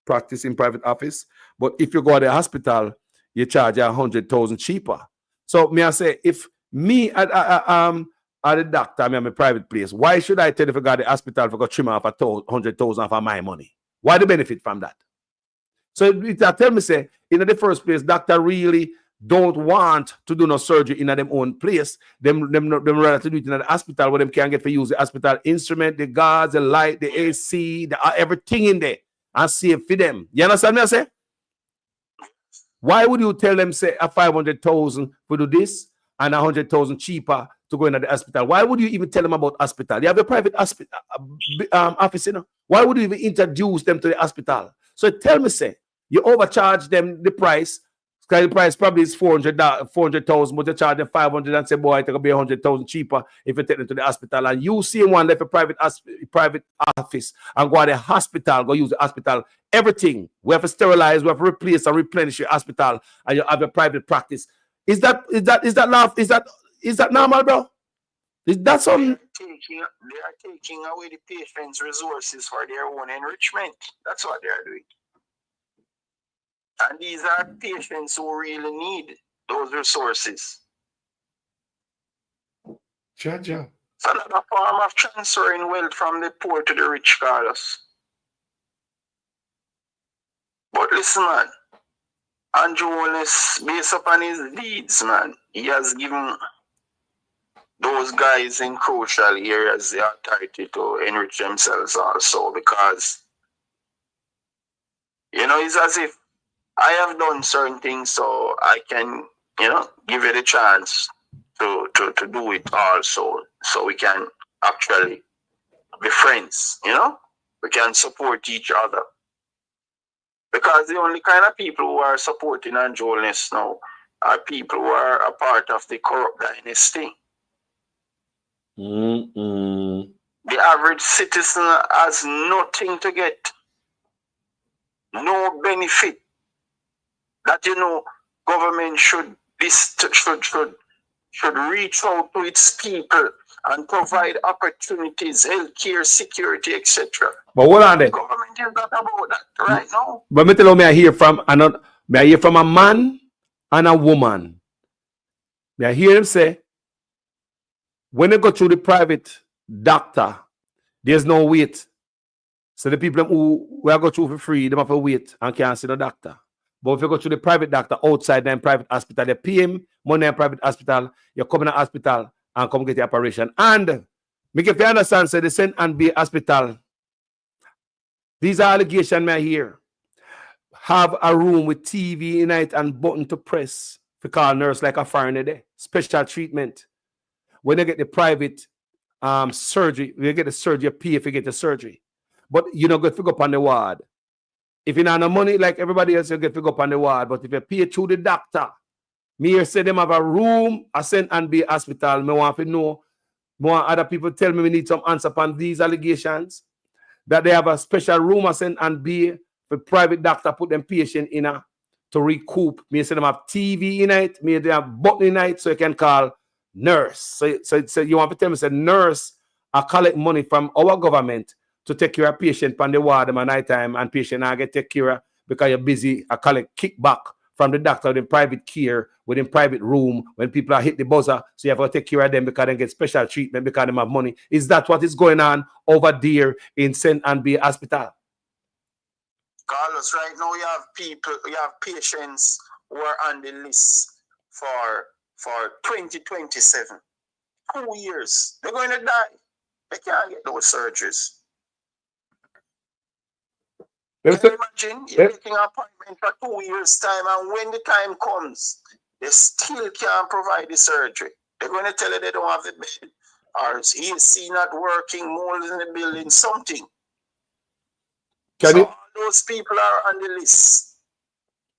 practice in private office. But if you go to the hospital, you charge 100,000 cheaper. So me I say, if me at the doctor, I'm in a private place, why should I tell if I go to the hospital for go trim off 100,000 of my money? Why the benefit from that? So it tell me say, in the first place, doctor really don't want to do no surgery in them own place. Them rather to do it in the hospital where them can get to use the hospital instrument, the guards, the light, the AC, everything in there and save for them. You understand me I say? Why would you tell them say a 500,000 for do this and 100,000 cheaper to go into the hospital? Why would you even tell them about hospital? You have a private hospital office, you know. Why would you even introduce them to the hospital? So tell me, say, you overcharge them the price. The price probably is 400,000, but you charge them 500 and say, boy, it's going to be 100,000 cheaper if you take them to the hospital. And you see one left a private office and go to the hospital, go use the hospital, everything. We have to sterilize, we have to replace and replenish your hospital, and you have a private practice. Is that normal, bro? Is that something? They are taking away the patient's resources for their own enrichment. That's what they are doing. And these are patients who really need those resources. Jaja. It's another form of transferring wealth from the poor to the rich, Carlos. But listen, man, Andrew Wallace, based upon his deeds, man, he has given those guys in crucial areas the authority to enrich themselves also, because, you know, it's as if I have done certain things, so I can, you know, give you the chance to do it also, so we can actually be friends, you know? We can support each other. Because the only kind of people who are supporting Andrew Holness now are people who are a part of the corrupt dynasty. The average citizen has nothing to get, no benefit. That, you know, government should reach out to its people and provide opportunities, healthcare, security, etc. But hold on there. Government is not about that right now. But me tell you, I hear from a man and a woman. I hear him say, when they go through the private doctor, there's no wait. So the people who will go through for free, they have to wait and can't see the doctor. But if you go to the private doctor outside the private hospital, they pay him money in private hospital, you come in the hospital and come get the operation. And make if you understand, say the St. Anne Bay Hospital, these are allegations I hear. Have a room with TV in it and button to press to call nurse like a foreigner there. Special treatment. When they get the private surgery, you get the surgery, you pay if you get the surgery. But you don't get to go up on the ward. If you don't have no money like everybody else, you get to go up on the ward. But if you pay through the doctor, me here say them have a room at St. Anne Bay Hospital. Me want to know, more other people tell me we need some answer upon these allegations. That they have a special room at St. Anne Bay for private doctor put them patient in to recoup. Me say them have TV in it, me they have button in it, so you can call nurse. So you want to tell me, say nurse I collect money from our government to take care of patient on the ward at night time, and patient I get take care of because you're busy. I collect kickback from the doctor in private care, within private room, when people are hit the buzzer, so you have to take care of them because they get special treatment because they have money. Is that what is going on over there in St. Anne Bay Hospital? Carlos, right now you have patients who are on the list for 2027. 2 years. They're going to die. They can't get those surgeries. Can you imagine you're getting an appointment for 2 years' time, and when the time comes, they still can't provide the surgery. They're going to tell you they don't have the bed, or AC not working, mold in the building, something. All those people are on the list.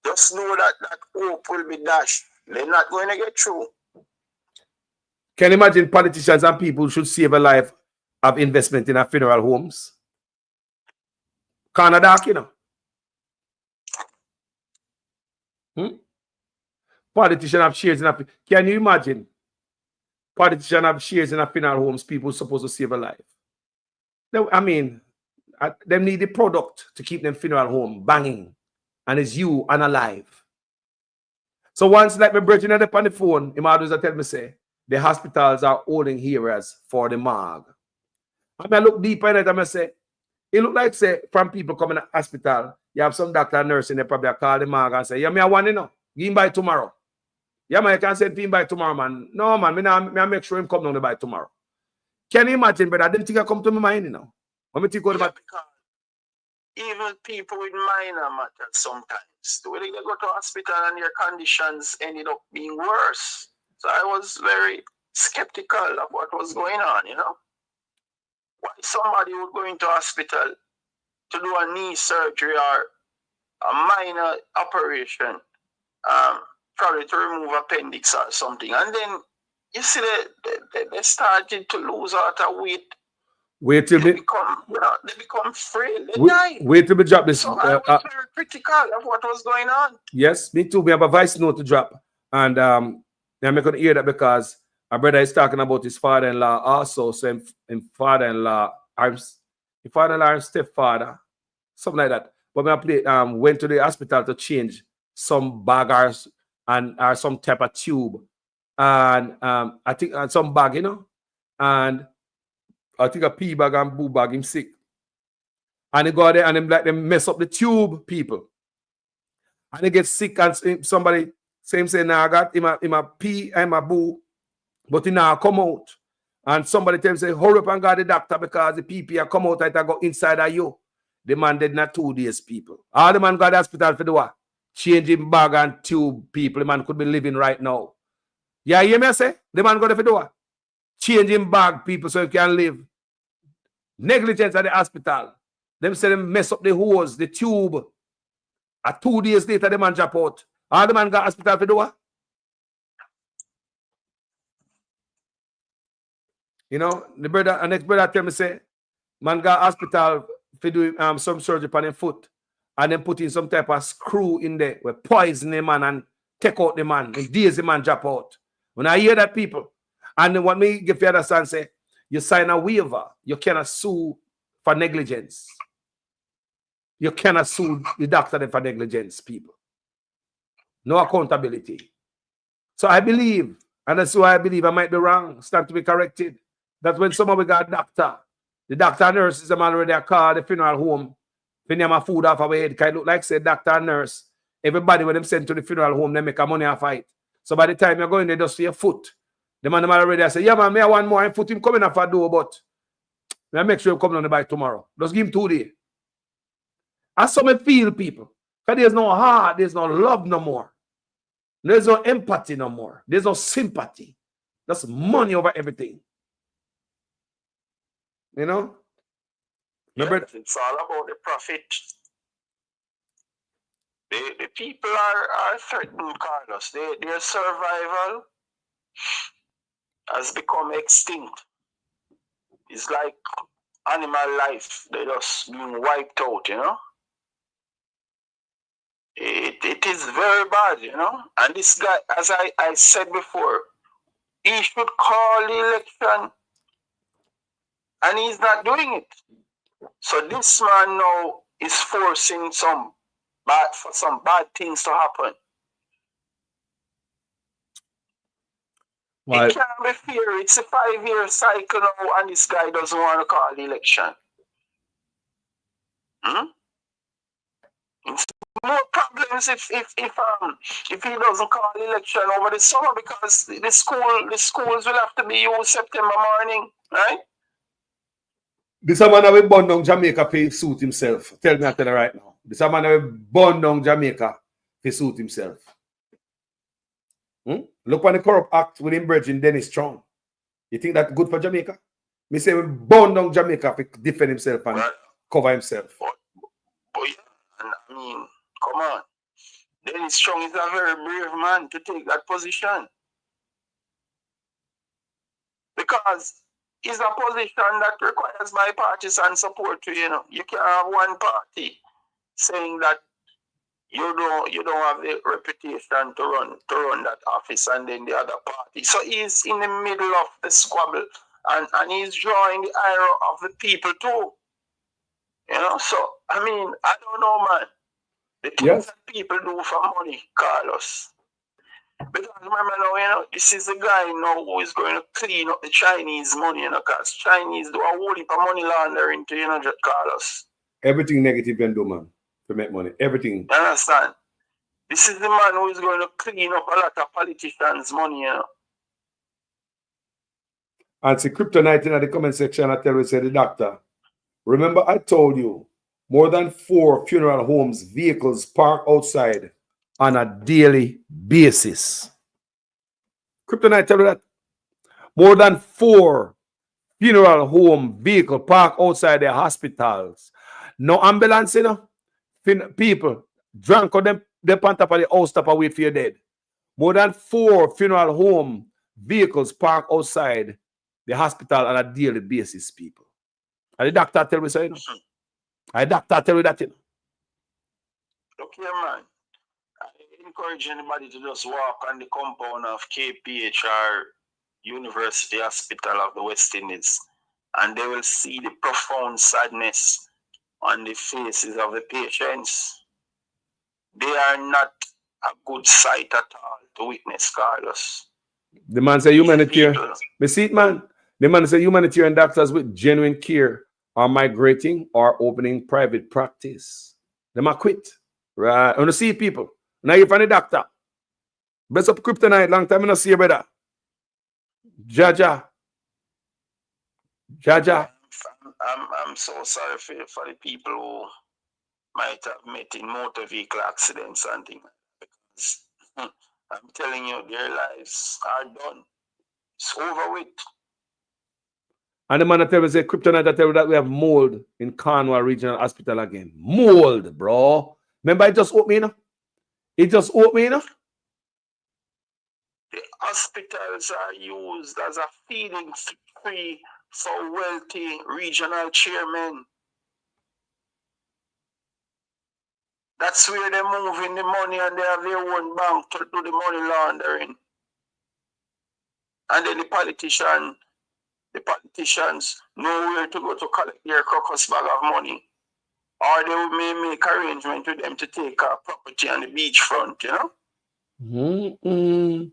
Just know that hope will be dashed. They're not going to get through. Can you imagine politicians and people should save a life of investment in a funeral homes? Canada, you know. Politicians have shares in a... Can you imagine? Politicians have shares in a funeral homes, people supposed to save a life. I mean, they need the product to keep them funeral home banging. And it's you unalive. So once like my brethren up on the phone, him always tell me say, the hospitals are holding hearers for the morgue. I mean, I look deeper in it and I say, it look like say from people coming to the hospital, you have some doctor and nurse in there probably call the morgue and say, yeah, me I want to know. Give him by tomorrow. Yeah, man, you can send him by tomorrow, man. No, man, me make sure him come down by tomorrow. Can you imagine, but I didn't think I come to my mind, you know. Let me think about even people with minor matters sometimes, when they go to hospital and their conditions ended up being worse. So I was very skeptical of what was going on, you know. Why somebody would go into hospital to do a knee surgery or a minor operation, probably to remove appendix or something, and then you see they started to lose out of weight. Wait till they become frail. They die. Wait till we drop this. So I was very critical of what was going on. Yes, me too. We have a voice note to drop, and I'm not going to hear that because our brother is talking about his father-in-law also. So his father-in-law, his father-in-law and stepfather, something like that. But when I played, went to the hospital to change some baggers or some type of tube, and I think some bag, you know, and I think a pee bag and boo bag, him sick. And he go there and they mess up the tube, people. And he get sick and somebody say, nah, I got him a pee and my boo, but he now come out. And somebody tell him, say, hurry up and go to the doctor because the pee come out and go inside of you. The man did not 2 days, people. All the man got to the hospital for the what? Changing bag and tube, people. The man could be living right now. Yeah, you hear me say? The man got to do what? Changing bag, people, so you can live. Negligence at the hospital. Them say them mess up the hose, the tube. 2 days later, the man drop out. All the man got hospital for do what? You know, the next brother tell me say, man got hospital for do some surgery on his foot. And then put in some type of screw in there with poison the man and take out the man. In days the man drop out. When I hear that, people, and what me give you understand, say, you sign a waiver, you cannot sue for negligence. You cannot sue the doctor for negligence, people. No accountability. So I believe, and that's why I believe I might be wrong, stand to be corrected, that when somebody got a doctor, the doctor and nurses them already called the funeral home, when they have food off our head, kind of look like say doctor and nurse, everybody when them sent to the funeral home, they make a money off it. So by the time you're going there, just for your foot, the man already say, yeah, man, me I want more. And foot him coming off a door, but I make sure you come down by tomorrow. Just give him 2 days. That's how I feel, people. Because there's no heart, there's no love no more. There's no empathy no more. There's no sympathy. That's money over everything. You know? Yes, it's all about the profit. The people are threatened, Carlos. Their survival has become extinct. It's like animal life. They're just being wiped out, you know. It is very bad, you know. And this guy, as I said before, he should call the election. And he's not doing it. So this man now is forcing some bad things to happen. It can't be fair. It's a 5-year cycle now, and this guy doesn't want to call the election. It's more problems if he doesn't call the election over the summer because the schools will have to be used September morning, right? This a man that will burn down Jamaica to suit himself. Tell me right now. This a man that will burn down Jamaica to suit himself. Look on the corrupt act with him bridging Dennis Strong. You think that's good for Jamaica? Me say we burn down Jamaica to defend himself and cover himself. But yeah, I mean, come on. Dennis Strong is a very brave man to take that position. Because it's a position that requires bipartisan support. You know, you can't have one party saying that you don't have the reputation to run that office, and then the other party. So he's in the middle of the squabble, and he's drawing the ire of the people too. You know, so I mean, I don't know, man. The things that people do for money, Carlos. Because remember now, you know, this is the guy now who is going to clean up the Chinese money, you know, because Chinese do a whole heap of money laundering to, you know, Carlos. Everything negative can do, man, to make money. Everything. You understand? This is the man who is going to clean up a lot of politicians' money, you know. And see, Kryptonite in the comment section, I tell you, say the doctor. Remember, I told you, more than 4 funeral homes, vehicles park outside on a daily basis. Kryptonite tell you that. More than 4 funeral home vehicle park outside their hospitals. No ambulance, you know. People drunk on them, they on top of the house top and wait for your dead. More than 4 funeral home vehicles park outside the hospital on a daily basis, people. And the doctor tell me so, you know. And the doctor tell you that, you know. Look here, man. I encourage anybody to just walk on the compound of KPHR University Hospital of the West Indies, and they will see the profound sadness on the faces of the patients. They are not a good sight at all to witness, Carlos. The man say humanitarian. Me see it, man. The man say humanitarian doctors with genuine care are migrating or opening private practice. They might quit. Right? I want to see people. Now you find a doctor. Best up Kryptonite, long time I don't see you, brother. Jaja. I'm so sorry for the people who might have met in motor vehicle accidents and things, because I'm telling you, their lives are done. It's over with. And the man that tell me, say, Kryptonite, I tell you that we have mold in Cornwall Regional Hospital again. Mold, bro. Remember, it just opened me, you know? It just opened me, you know? The hospitals are used as a feeding tree for wealthy regional chairmen. That's where they're moving the money, and they have their own bank to do the money laundering. And then the politicians know where to go to collect their crocus bag of money. Or they may make arrangement with them to take our property on the beachfront, you know?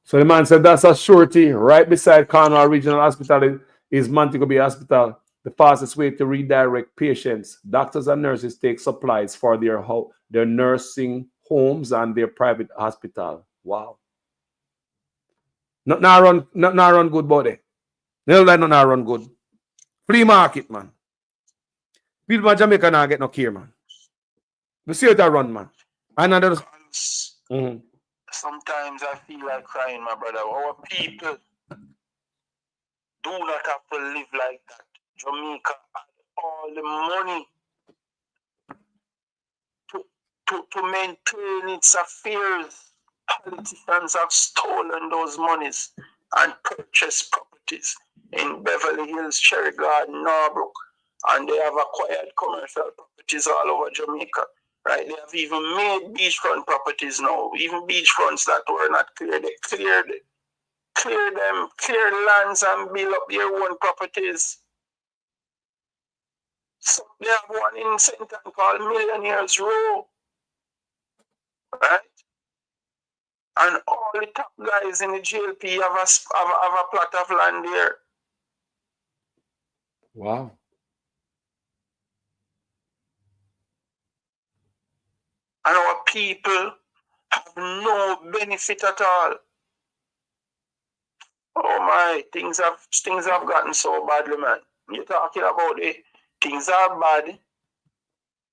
So the man said that's a surety. Right beside Cornwall Regional Hospital is Montego Bay Hospital. The fastest way to redirect patients. Doctors and nurses take supplies for their nursing homes and their private hospital. Wow. Not now run good, buddy. No, like not now run good. Free market, man. People in Jamaica now get no care, man. We see how that run, man. Another. Sometimes I feel like crying, my brother. Our people do not have to live like that. Jamaica had all the money to maintain its affairs. Politicians have stolen those monies and purchased properties in Beverly Hills, Cherry Garden, Norbrook, and they have acquired commercial properties all over Jamaica. Right? They have even made beachfront properties now. Even beachfronts that were not cleared, they cleared lands and build up their own properties. So they have one in St. Ann called Millionaires Rowe. Right? And all the top guys in the GLP have a plot of land there. Wow. And our people have no benefit at all. Oh my, things have gotten so badly, man. You're talking about it. Things are bad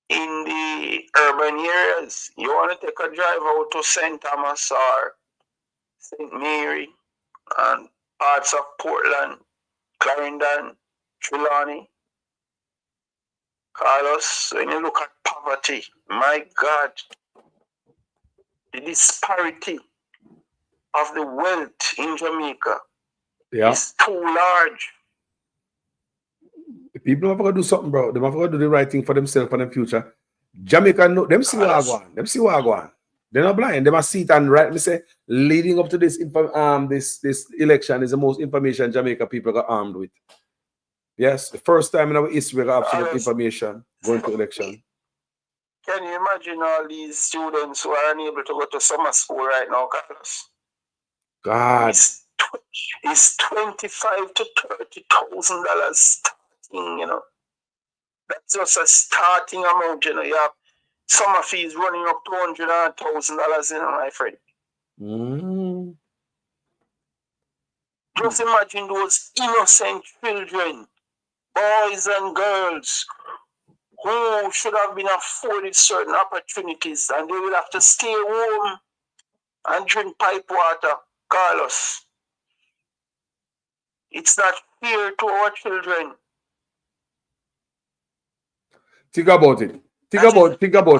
in the urban areas. You want to take a drive out to St. Thomas or St. Mary and parts of Portland, Clarendon, Trelawney, Carlos, when you look at poverty, my God, the disparity of the wealth in Jamaica is too large. People have to do something, bro. They have to do the right thing for themselves and their future. Jamaica, no, them see what I want. Them see what I want. They're not blind. They must see it and right. Me say, leading up to this this election is the most information Jamaica people got armed with. Yes, the first time in our history we got absolute information going to election. Can you imagine all these students who are unable to go to summer school right now, Carlos? God. It's $25,000 to $30,000 starting, you know. That's just a starting amount, you know. You have summer fees running up $200,000, you know, my friend. Mm. Just imagine those innocent children, boys and girls, who should have been afforded certain opportunities, and they will have to stay home and drink pipe water. Carlos, it's not fair to our children. Think about it. Think about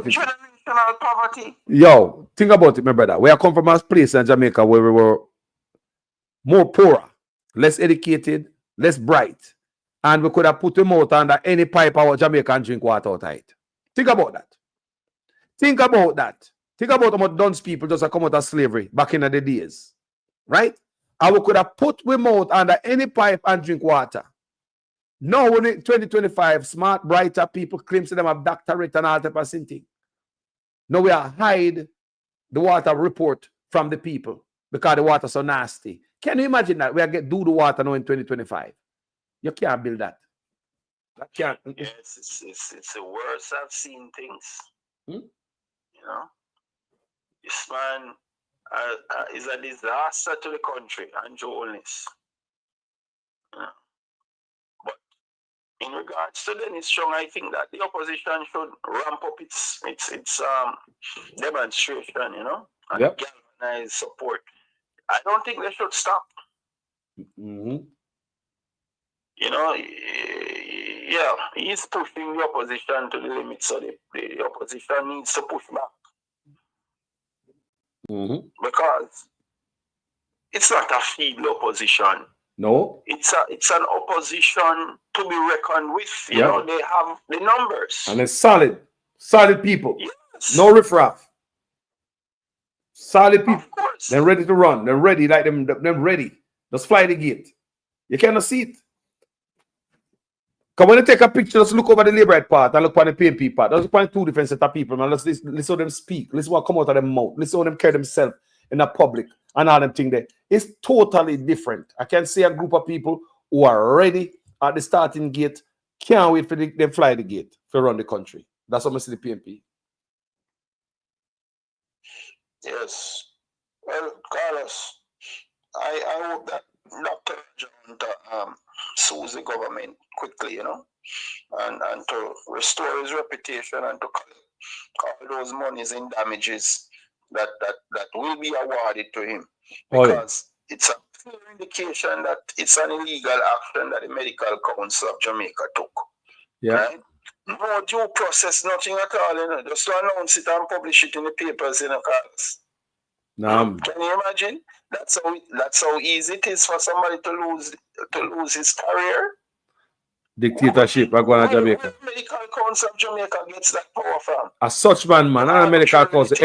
it. Generational poverty. Yo, think about it, my brother. We are come from a place in Jamaica where we were more poorer, less educated, less bright, and we could have put them out under any pipe our Jamaica and drink water out of it. Think about that. Think about that. Think about how much dunce people just come out of slavery back in the days, right? And we could have put them out under any pipe and drink water. Now, when in 2025, smart, brighter people claim to them have doctorate and all type of thing. Now we are hide the water report from the people because the water is so nasty. Can you imagine that? We are get do the water now in 2025. You can't build that. That can't. Yes, it's the worst I've seen things. You know, this man is a disaster to the country and Joelness. But in regards to Dennis Strong, I think that the opposition should ramp up its demonstration, you know, and galvanize support. I don't think they should stop. Mm-hmm. You know, yeah, he's pushing the opposition to the limit, so the opposition needs to push back. Mm-hmm. Because it's not a feeble opposition. No. It's an opposition to be reckoned with. You know, they have the numbers. And it's solid people. Yes. No riffraff. Solid people. Of course. They're ready to run. They're ready, like them ready. Just fly the gate. You cannot see it. Come when you take a picture, just look over the labor part and look on the PNP part. Just look on two different set of people, man. Let's listen how them speak. Listen what come out of their mouth. Listen how them carry themselves in the public and all them things there. It's totally different. I can see a group of people who are ready at the starting gate, can't wait for them fly the gate to run the country. That's what I see the PNP. Yes. Well, Carlos, I hope that Dr. John sues the government quickly, you know, and to restore his reputation and to collect all those monies in damages that will be awarded to him. Because it's a clear indication that it's an illegal action that the Medical Council of Jamaica took. Yeah. Right? No due process, nothing at all, you know. Just to announce it and publish it in the papers, you know, Carlos. Can you imagine? That's how easy it is for somebody to lose his career. Dictatorship, I go on Jamaica. Medical Council of Jamaica gets that power from. A such man, and Medical Council.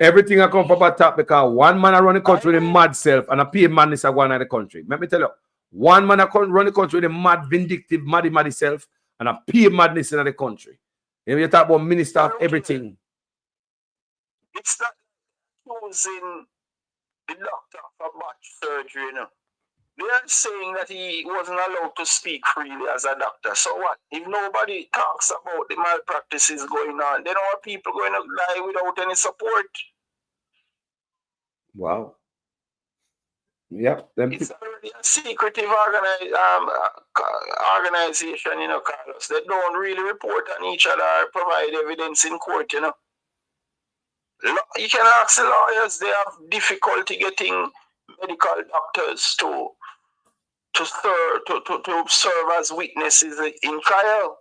Everything I come from the top because one man I run the country with a mad self and a PA man is a one in the country. Let me tell you, one man I run the country with a mad, vindictive, mad self and a PA madness in the country. And you talk about minister of everything. It's not using the doctor for botched surgery, you know. They are saying that he wasn't allowed to speak freely as a doctor. So what? If nobody talks about the malpractices going on, then our people going to die without any support. Wow. Yep. It's already a secretive organization, you know, Carlos. They don't really report on each other or provide evidence in court, you know. You can ask the lawyers, they have difficulty getting medical doctors to serve as witnesses in trial.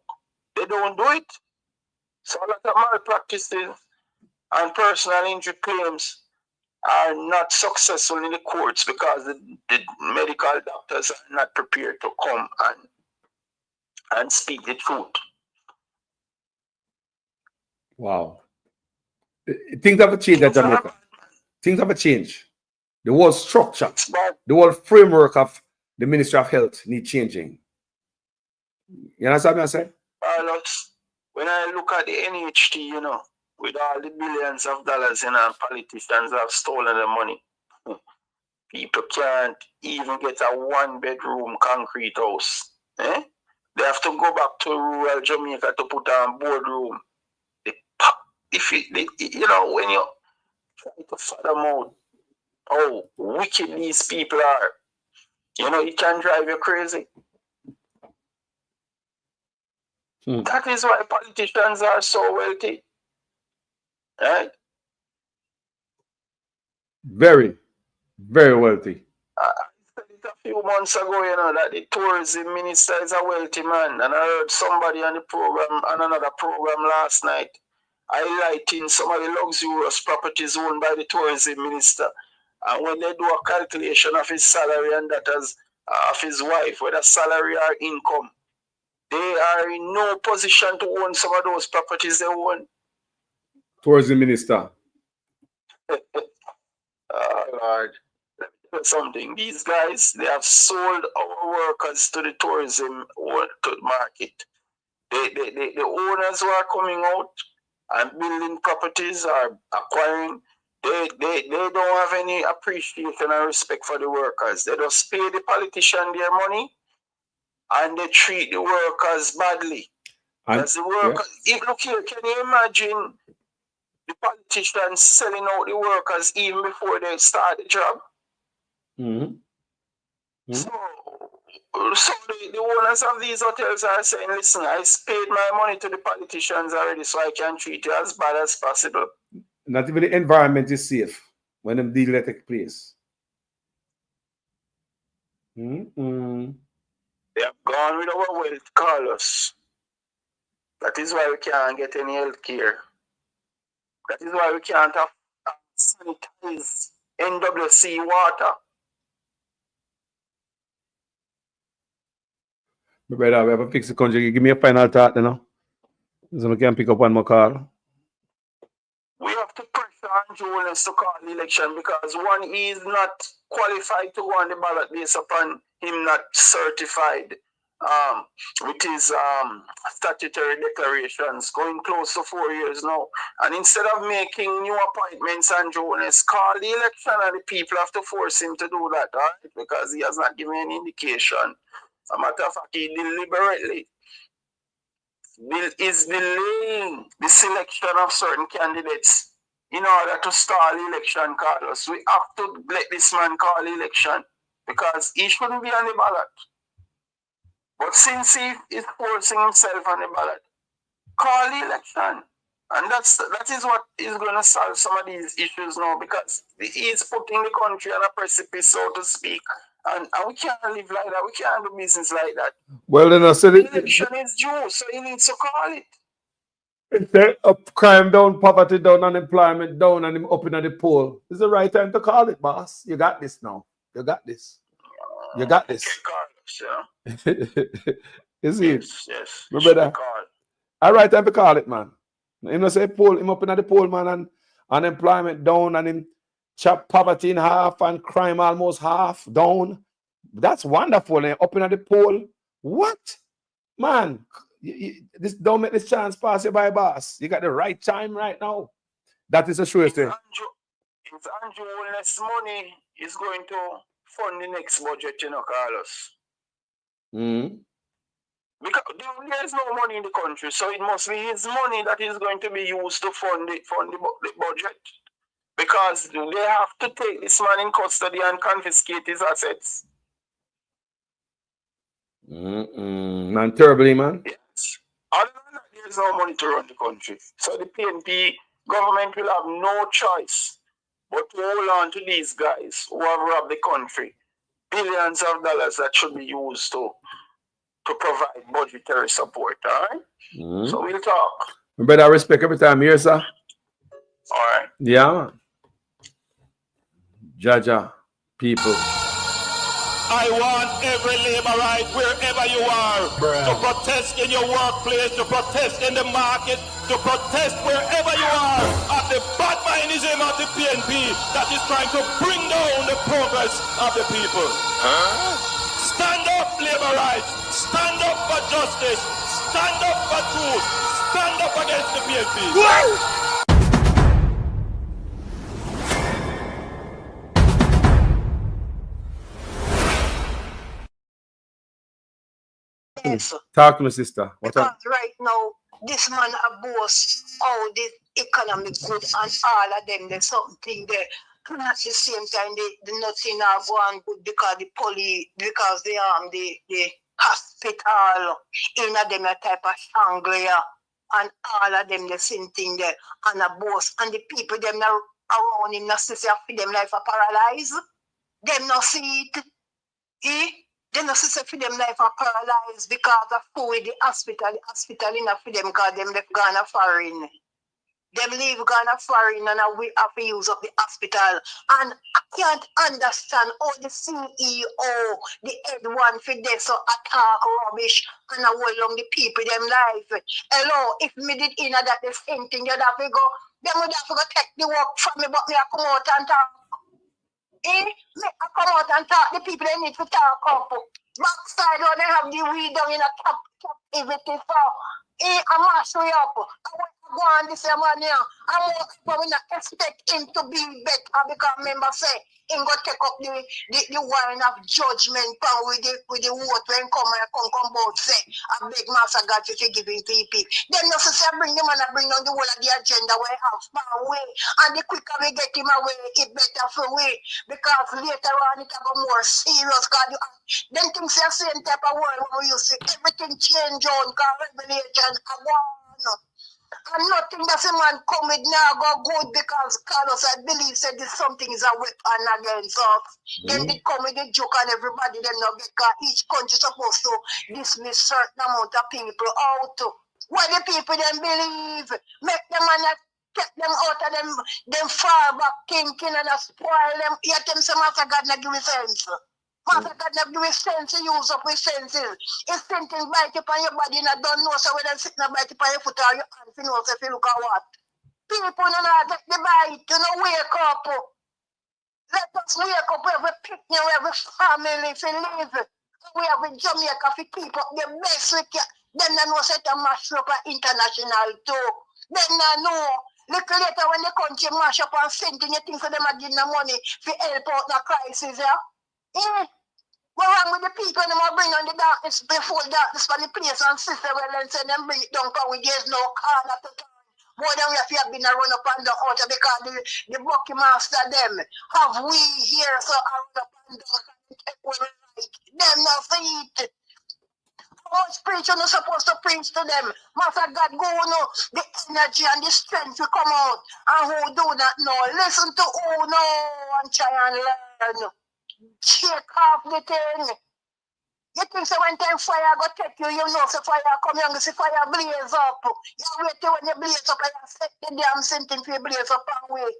They don't do it. So a lot of malpractices and personal injury claims are not successful in the courts because the medical doctors are not prepared to come and speak the truth. Wow. Things have changed at Jamaica. Things have changed. The whole structure, the whole framework of the Ministry of Health need changing. You understand what I say? Carlos, when I look at the NHT, you know, with all the billions of dollars, you know, politicians have stolen the money. People can't even get a one-bedroom concrete house. Eh? They have to go back to rural Jamaica to put on boardroom. You know, when you try to fathom out how wicked these people are, you know, it can drive you crazy. That is why politicians are so wealthy. Right? Very, very wealthy. I said it a few months ago, you know, that the tourism minister is a wealthy man. And I heard somebody on the program, on another program last night, highlighting some of the luxurious properties owned by the tourism minister. And when they do a calculation of his salary and that of his wife, whether salary or income, they are in no position to own some of those properties they own. Tourism minister. Oh, Lord. Let me tell you something. These guys, they have sold our workers to the tourism market. The owners who are coming out and building properties or acquiring, they don't have any appreciation and respect for the workers. They just pay the politician their money and they treat the workers badly. Because the workers, look here, can you imagine the politicians selling out the workers even before they start the job? So the owners of these hotels are saying, listen, I paid my money to the politicians already, so I can treat you as bad as possible. Not even the environment is safe when them deal take place. They have gone with our wealth, Carlos. That is why we can't get any health care. That is why we can't have sanitized NWC water. Brother, we have to fix the country. Give me a final thought, you know. So we can pick up one more call. We have to pressure on Jonas to call the election because one, he is not qualified to go on the ballot based upon him not certified with his statutory declarations, going close to 4 years now. And instead of making new appointments on Jonas, call the election and the people have to force him to do that, right? Because he has not given any indication. As a matter of fact, he deliberately is delaying the selection of certain candidates in order to stall the election, Carlos. We have to let this man call the election because he shouldn't be on the ballot. But since he is forcing himself on the ballot, call the election. And that is what is going to solve some of these issues now because he is putting the country on a precipice, so to speak. And we can't live like that. We can't do business like that. Well, then I said the election is due, so he needs to call it. It's up, crime down, poverty down, unemployment down, and him up in the poll. It's the right time to call it, boss. You got this now. You got this. You got this. You see? Yes. My brother. All right time to call it, man. You know, say poll him up in the poll, man, and unemployment down, and him chop poverty in half and crime almost half down. That's wonderful. And up in the poll. What? Man, this don't make this chance pass you by, boss. You got the right time right now. That is a sure thing. If Andrew less money is going to fund the next budget, you know, Carlos. Because there's no money in the country, so it must be his money that is going to be used to fund the budget. Because they have to take this man in custody and confiscate his assets. Man, terribly, man. Yes. Other than that, there's no money to run the country. So the PNP government will have no choice but to hold on to these guys who have robbed the country. Billions of dollars that should be used to provide budgetary support, all right? So we'll talk. But I respect every time here, sir. All right. Yeah, man. Jaja, people. I want every laborite, wherever you are, to protest in your workplace, to protest in the market, to protest wherever you are at the bad mindism of the PNP that is trying to bring down the progress of the people. Stand up, laborites. Stand up for justice. Stand up for truth. Stand up against the PNP. Yes, Talk to me, sister. What because up? right now, this man a boast all the economic good and all of them, there's something there. And at the same time, the nothing are going good because the police, because the hospital, in a them a type of Shangri-La, and all of them the same thing there, and a boast. And the people them now around him, not see for them life are paralyzed. Them not see it. They not see for them life are paralyzed because of food the hospital enough for them because them left Ghana foreign. Them leave Ghana foreign and we have to use up the hospital. And I can't understand how the CEO, the head one for this so attack rubbish and hold on the people them life. Hello, if me did in that the same thing, you'd have to go, them would have to go take the work from me, but me I come out and talk. Me I come out and talk, the people they need to talk up. Backside when they have the weed down in a top everything for. I mash me up. I want to go on this man here. I want to expect him to be better because remember say him go take up the wine of judgment with the vote when come about say I beg Master God to give him PP. Then no say bring him and bring on the whole of the agenda where have far away. And the quicker we get him away, it better for we. Because later on it will go more serious because then things are the same type of world when you see everything change on because revelation I want. And nothing that a man come with now go good because Carlos I believe said this something is a weapon against us. Then they come with the joke and everybody them not get because each country supposed to dismiss certain amount of people out. What the people them believe, make them and take them out of them far back thinking and spoil them. Yet them say Master God not give me sense. Master God not give me sense to use up with senses. It's something bite upon your body and I don't know so whether it's sitting bite upon your foot or your hand, you know, so if you look at what. People don't know take the bite, you know, wake up. Let us wake up every picnic, every family to live. We have in Jamaica to keep up the best we can. Then I know set a mash up international too. Then I know. Little later when the country mash up and send you think for them again the money to help out the crisis, yeah? What wrong with the people them will bring on the darkness before darkness for the place and sister well and say them bring it down because there's no corner to turn. More than we have been a run up and down out because the bucky master them have we here so I run up and down and take what we like. Them not see it. How much preaching is supposed to preach to them? Master God go know the energy and the strength will come out. And who do not know, listen to who know and try and learn. Shake off the thing. You think so when time fire go take you, you know so fire come young, see fire blaze up. You wait till when you blaze up and you set the damn sentence for you blaze up and wait.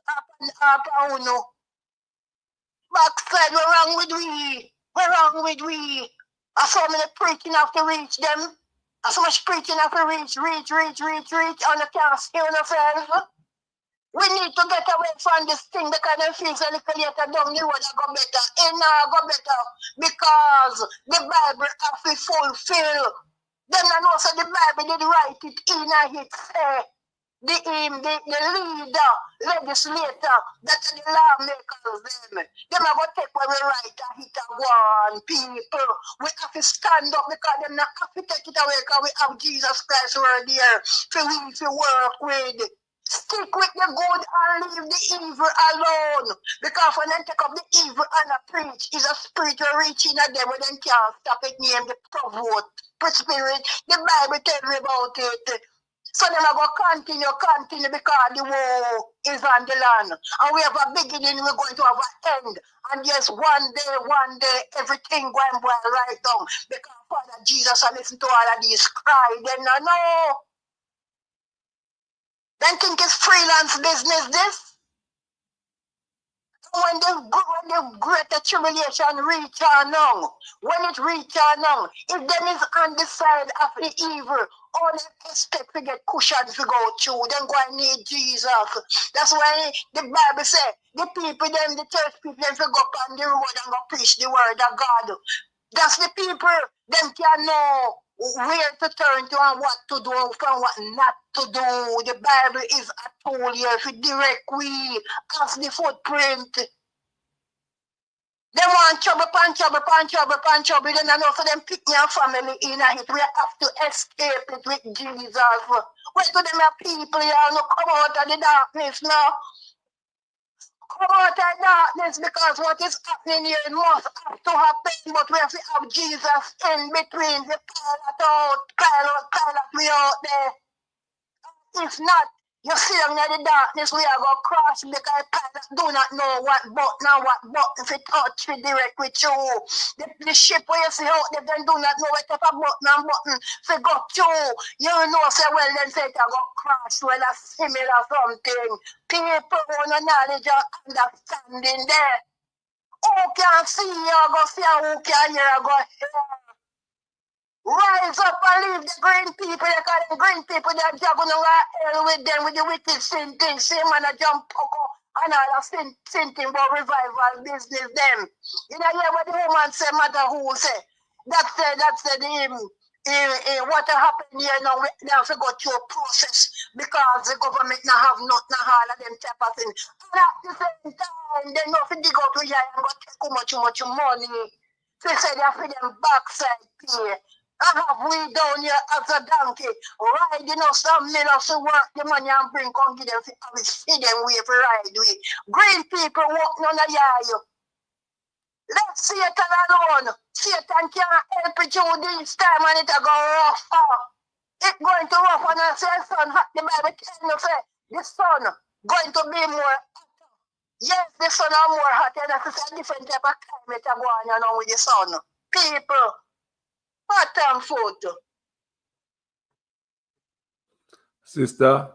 Up and no. Backside, we're wrong with we. We're wrong with we. I saw many preaching have to reach them. I so much preaching have to reach, and you can't steal yourself. We need to get away from this thing because they feel a little later down the road go better. It now go better because the Bible have to fulfill. Then I know so the Bible did write it in it say the leader, legislator, that are the lawmakers them. Them are going to take where we write and hit and one people. We have to stand up because them not have to take it away because we have Jesus Christ right there for we to work with. Stick with the good and leave the evil alone. Because when they take up the evil and a preach, is a spiritual reaching at them when they can't stop it name the provoke spirit. The Bible tells me about it. So then I go continue because the war is on the land. And we have a beginning, we're going to have an end. And yes, one day, everything going right down. Because Father Jesus, I listen to all of these cry. Then I know. Then think it's freelance business, this? when the greater tribulation reach her now, when it reach her now, if them is on the side of the evil, all they expect to get cushions to go through, then go and need Jesus. That's why the Bible says the people, them, the church people, them to go up on the road and go preach the word of God. That's the people, them can know where to turn to and what to do from what not to do. The Bible is a tool here for direct we as the footprint. They want trouble, trouble. Then I know for them pick me and family in it. We have to escape it with Jesus. Wait to them people here no come out of the darkness now. Come out of darkness because what is happening here must have to happen, but we have to have Jesus in between the pilot we out there. If not, you see them in the darkness, we are going to crash because pilots do not know what button to touch with direct with you. The ship where you see out there, they do not know what type of button to go to. You know, say, well, then say it go crash, well, a similar something. People who no knowledge or understanding there. Who can see you, go see, who can hear, go hear. Rise up and leave the green people, because the green people, they're juggling hell with them, with the wicked sin thing. Same man a jump and all the sin thing about revival business them. You know, hear what the woman say, matter who say. That's what happened here now, they have to go through a process because the government now have nothing all of them type of thing. And at the same time, they know if they go to here and go take too much money. They say they have to them backside pay. I have we down here as a donkey, riding us some minutes to work the money and bring come give them and we see them way for ride with. Green people walking on the yard. Let Satan alone. Satan can't help it you this time and it'll go rough. It's going to rough and I say son hot. The Bible telling you say the sun going to be more. Yes, the sun are more hot and that's a different type of climate going on with the sun. People. What food? Sister,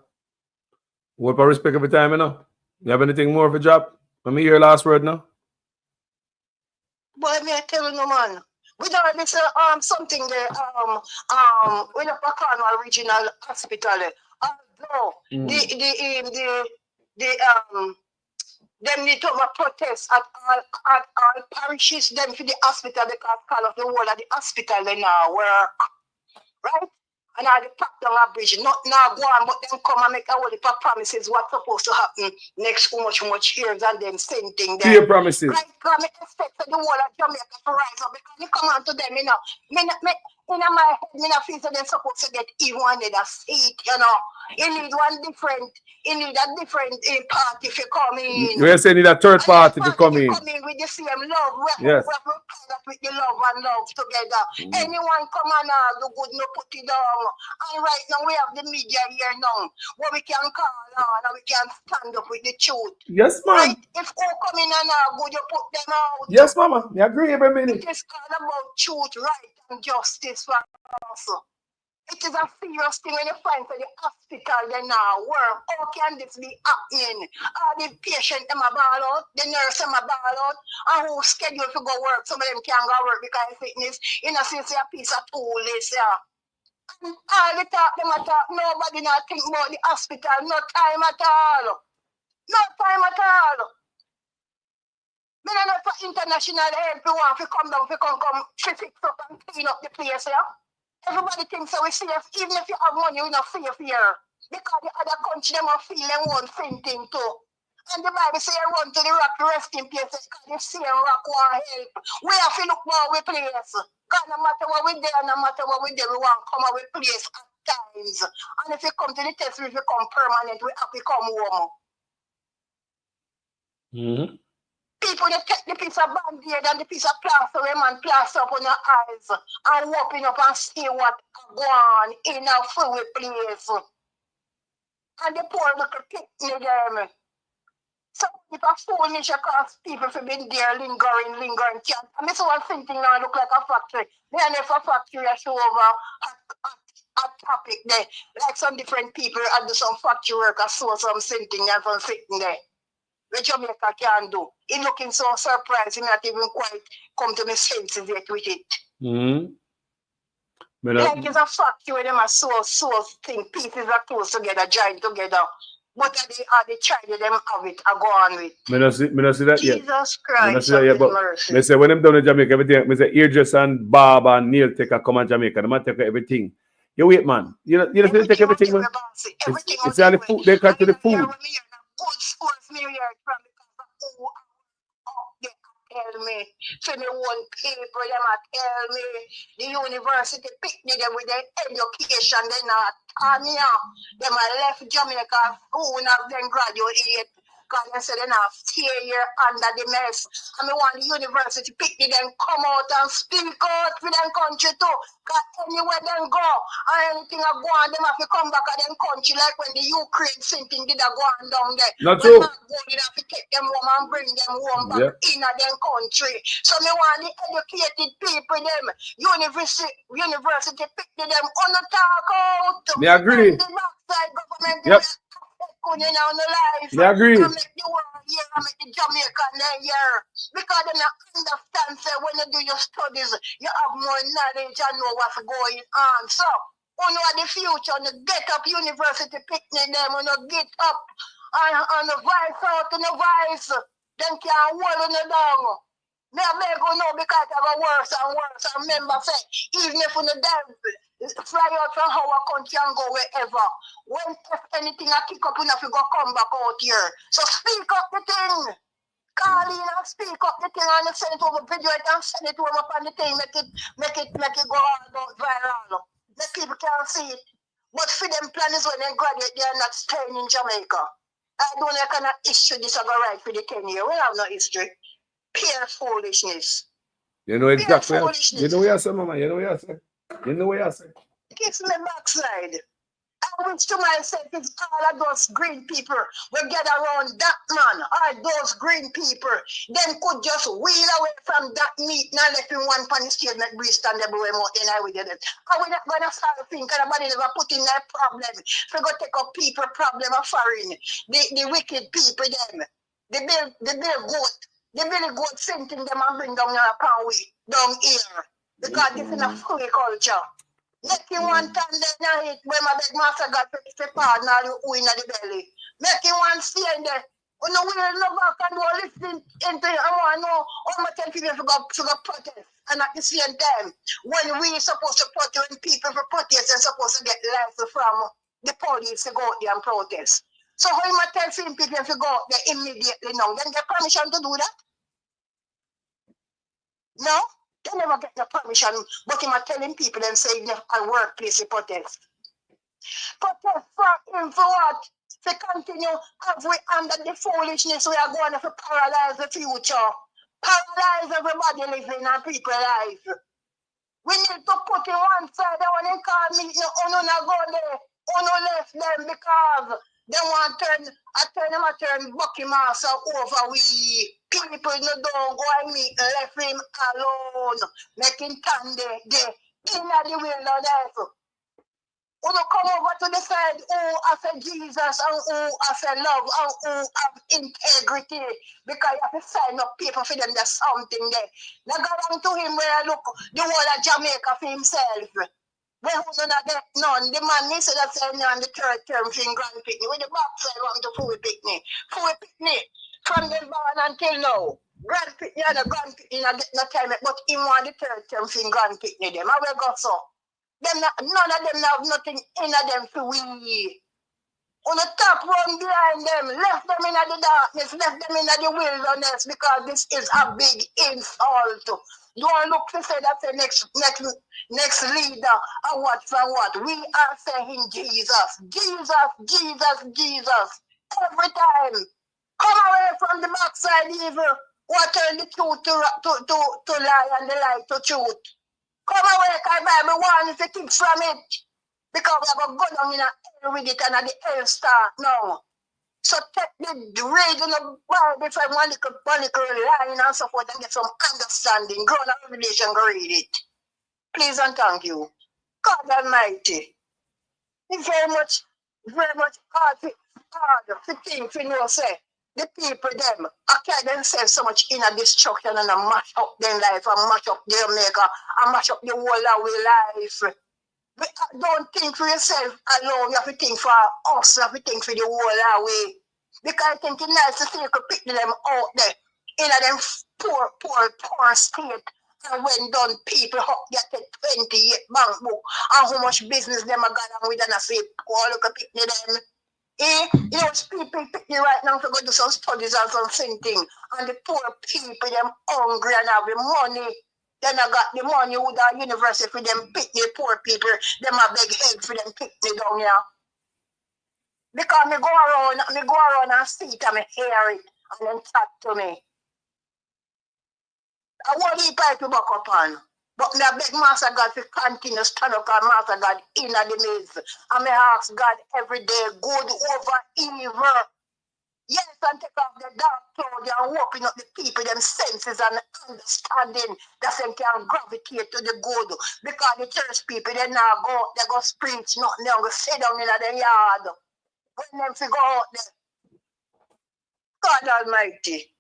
what for respect of the time, you know? You have anything more for drop? Let me hear your last word now. Boy, me I tell you, man. We don't this something there with the Pakano Regional Hospital. Although them need to have a protest at all parishes, them for the hospital because call of the whole of the hospital they now work. Right? And all the pack down a bridge, not now go on, but then come and make a whole heap of promises what's supposed to happen next much years and them same thing there. Clear promises. Right? Because I expect the whole of Jamaica to rise up because you come on to them, you know. In my head, I feel that they're supposed to get even another seat, you know. You need a different party if you come in. You're saying you need a third party to come in. Come in with the same love. Yes. With the love and love together. Anyone come on do good, no put it down. And right now we have the media here now, where we can call on and we can stand up with the truth. Yes, ma'am. Right? If who come in and good, you put them out. Yes, mama. I agree every minute. It is all about truth, right, and justice for us. It is a serious thing when you find for the hospital they now work. How can this be happening? The patient them a ball out, the nurse them a ball out, and who scheduled to go work, some of them can't go work because of sickness. You know, since a piece of tool is and all the talk them a talk, nobody not think about the hospital, no time at all. No time at all. Me no know for international help you want to come down, to come fix up and clean up the place here. Everybody thinks so we safe, even if you have money, we're not safe here. Because the other country, them will feel them one same thing too. And the Bible says run to the rock resting place because the same rock want help. We have to look for our place. Because no matter what we do, no matter what we do, we want to come our place at times. And if you come to the test, if you come permanent, we have to come home. Mm-hmm. People they take the piece of band-aid and the piece of plaster and plaster up on your eyes and open up and see what go on in a fluid place. And the poor little picnic them. So if a fool me cause people for being there lingering. And this one thinking now look like a factory. Then if a factory I show over a topic there. Like some different people and do some factory work or so some thinking and some sitting there. what Jamaica can do. He looking so surprised, he not even quite come to my senses yet with it. Mm-hmm. Like it's a fact when them are so think pieces are close together, joined together. But are they trying them have it, I go on with. Me not see that yet. Jesus Me not Christ see that of yet, his but mercy. me say when them down in Jamaica, everything, me say Idris and Bob and Neil take a come on Jamaica. They might take everything. You wait, man. You know they take everything, man. It's all the food, they cut to the food. Tell me, so me one paper, them a tell me, the university pick me them with their education, they not Tanya. Them a left Jamaica soon as them graduate. Because they say they not stay here under the mess. And me want the university pick me them come out and speak out for them country too. Because anywhere them go, and anything a go on, them have to come back to them country like when the Ukraine thing did a go on down there. Not when true. not go, they have to take them home and bring them home back in them country. So me want the educated people them, university pick them on the talk out. Me agree. The backside government, Yep. on the life. Me agree. I make the world here, I make the Jamaican here. Because they not understand, say, when you do your studies, you have more knowledge and know what's going on. So, when you the future, when you get up university picnic them, when you get up and the vice out and the vice, then can't hold on the down. Me a beg you know because I have a worse and worse. And remember, say, even if you fly out from our country and go wherever, when if anything I kick up, you have to go come back out here. So speak up the thing. Call in and speak up the thing and send it over, video it and send it over upon the thing, make it go all about viral. Make people can see it. But for them plan is when they graduate, they are not staying in Jamaica. I don't know what kind of history this I go right for the 10 years. We have no history. Pure foolishness. You know exactly. You know what you say, mama. You know what you say. You know what you say. Kiss me backside. I wish to myself it's all of those green people will get around that man, or those green people, then could just wheel away from that meat and let him one pan stage make breeze stand everywhere more in I with it. And we're not gonna start thinking nobody never put in their problem. We go take up people problem of foreign. The wicked people them. They build goat. They build goat scenting them and bring down your pound wheat down here. Because this is a free culture. Make him one time then hit when my big master got to pardon all you in the belly. Make him one stay there. When the will no back and go listening into it, I want to know how much time people to go protest. And at the same time, when we supposed to protest, when people for protest, they're supposed to get license from the police to go out there and protest. So how you might tell some people to go out there immediately now? Then get permission to do that? No? They never get the permission, but him are telling people and saying a workplace to protest. Protest for him for what? To continue every under the foolishness we are going to paralyze the future. Paralyze everybody living and people life. We need to put in one side when they call me, no go there, left them because they want to turn Bucky Master over we. People don't go and meet, left him alone. Make him stand there in the wilderness. When you come over to the side, I say Jesus, and I say love, and have integrity. Because you have to sign up people for them, there's something there. Now go down to him where I look the whole of Jamaica for himself. When who don't get none, the man needs to say on the third term thing grand picnic. With the backside want to full picnic. Full picnic. From the born until now. Grand picnic and the grand picnic I get no time, but he want the third term thing grand picnic them. I will go so. None of them have nothing in them to we. On the top run behind them, left them in the darkness, left them in the wilderness because this is a big insult. Don't look to say that's the next leader or what from what. We are saying Jesus. Every time. Come away from the backside evil. What turn the truth to lie and the lie to truth. Come away, because the Bible warns to keep from it. Because we have a go down in a hell with it and at the hell start now. So take the read in the Bible from one little line and so forth and get some understanding. Grow in revelation, go read it. Please and thank you. God Almighty. It's very much hard to think, you know, say. The people them apply themselves so much inner destruction and mash up their life and mash up their maker and mash up the whole of our life. Don't think for yourself alone. You have to think for us. You have to think for the whole of we. Because I think it's nice to see you could pick them out there in them poor state. And when done, people get the 28 bank book and how much business them are got on with and I say, oh, look at pick them. You know, people pick me right now to go do some studies and some thing. And the poor people, them hungry and have the money. Then I got the money with the university for them pick the poor people. Them a big head for them pick me down here. Because me go around and see it and me hear it and then talk to me. I want to pipe back up on. But me beg Master God to continue stand up and Master God in the midst. And me ask God every day, good over evil. Yes, and take off the dark cloud and open up the people, them senses and understanding that they can gravitate to the good. Because the church people, they now go, they go preach nothing, they go sit down in the yard. When them figure out there. God Almighty.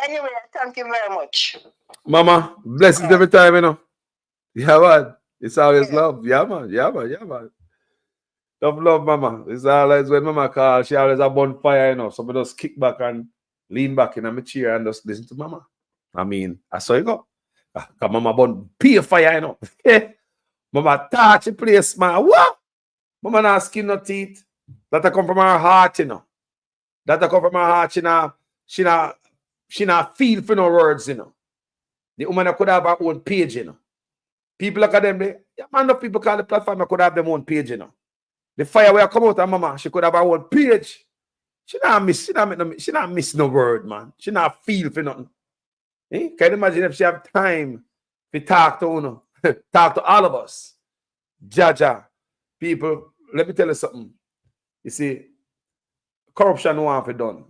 Anyway, thank you very much. Mama, blessings every time, you know. Yeah, man. It's always love. Yeah, man. Yeah, man. Yeah, man. Love, mama. It's always when mama calls, she always a bonfire, you know. Somebody just kick back and lean back in my chair and just listen to mama. I mean, I saw you go. Because mama born pure fire, you know. Mama touch the place, man. What? Mama not skin no teeth. That come from her heart, you know. That come from her heart, she not feel for no words, you know. The woman could have her own page, you know. People look at them, man, people call the platform, could have their own page, you know. The fire where I come out of mama, she could have her own page. She not miss no word, man. She not feel for nothing. Can you imagine if she have time to talk to talk to all of us? Jaja, people, let me tell you something. You see, corruption no one for done.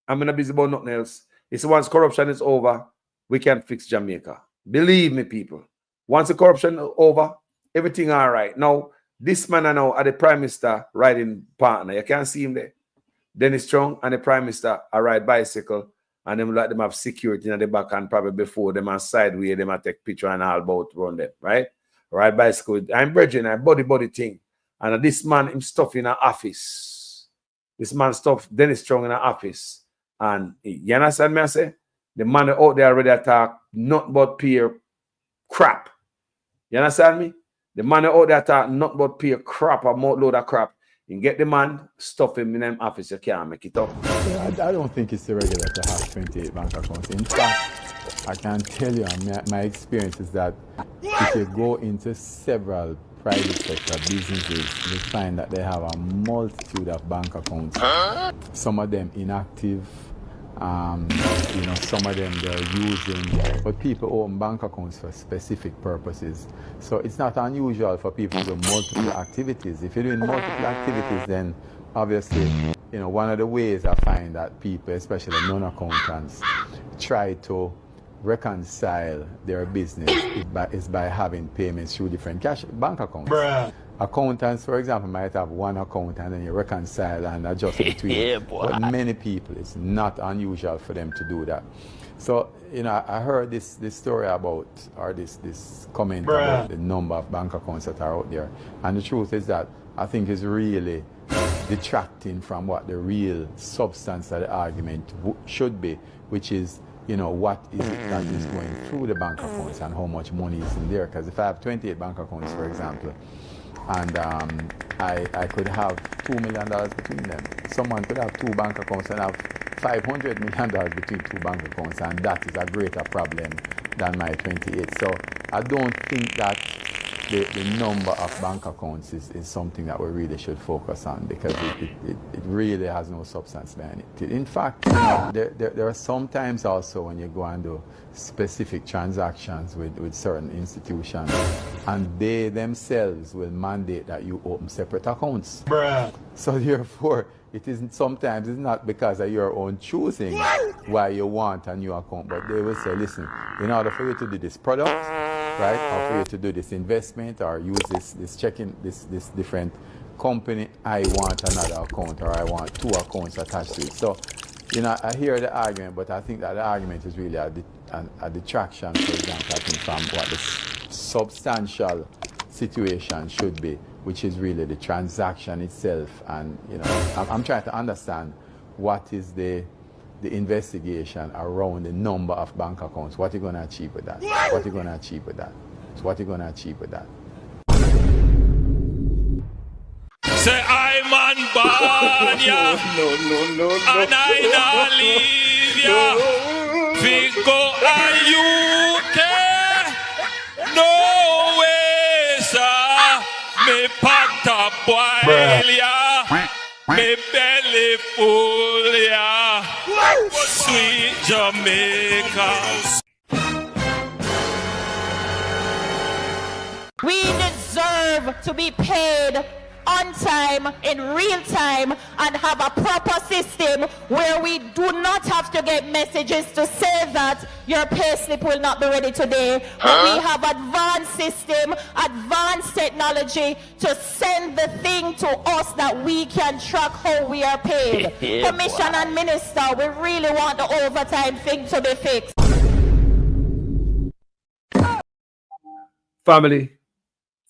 I'm not busy about nothing else. You see, once corruption is over, we can fix Jamaica. Believe me, people. Once the corruption is over, everything all right. Now, this man now are the Prime Minister riding partner. You can't see him there. Dennis Strong and the Prime Minister are ride bicycle and them like them have security in the back and probably before them and sideway them take picture and all about run them, right? Ride bicycle. I'm bridging a body thing. And this man him stuff in an office. This man stuff Dennis Strong in an office. And you understand me I say? The man out there already attack not but pure crap. You understand me? The man out there attack not but pure crap or more load of crap. You get the man, stuff him in them office, you can't make it up. Yeah, I don't think it's irregular to have 28 bank accounts. In fact, I can tell you, my experience is that if you go into several private sector businesses, you find that they have a multitude of bank accounts. Some of them inactive, some of them they're using, but people own bank accounts for specific purposes. So it's not unusual for people to do multiple activities. If you're doing multiple activities, then obviously, one of the ways I find that people, especially non-accountants, try to reconcile their business is by having payments through different cash bank accounts. Bruh. Accountants, for example, might have one account and then you reconcile and adjust between. But many people, it's not unusual for them to do that. So, I heard this story about, or this comment about the number of bank accounts that are out there. And the truth is that I think it's really detracting from what the real substance of the argument should be, which is, what is it that is going through the bank accounts and how much money is in there. Because if I have 28 bank accounts, for example, and I could have $2 million between them. Someone could have two bank accounts and have $500 million between two bank accounts, and that is a greater problem than my 28. So I don't think that the number of bank accounts is something that we really should focus on, because it really has no substance behind it. In fact, there are some times also when you go and do specific transactions with certain institutions, and they themselves will mandate that you open separate accounts. Bruh. So therefore, sometimes it's not because of your own choosing why you want a new account, but they will say, listen, in order for you to do this product, right, or for you to do this investment or use this checking, this different company, I want another account, or I want two accounts attached to it. So, You know, I hear the argument, but I think that the argument is really a detraction, for example, I think from what the substantial situation should be, which is really the transaction itself. And, you know, I'm trying to understand what is the investigation around the number of bank accounts. What are you going to achieve with that? What are you going to achieve with that? So what are you going to achieve with that? Say I'm on board, yeah. No. And I not leave ya. Fico and UK. No way, sir. Me packed up while ya. Me belly full ya. Sweet Jamaica. We deserve to be paid on time, in real time, and have a proper system where we do not have to get messages to say that your payslip will not be ready today. But we have advanced system, advanced technology to send the thing to us that we can track how we are paid. Commission and Minister, we really want the overtime thing to be fixed. Family,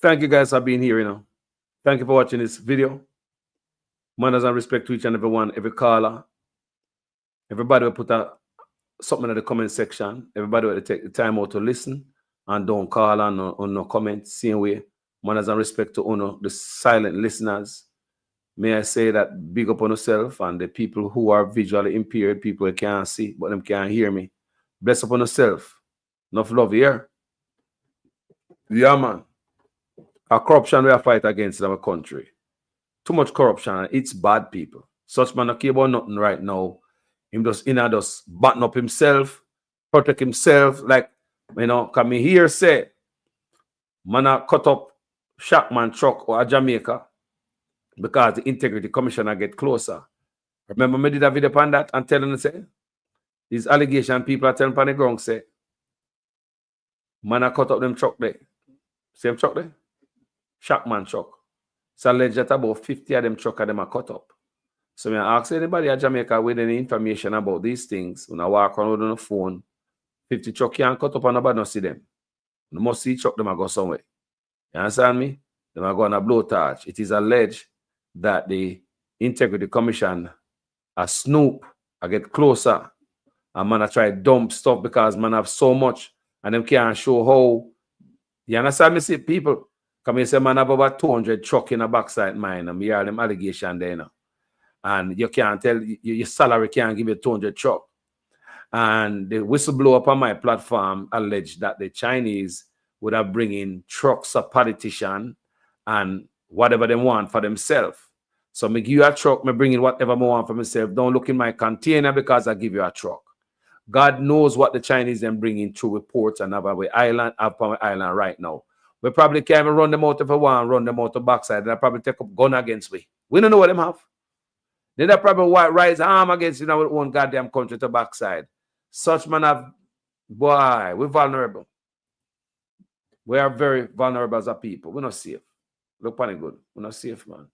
thank you guys for being here, you know. Thank you for watching this video. Manners and respect to each and every one, every caller. Everybody will put something in the comment section. Everybody will take the time out to listen and don't call on no comment. Same way. Manners and respect to honor the silent listeners. May I say that big up on yourself and the people who are visually impaired, people who can't see, but them can't hear me. Bless up on yourself. Enough love here. Yeah, man. A corruption we are fight against in our country. Too much corruption. It's bad people. Such man not care about nothing right now. Him just button up himself, protect himself. Like, you know, come here say, man a cut up Shackman truck or a Jamaica because the integrity commissioner get closer. Remember me did a video on that and telling them say, these allegation people are telling on the ground say, man a cut up them truck there. Same truck there? Shackman truck. So alleged that about 50 of them truck of them are cut up. So I ask anybody at Jamaica with any information about these things, when I walk around on the phone, 50 truck can't cut up and nobody don't see them. You must see truck them are go somewhere. You understand me? Them are going to blow touch. It is alleged that the Integrity Commission a snoop, I get closer, and man I try to dump stuff because man have so much and them can't show how. You understand me? See people. Come here, say, man, have about 200 truck in a backside mine, and we hear them allegation there now. And you can't tell, your salary can't give you 200 truck. And the whistleblower on my platform alleged that the Chinese would have bring in trucks of politician and whatever they want for themselves. So me give you a truck, me bring in whatever I want for myself. Don't look in my container because I give you a truck. God knows what the Chinese then bring in through reports and have our island right now. We probably can't even run them out if I want, run them out the backside. They'll probably take up gun against me. We don't know what them have. Then they'll probably rise arm against our own goddamn country to backside. Such man have, boy, we're vulnerable. We are very vulnerable as a people. We're not safe. Look funny good. We're not safe, man.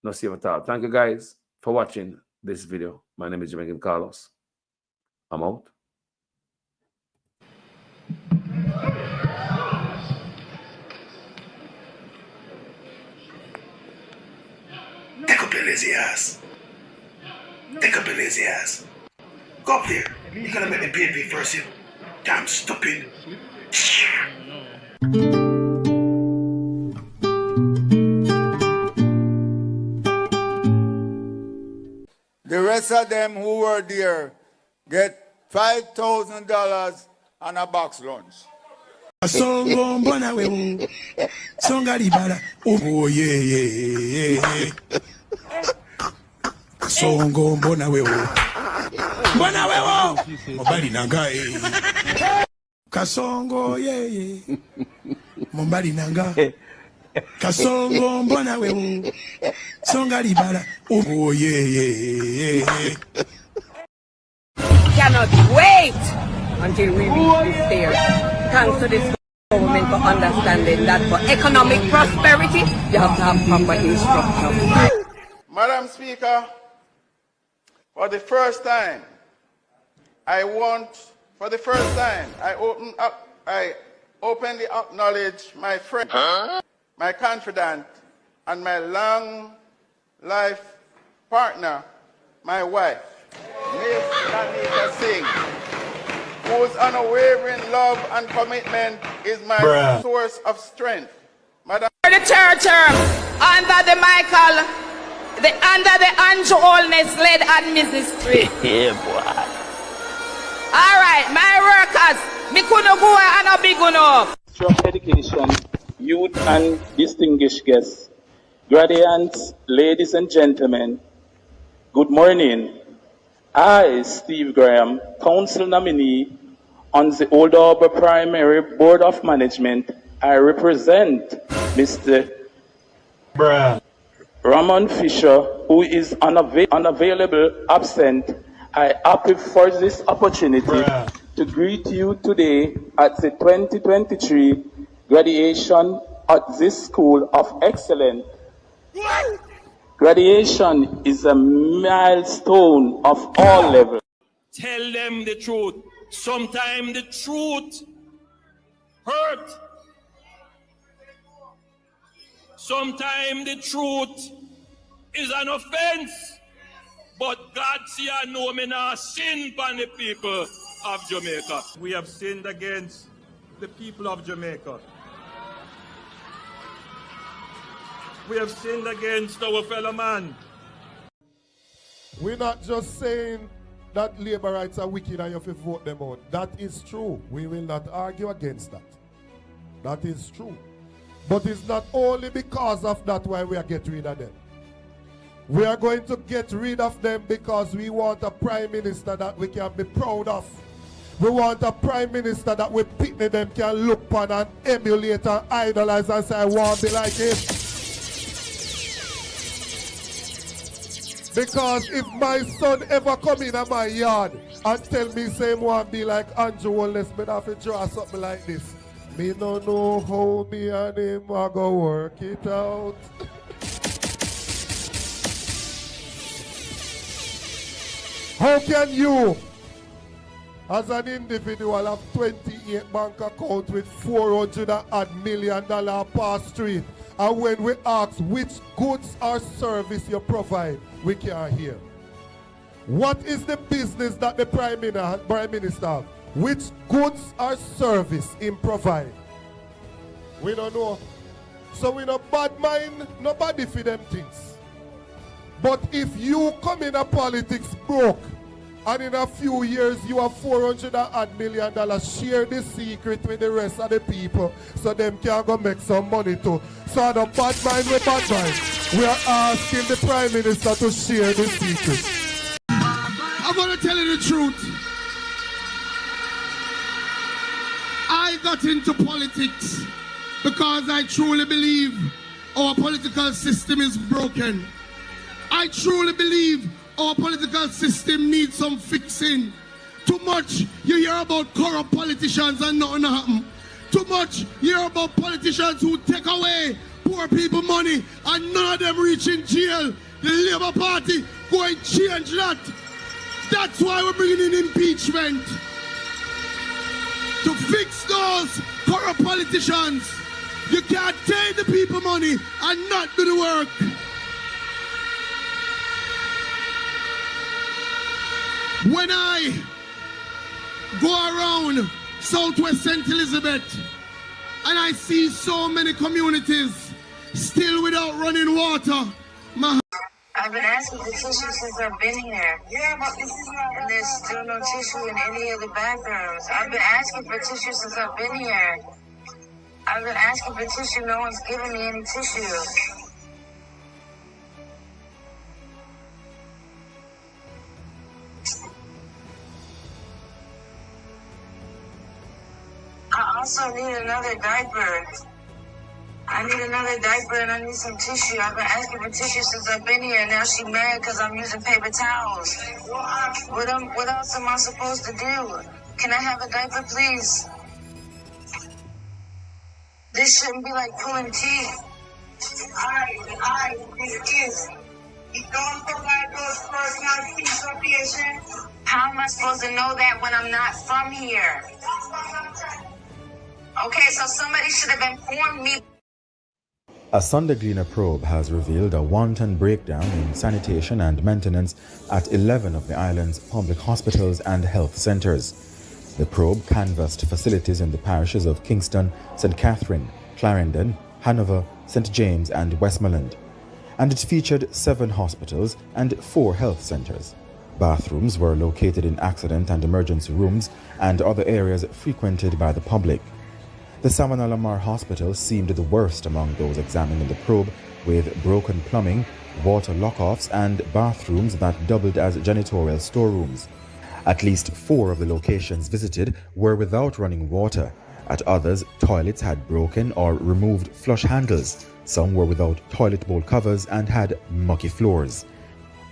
Not safe at all. Thank you guys for watching this video. My name is Jamaican Carlos. I'm out. Take up your lazy ass. Take up your lazy ass. Go up there. You're gonna make me pay me first, you damn stupid. The rest of them who were there get $5,000 and a box lunch. Songo mbona wewe songa libala oh yeah Songo mbona wewe mobali nanga Kasongo yeah mobali nanga Kasongo mbona wewe songa libala oh yeah Cannot wait until we reach this stage. Thanks to this government for understanding that for economic prosperity, you have to have proper instruction. Madam Speaker, For the first time, I openly acknowledge my friend, my confidant, and my long life partner, my wife, Miss Nanika Singh, whose unwavering love and commitment is my source of strength. Madam, The third term, under the Andrew Holness-led administration. Yeah, boy. All right, my workers, me couldn't go and a big one up. Of education, youth and distinguished guests, graduates, ladies and gentlemen, good morning. I, Steve Graham, council nominee on the Old Harbour Primary Board of Management, I represent Mr. Ramon Fisher, who is unavailable, absent. I happy for this opportunity to greet you today at the 2023 graduation at this School of Excellence. Graduation is a milestone of all levels. Tell them the truth. Sometimes the truth hurt. Sometimes the truth is an offense. But God see and know me not sin upon the people of Jamaica. We have sinned against the people of Jamaica. We have sinned against our fellow man. We're not just saying that labor rights are wicked and you have to vote them out. That is true. We will not argue against that. That is true. But it's not only because of that why we are getting rid of them. We are going to get rid of them because we want a prime minister that we can be proud of. We want a prime minister that we picnic them can look upon and emulate and idolize and say, I want to be like him. Because if my son ever come in my yard and tell me say want to be like Andrew Holness, me have to draw something like this. Me no know how me and him are go work it out. How can you, as an individual, have 28 bank accounts with $400 million per street, and when we ask which goods or service you provide, we can't hear? What is the business that the Prime Minister have? Which goods or service him provide? We don't know. So we no bad mind nobody for them things. But if you come in a politics broke, and in a few years you have $400 million, share the secret with the rest of the people so them can go make some money too. So the bad mind with bad mind, we are asking the Prime Minister to share the secret. I'm going to tell you the truth. I got into politics because I truly believe our political system is broken. I truly believe our political system needs some fixing. Too much you hear about corrupt politicians and nothing happen. Too much you hear about politicians who take away poor people money and none of them reach in jail. The Labour Party go and change that. That's why we're bringing in impeachment. To fix those corrupt politicians. You can't take the people money and not do the work. When I go around Southwest St. Elizabeth and I see so many communities still without running water, I've been asking for tissue since I've been here. Yeah, but this is not. And there's still no tissue in any of the bathrooms. I've been asking for tissue since I've been here. I've been asking for tissue. No one's giving me any tissue. I also need another diaper. I need another diaper and I need some tissue. I've been asking for tissue since I've been here, and now she's mad because I'm using paper towels. What else am I supposed to do? Can I have a diaper, please? This shouldn't be like pulling teeth. This is. You don't provide those personal things for people. How am I supposed to know that when I'm not from here? Okay, so somebody should have informed me. A Sunday Gleaner probe has revealed a wanton breakdown in sanitation and maintenance at 11 of the island's public hospitals and health centres. The probe canvassed facilities in the parishes of Kingston, St. Catherine, Clarendon, Hanover, St. James and Westmoreland, and it featured 7 hospitals and 4 health centres. Bathrooms were located in accident and emergency rooms and other areas frequented by the public. The Savannah-Lamar Hospital seemed the worst among those examined in the probe, with broken plumbing, water lock-offs and bathrooms that doubled as janitorial storerooms. At least 4 of the locations visited were without running water. At others, toilets had broken or removed flush handles. Some were without toilet bowl covers and had mucky floors.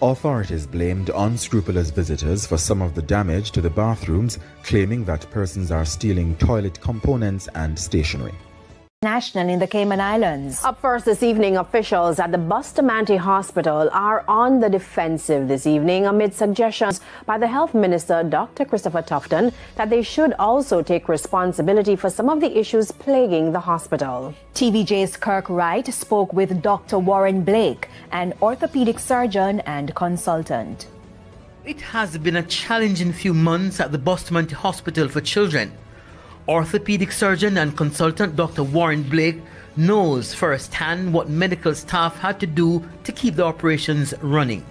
Authorities blamed unscrupulous visitors for some of the damage to the bathrooms, claiming that persons are stealing toilet components and stationery. National in the Cayman Islands. Up first this evening, officials at the Bustamante Hospital are on the defensive this evening amid suggestions by the Health Minister, Dr. Christopher Tufton, that they should also take responsibility for some of the issues plaguing the hospital. TVJ's Kirk Wright spoke with Dr. Warren Blake, an orthopedic surgeon and consultant. It has been a challenging few months at the Bustamante Hospital for Children. Orthopedic surgeon and consultant Dr. Warren Blake knows firsthand what medical staff had to do to keep the operations running.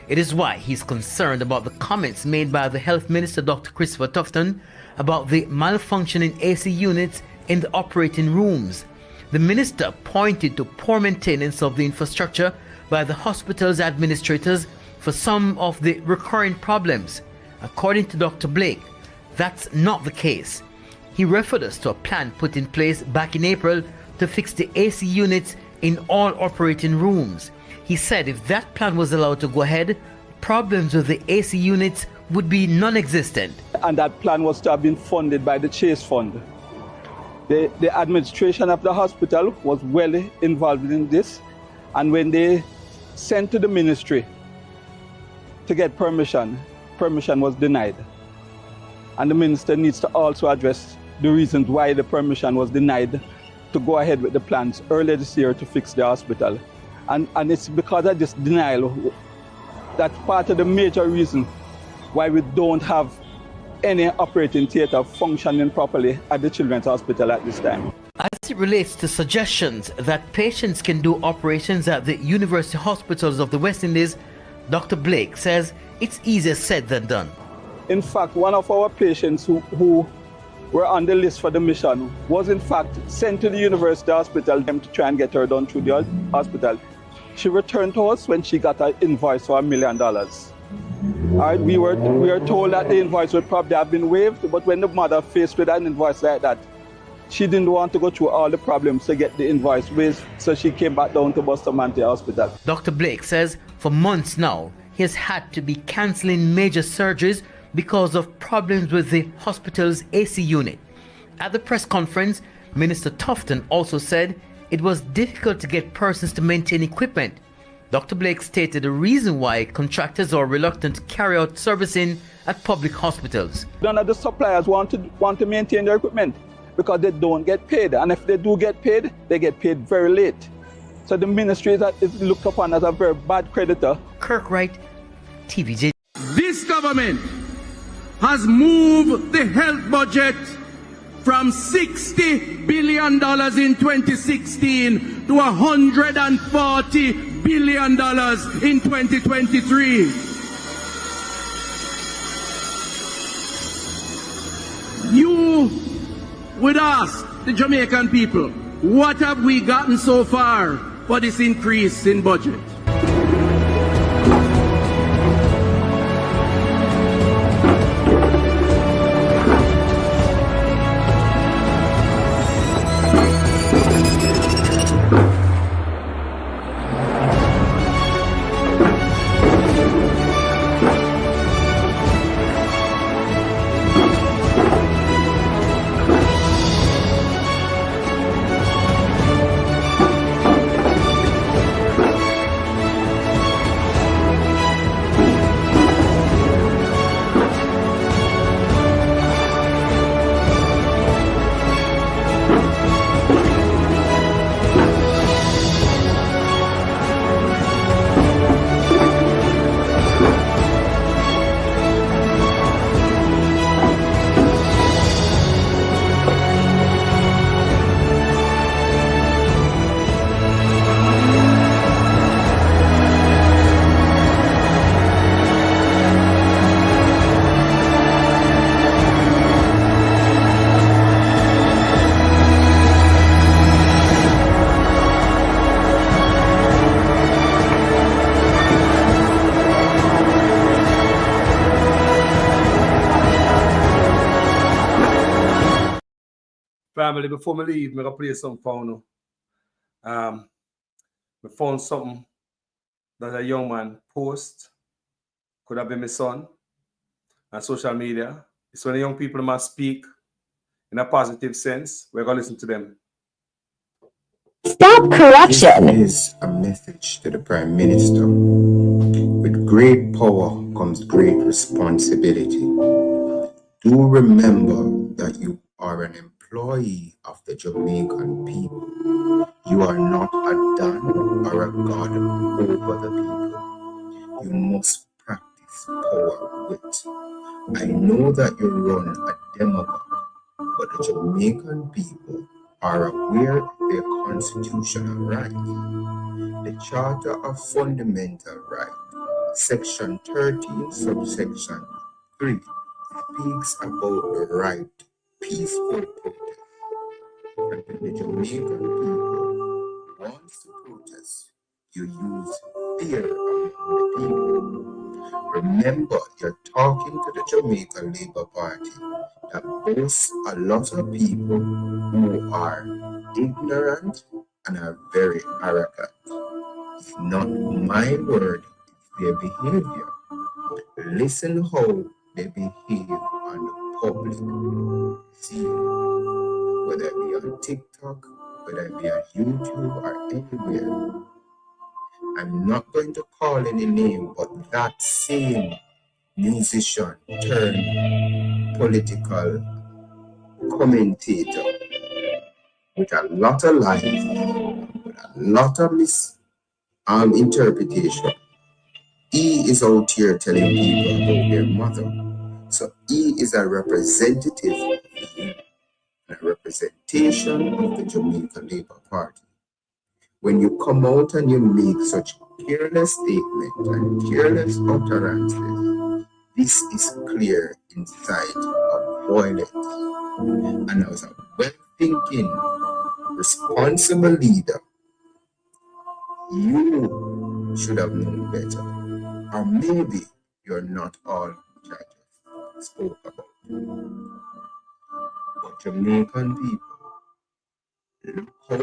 It is why he's concerned about the comments made by the Health Minister Dr. Christopher Tufton about the malfunctioning AC units in the operating rooms. The minister pointed to poor maintenance of the infrastructure by the hospital's administrators for some of the recurring problems. According to Dr. Blake, that's not the case. He referred us to a plan put in place back in April to fix the AC units in all operating rooms. He said if that plan was allowed to go ahead, problems with the AC units would be non-existent. And that plan was to have been funded by the Chase Fund. The administration of the hospital was well involved in this, and when they sent to the ministry to get permission was denied. And the minister needs to also address the reasons why the permission was denied to go ahead with the plans earlier this year to fix the hospital. And it's because of this denial that's part of the major reason why we don't have any operating theatre functioning properly at the Children's Hospital at this time. As it relates to suggestions that patients can do operations at the university hospitals of the West Indies, Dr. Blake says it's easier said than done. In fact, one of our patients who were on the list for the mission was in fact sent to the university hospital to try and get her done through the hospital. She returned to us when she got an invoice for $1 million. All right, we were told that the invoice would probably have been waived, but when the mother faced with an invoice like that, she didn't want to go through all the problems to get the invoice waived, so she came back down to Bustamante Hospital. Dr. Blake says for months now, he has had to be cancelling major surgeries because of problems with the hospital's AC unit. At the press conference, Minister Tufton also said it was difficult to get persons to maintain equipment. Dr. Blake stated the reason why contractors are reluctant to carry out servicing at public hospitals. None of the suppliers want to maintain their equipment because they don't get paid. And if they do get paid, they get paid very late. So the ministry is looked upon as a very bad creditor. Kirk Wright, TVJ. This government has moved the health budget from $60 billion in 2016 to $140 billion in 2023. You would ask the Jamaican people, what have we gotten so far for this increase in budget? Family, before me leave, I'm going to play some phone. I found something that a young man post. Could have been my son on social media. It's when the young people must speak in a positive sense. We're going to listen to them. Stop corruption. This is a message to the Prime Minister. With great power comes great responsibility. Do remember that you are an employee of the Jamaican people. You are not a don or a god over the people. You must practice power with. I know that you run a demagogue, but the Jamaican people are aware of their constitutional rights. The Charter of Fundamental Rights, Section 13, subsection 3, speaks about the right to peaceful protest. And when the Jamaican people wants to protest, you use fear among the people. Remember, you're talking to the Jamaican Labour Party that boasts a lot of people who are ignorant and are very arrogant. It's not my word, it's their behavior. Listen how they behave on the public scene, whether it be on TikTok, whether it be on YouTube or anywhere. I'm not going to call any name, but that same musician turned political commentator with a lot of lies, with a lot of misinterpretation. He is out here telling people about their mother. So he is a representative of the a representation of the Jamaican Labour Party. When you come out and you make such careless statements and careless utterances, this is clear inside of violence. And as a well-thinking, responsible leader, you should have known better. Or maybe you're not all that I just spoke about. But Jamaican people, look how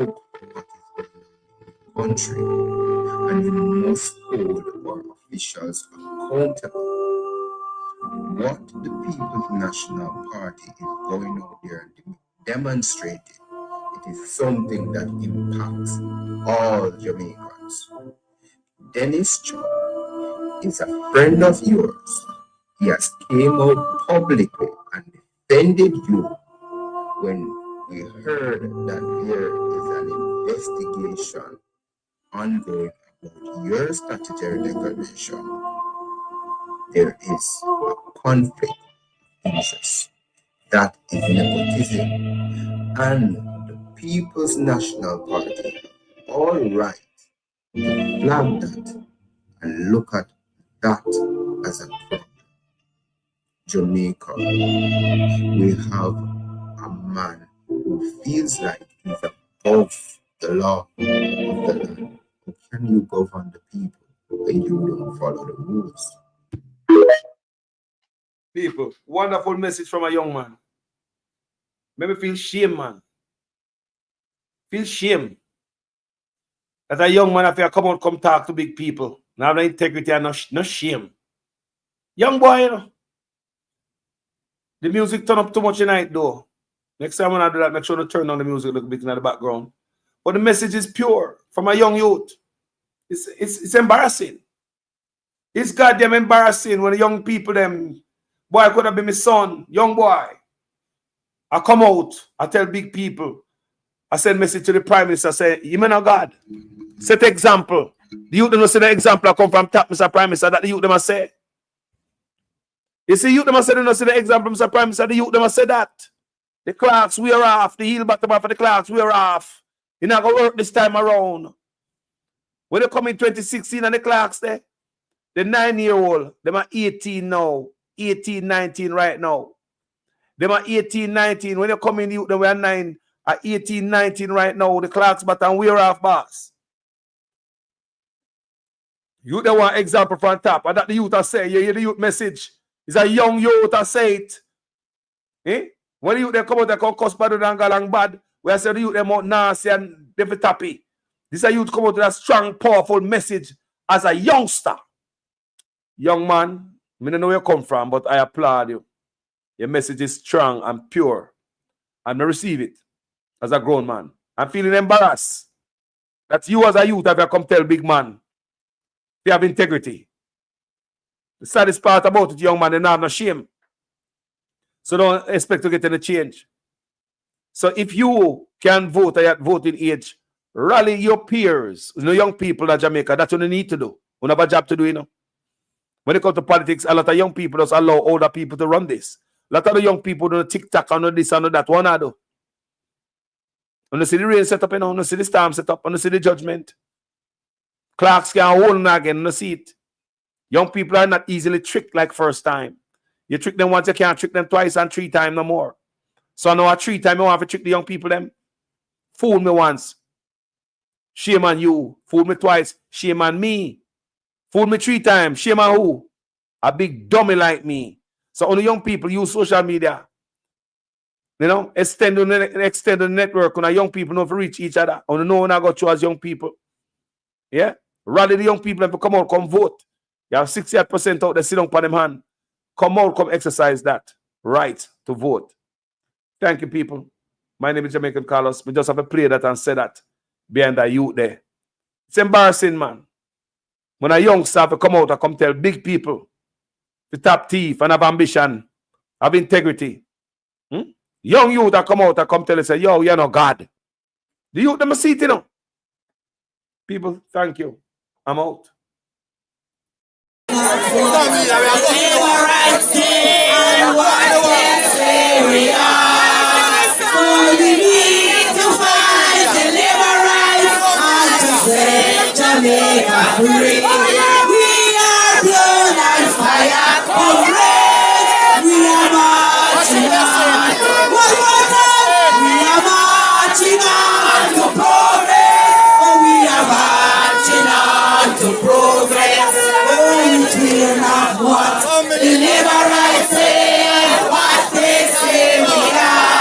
what is going on in the country, and you must hold our officials accountable. What the People's National Party is going out there and demonstrating, it is something that impacts all Jamaicans. Dennis Chow is a friend of yours. He has came out publicly and defended you when we heard that there is an investigation ongoing about your statutory degradation. There is a conflict of interest. That is nepotism. And the People's National Party, all right, to flag that and look at that as a problem. Jamaica, we have a man who feels like he's above the law of the land. How can you govern the people when you don't follow the rules? People, wonderful message from a young man. Make me feel shame, man. Feel shame that a young man, if you come out, come talk to big people, now have no integrity and no shame. Young boy, you know. The music turn up too much tonight, though. Next time when I do that, make sure to turn on the music a little bit in the background. But the message is pure from a young youth. It's embarrassing. It's goddamn embarrassing when the young people, them, boy, could have been my son, young boy. I come out, I tell big people, I send message to the Prime Minister, I say, you man of God, set example. The youth don't say the example I come from top, Mr. Prime Minister, that the youth them say. You see, youth them say they don't see the example, Mr. Prime Minister, the youth them say that. The clocks we are off, the heel bottom off of the clocks we are off. You're not going to work this time around. When they come in 2016 and the clocks there, the 9-year-old, them are 18 now, 18, 19 right now. Them are 18, 19. When they come in, youth, we are 9, are 18, 19 right now. The clocks bottom we are off, boss. You don't want example from top. And that the youth are say, you hear the youth message. It's a young youth that say it. Eh? When the youth they come out, they come cuss bad and galang bad. We say the youth them out nasty and they be tappy. This a youth come out with a strong, powerful message as a youngster. Young man, I don't know where you come from, but I applaud you. Your message is strong and pure. And I receive it as a grown man. I'm feeling embarrassed that you as a youth have come tell big man they have integrity. The saddest part about it, young man, they don't have no shame. So don't expect to get any change. So if you can vote at voting age, rally your peers, young people in Jamaica. That's what you need to do. You have a job to do, you know. When it comes to politics, a lot of young people just allow older people to run this. A lot of the young people do TikTok and this and that. One I do. When you see the rain set up, you know, when you see the storm set up, when you see the judgment. Clerks can hold on again, when you see it. Young people are not easily tricked like first time. You trick them once, you can't trick them twice and 3 times no more. So now at 3 times, you want to trick the young people them. Fool me once. Shame on you. Fool me twice. Shame on me. Fool me 3 times. Shame on who? A big dummy like me. So only young people use social media. You know, extend the network. When young people know to reach each other. Only know when I go through as young people. Yeah? Rally the young people and come out, come vote. You have 68% out there sit down on them hand. Come out, come exercise that right to vote. Thank you, people. My name is Jamaican Carlos. We just have to play that and say that behind the youth there. It's embarrassing, man. When a youngster have to come out and come tell big people to tap thief and have ambition, have integrity. Young youth that come out and come tell us, say, yo, you're not God. The youth, them see it, you know. People, thank you. I'm out. Jamaica free. We are blood and fire. Comrades, we are marching on. One more time. We are marching on to progress. Oh, we are marching on to progress. Oh, we are not what the liberals say and what they say we are.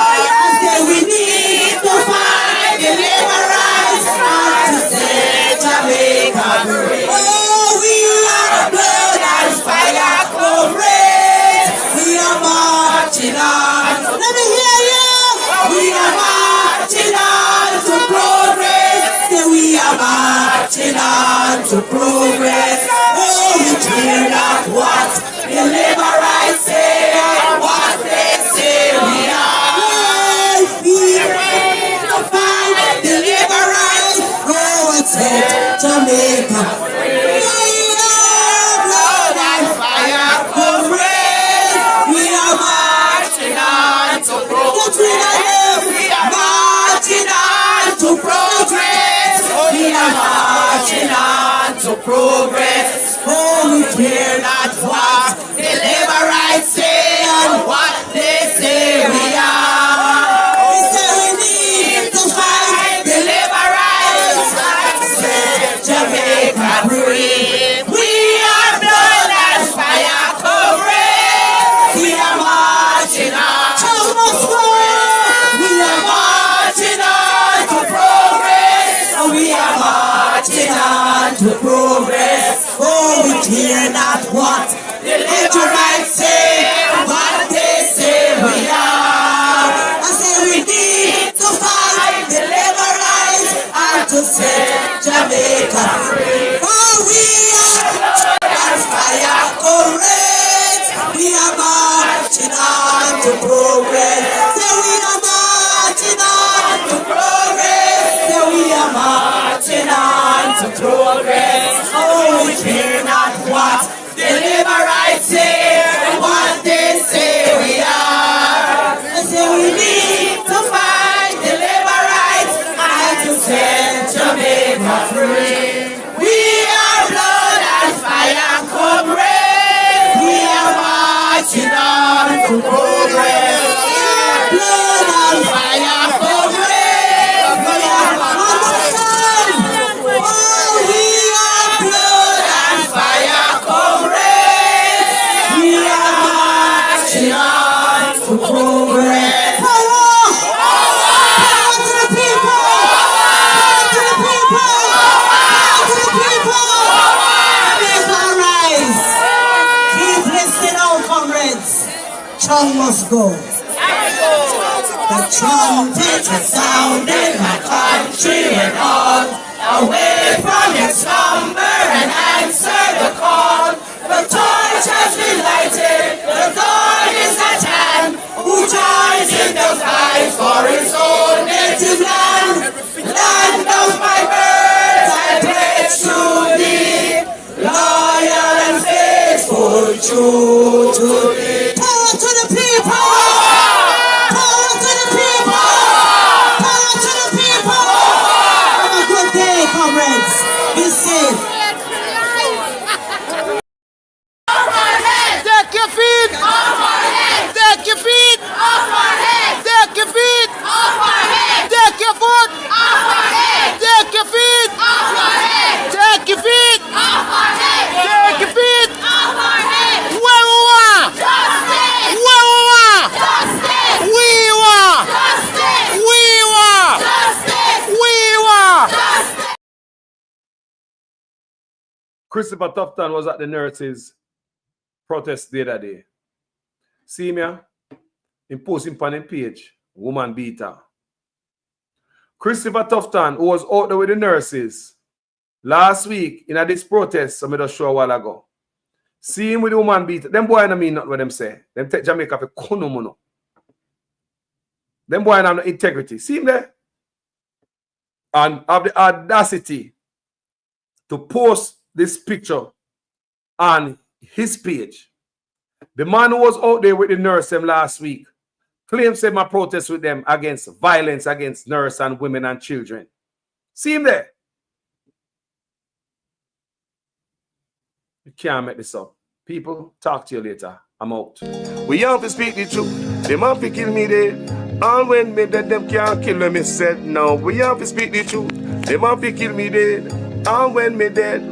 I say we need to fight the liberals and to say Jamaica free. Oh, we are blood and fire, comrades. We are marching on. Let me hear you. We are marching on to progress. Yeah, we are marching on to progress. Oh, we care not what the liberals say and what they say we are. We need to fight the liberals. Oh, it's it, Jamaica. We are blood and fire, comrades. We are marching on to progress. We are marching on to progress. We are marching on to progress. Oh, we care not what the liberals say and what they say we are. We say we need to fight the liberals and set Jamaica free. We are blood and fire, comrades. We are marching on to progress. We are marching on to progress. We are marching on to progress. Oh, we care not what the liberals say and what they say we are. I say we need to fight the liberals and to set Jamaica free. Oh, we are on fire, comrades. We are marching on to progress. Say we are marching on to progress. Say we are marching on to progress. Oh, we care not what the liberals tongue must go. The trumpet has sounded, my country and all. Awake from your slumber and answer the call. The torch has been lighted, the dawn is at hand. Who joins in the fight for his own native land? Land of my birth, I pledge to thee, loyal and faithful, true to thee. Power to the people! Power to the people! Power to the people! Have a good day, comrades. Be safe. Take your feet off our head. Take your feet off our head. Take your feet off our head. Take your foot off our head. Take your feet off our head. Take your feet off our head. Take your feet off our head. Where we are? Justice. Where we are? Justice. We are. Justice. We are. Justice. We are. Justice. Christopher Tufton was at the nurses' protest the other day. See me? In posting on his page, woman beater. Christopher Tufton, who was out there with the nurses last week in this protest, some of the show a while ago. See him with the woman beater. Them boy don't mean not what them say. Them take Jamaica for konomono. Them boy have no integrity. See him there? And have the audacity to post this picture on his page. The man who was out there with the nurse them last week claims said my protest with them against violence against nurse and women and children. See him there? You can't make this up. People, talk to you later. I'm out. We have to speak the truth. Them have to kill me dead. And when me dead, them can't kill me said. No, we have to speak the truth. Them have to kill me dead. And when me dead.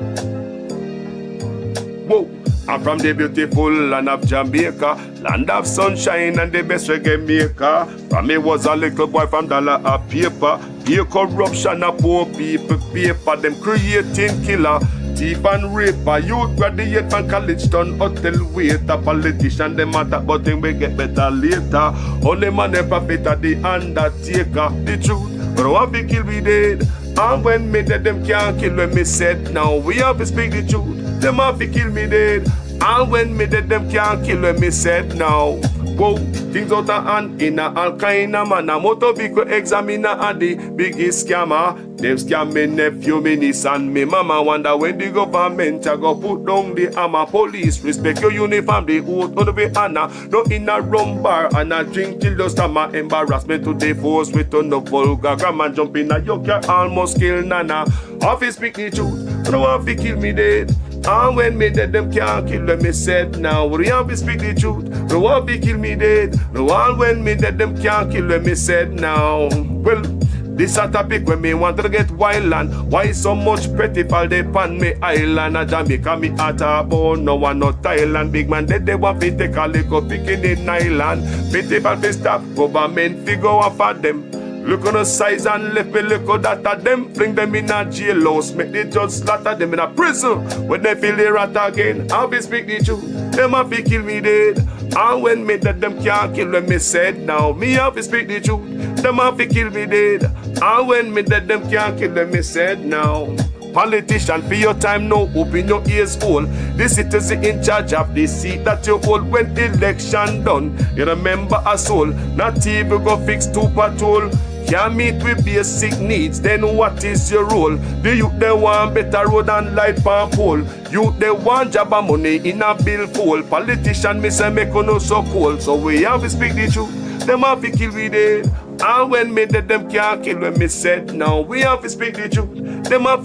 Whoa. I'm from the beautiful land of Jamaica, land of sunshine and the best reggae maker. From me was a little boy from dollar a paper. Here corruption a poor people paper. Them creating killer, thief and raper. Youth graduate from college done hotel waiter. Politician them matter but thing we get better later. Only man a prophet at the undertaker. The truth, but want to kill me dead. And when me dead them can't kill when me said. Now we have to speak the truth. Them have to kill me dead. And when me dead, them can't kill when me said now. Whoa, things out of hand in a all kind of man. A motor vehicle examiner and the biggest scammer. Them scam me nephew, me niece and me mama. Wonder when the government a go put down the hammer. Police respect your uniform, the oath on the honor. No in a rum bar and a drink till the stomach. Embarrassment to the force with no vulgar grammar. Jump in a yoke, almost kill nana. Office speak the truth, no one fi kill me dead. And when me dead, them can't kill when me said. Now we have to speak the truth. No one fi kill me dead. No one when me dead, them can't kill when me said. Now, well, this a topic when me want to get wild and why so much pretty fall they pan me island. A Jamaica me at a bone, no one no Thailand. Big man dead, they want to take a little picking in island. Pity for the stop, government figure off for them. Look on the size and left me look at that of them. Fling them in a jailhouse, make the judge slaughter them in a prison. When they feel the rat again, I'll be speak the truth. Them have to kill me dead. And when me dead, them can't kill when me said. Now me have to speak the truth. Them have to kill me dead. And when me dead, them can't kill when me said. Now politician, for your time now, open your ears all. The citizen in charge of the seat that you hold when election done. You remember a soul, not even go fix two patrol. Can't meet with basic needs, then what is your role? The youth they want better road and light pan pole. Youth they want job and money in a bill pool. Politician me say make no so cold. So we have to speak the truth. Them have to kill we dead. And when me dead them can't kill when me said. Now we have to speak the truth. Them have